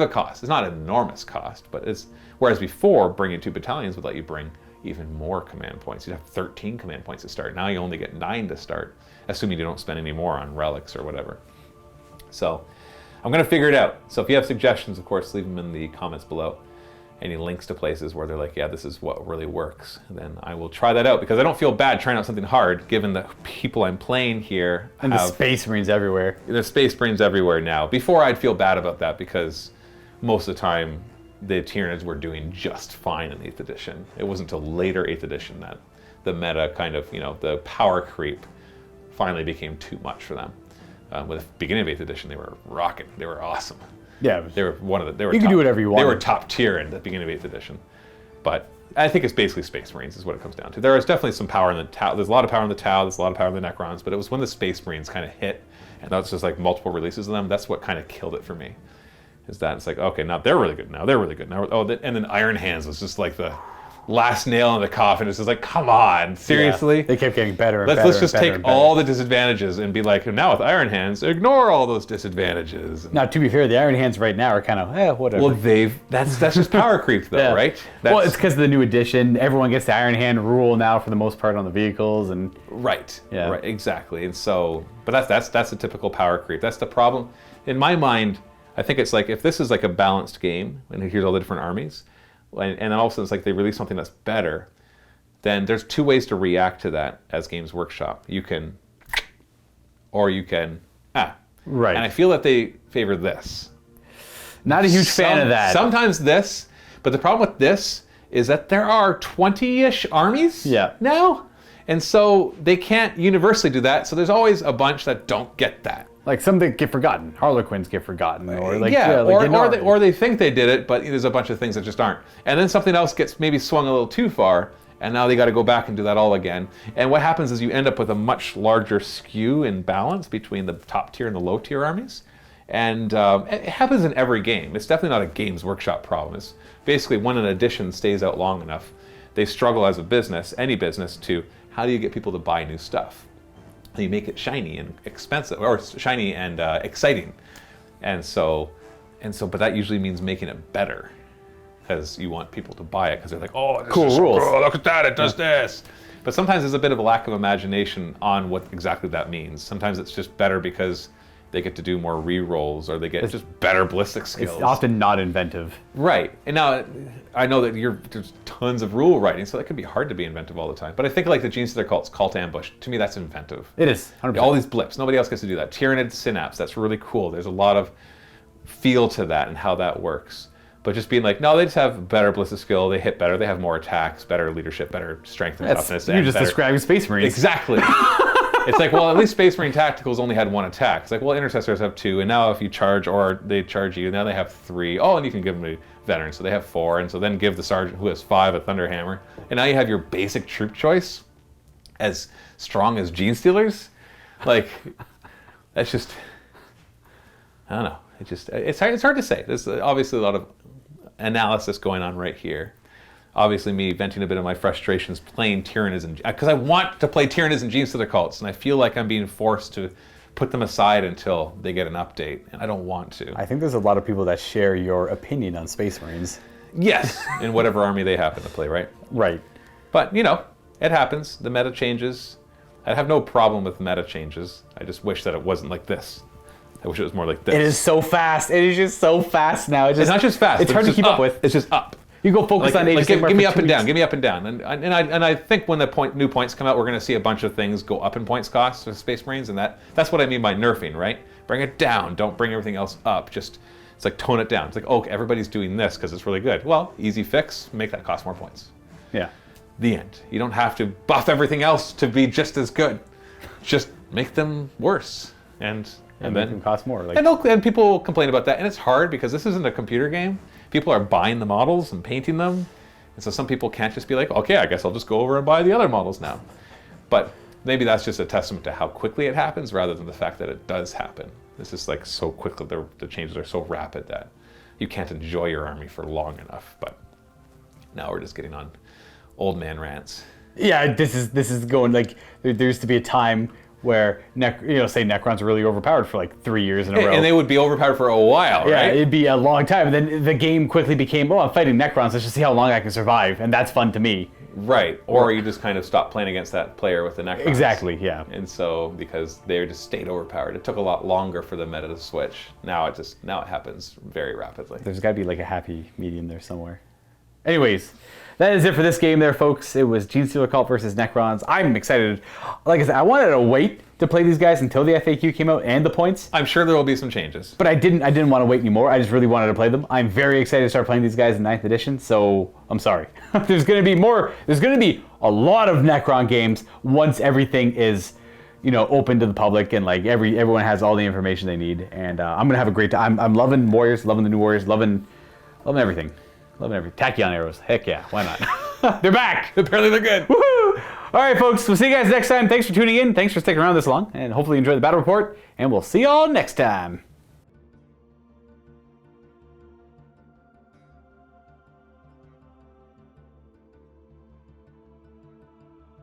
cost. It's not an enormous cost, but whereas before bringing 2 battalions would let you bring even more command points. You'd have 13 command points to start. Now you only get 9 to start, assuming you don't spend any more on relics or whatever. So I'm going to figure it out. So if you have suggestions, of course, leave them in the comments below. Any links to places where they're yeah, this is what really works. And then I will try that out, because I don't feel bad trying out something hard, given the people I'm playing here. And the Space Marines everywhere. There's Space Marines everywhere now. Before I'd feel bad about that, because most of the time the Tyranids were doing just fine in 8th edition. It wasn't until later 8th edition that the meta kind of, the power creep finally became too much for them. With the beginning of 8th edition, they were rocking. They were awesome. Yeah, they were one of the. They were you can do whatever you want. They were top tier in the beginning of 8th edition, but I think it's basically Space Marines is what it comes down to. There is definitely some power in the Tau. There's a lot of power in the Tau. There's a lot of power in the Necrons. But it was when the Space Marines kind of hit, and that's just like multiple releases of them. That's what kind of killed it for me. Is that it's like, okay, now they're really good. Now they're really good. Now, and then Iron Hands was just like the last nail in the coffin. It's just like, come on, seriously? Yeah, they kept getting better and let's better. Let's just and better take and better. all the disadvantages and be like, now with Iron Hands, ignore all those disadvantages. Now, to be fair, the Iron Hands right now are kind of, whatever. Well, that's just power creep, though, Yeah. right? Well, it's because of the new edition. Everyone gets the Iron Hand rule now for the most part on the vehicles, and right, Yeah. right, exactly. And so, but that's a typical power creep. That's the problem. In my mind, I think it's like if this is like a balanced game, and here's all the different armies, and then all of a sudden it's like they release something that's better. Then there's two ways to react to that as Games Workshop. You can, or you can, Right. And I feel that they favor this. not a huge fan of that. Sometimes this, but the problem with this is that there are 20-ish armies now. And so they can't universally do that. So there's always a bunch that don't get that. Like some that get forgotten. Harlequins get forgotten, or like or they think they did it, but there's a bunch of things that just aren't. And then something else gets maybe swung a little too far, and now they got to go back and do that all again. And what happens is you end up with a much larger skew in balance between the top tier and the low tier armies. And it happens in every game. It's definitely not a Games Workshop problem. It's basically when an edition stays out long enough, they struggle as a business, any business, to how do you get people to buy new stuff? You make it shiny and expensive, or shiny and exciting, and so, but that usually means making it better, because you want people to buy it because they're like, oh, this Cool is so rules. cool. Look at that, it does this. But sometimes there's a bit of a lack of imagination on what exactly that means. Sometimes it's just better because they get to do more re-rolls, or they get just better ballistic skills. It's often not inventive. Right. And now, I know that there's tons of rule writing, so that can be hard to be inventive all the time. But I think like the Genestealer Cult's Cult Ambush, to me that's inventive. It is, 100%. All these blips, nobody else gets to do that. Tyrannid Synapse, that's really cool. There's a lot of feel to that and how that works. But just being like, no, they just have better ballistic skill, they hit better, they have more attacks, better leadership, better strength and toughness. You're just better... describing Space Marines. Exactly. It's like, well, at least Space Marine Tacticals only had one attack. It's like, well, Intercessors have 2, and now if you charge or they charge you, now they have 3. Oh, and you can give them a veteran, so they have 4, and so then give the sergeant who has 5 a Thunderhammer. And now you have your basic troop choice as strong as Genestealers. Like, that's just, I don't know. It's hard to say. There's obviously a lot of analysis going on right here. Obviously, me venting a bit of my frustrations playing Tyranids, because I want to play Tyranids and Genestealer Cults, and I feel like I'm being forced to put them aside until they get an update, and I don't want to. I think there's a lot of people that share your opinion on Space Marines. Yes, in whatever army they happen to play, right? Right. But, it happens. The meta changes. I have no problem with meta changes. I just wish that it wasn't like this. I wish it was more like this. It is so fast. It is just so fast now. It's not just fast. It's hard to keep up with. It's just up. You go focus on Age of give Sigmar me for up 2 and down. weeks. Give me up and down. And I think when the new points come out, we're going to see a bunch of things go up in points costs with Space Marines, and that's what I mean by nerfing, right? Bring it down. Don't bring everything else up. It's like tone it down. It's like, oh, everybody's doing this because it's really good. Well, easy fix. Make that cost more points. Yeah. The end. You don't have to buff everything else to be just as good. Just make them worse. And make then them cost more. And people complain about that, and it's hard because this isn't a computer game. People are buying the models and painting them, and so some people can't just be like, okay, I guess I'll just go over and buy the other models now. But maybe that's just a testament to how quickly it happens rather than the fact that it does happen. It's just like so quickly, the changes are so rapid that you can't enjoy your army for long enough. But now we're just getting on old man rants. Yeah, this is going like there used to be a time where say Necrons were really overpowered for like 3 years in a row. And they would be overpowered for a while, yeah, right? it'd be a long time. And then the game quickly became, I'm fighting Necrons, let's just see how long I can survive. And that's fun to me. Right, or you just kind of stop playing against that player with the Necrons. Exactly, yeah. And so, because they just stayed overpowered, it took a lot longer for the meta to switch. Now it happens very rapidly. There's got to be like a happy medium there somewhere. Anyways, that is it for this game there, folks. It was Genestealer Cult versus Necrons. I'm excited. Like I said, I wanted to wait to play these guys until the FAQ came out and the points. I'm sure there will be some changes. But I didn't want to wait anymore. I just really wanted to play them. I'm very excited to start playing these guys in 9th edition, so I'm sorry. There's going to be a lot of Necron games once everything is, open to the public and like everyone has all the information they need. And I'm going to have a great time. I'm loving Warriors, loving the new Warriors, loving everything. Loving everything. Tachyon arrows. Heck yeah, why not? They're back. Apparently they're good. Woohoo! All right, folks. We'll see you guys next time. Thanks for tuning in. Thanks for sticking around this long. And hopefully you enjoy the battle report. And we'll see y'all next time.